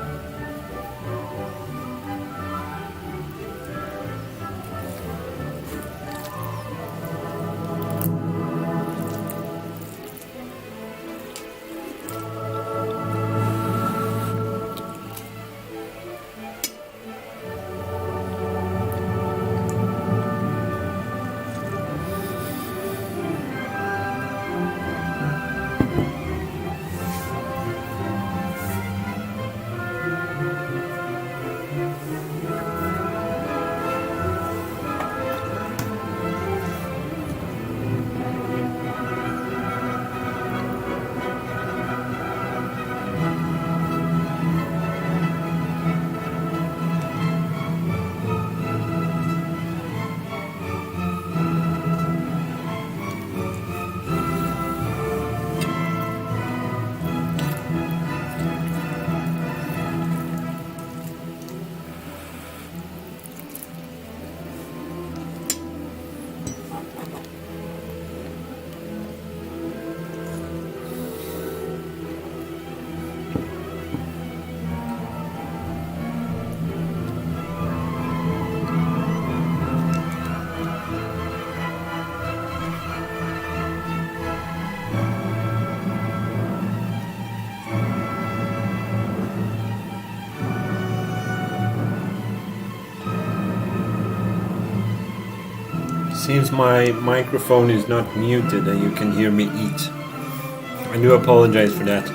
Seems my microphone is not muted and you can hear me eat. I do apologize for that.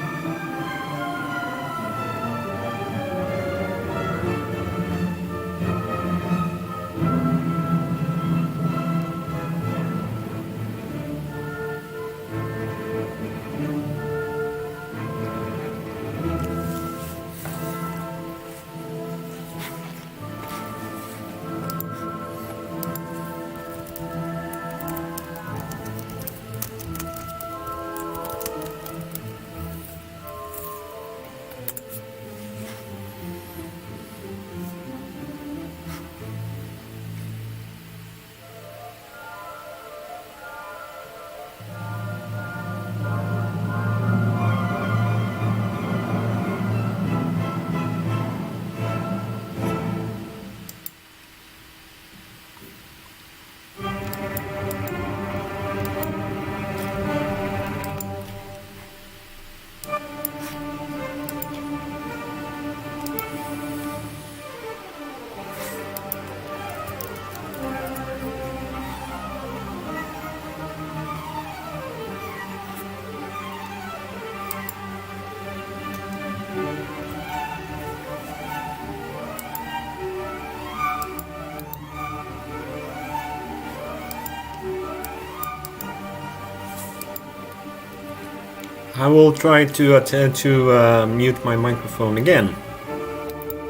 I will try to attempt to mute my microphone again.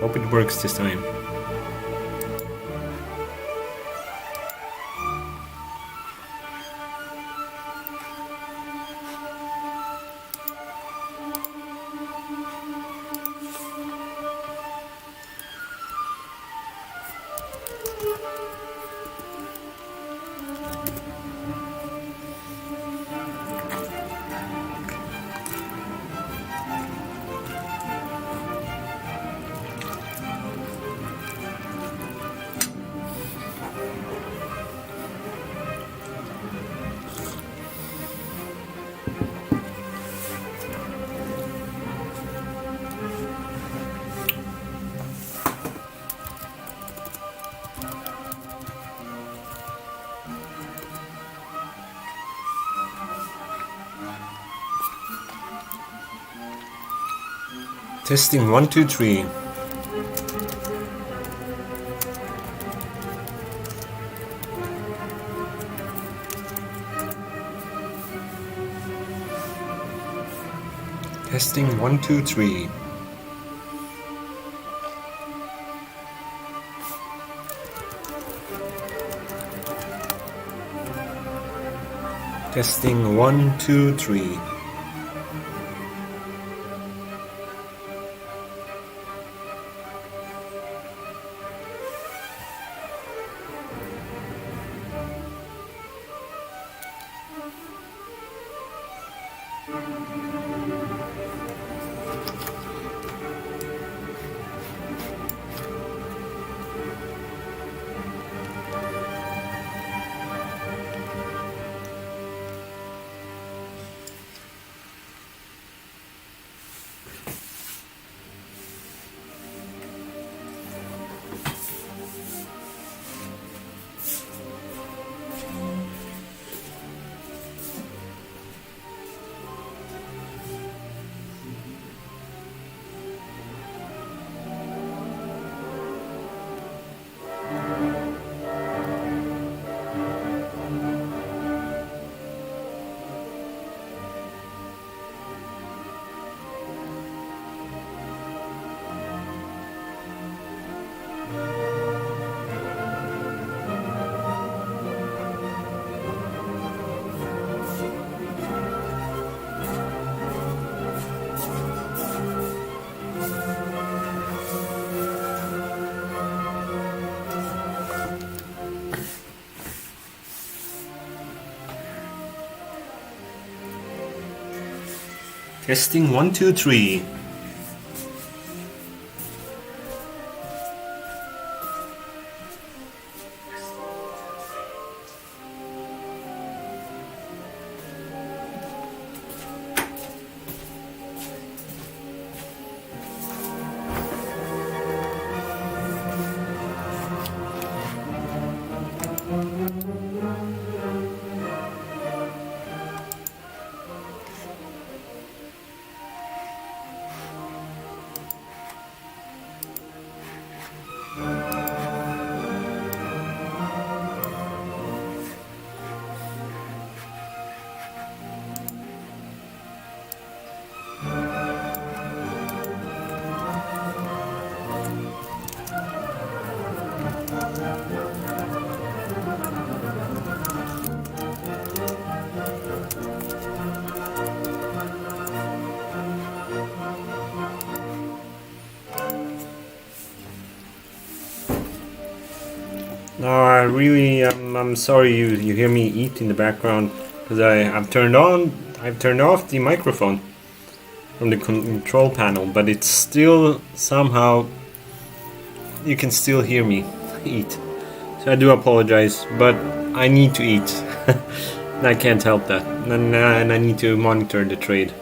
Hope it works this time. Testing 1, 2, 3. Testing 1, 2, 3. Testing 1, 2, 3. Testing 1, 2, 3. No, I'm sorry you hear me eat in the background because I've turned off the microphone from the control panel, but it's still somehow you can still hear me eat. So I do apologize, but I need to eat. And I can't help that, and I need to monitor the trade.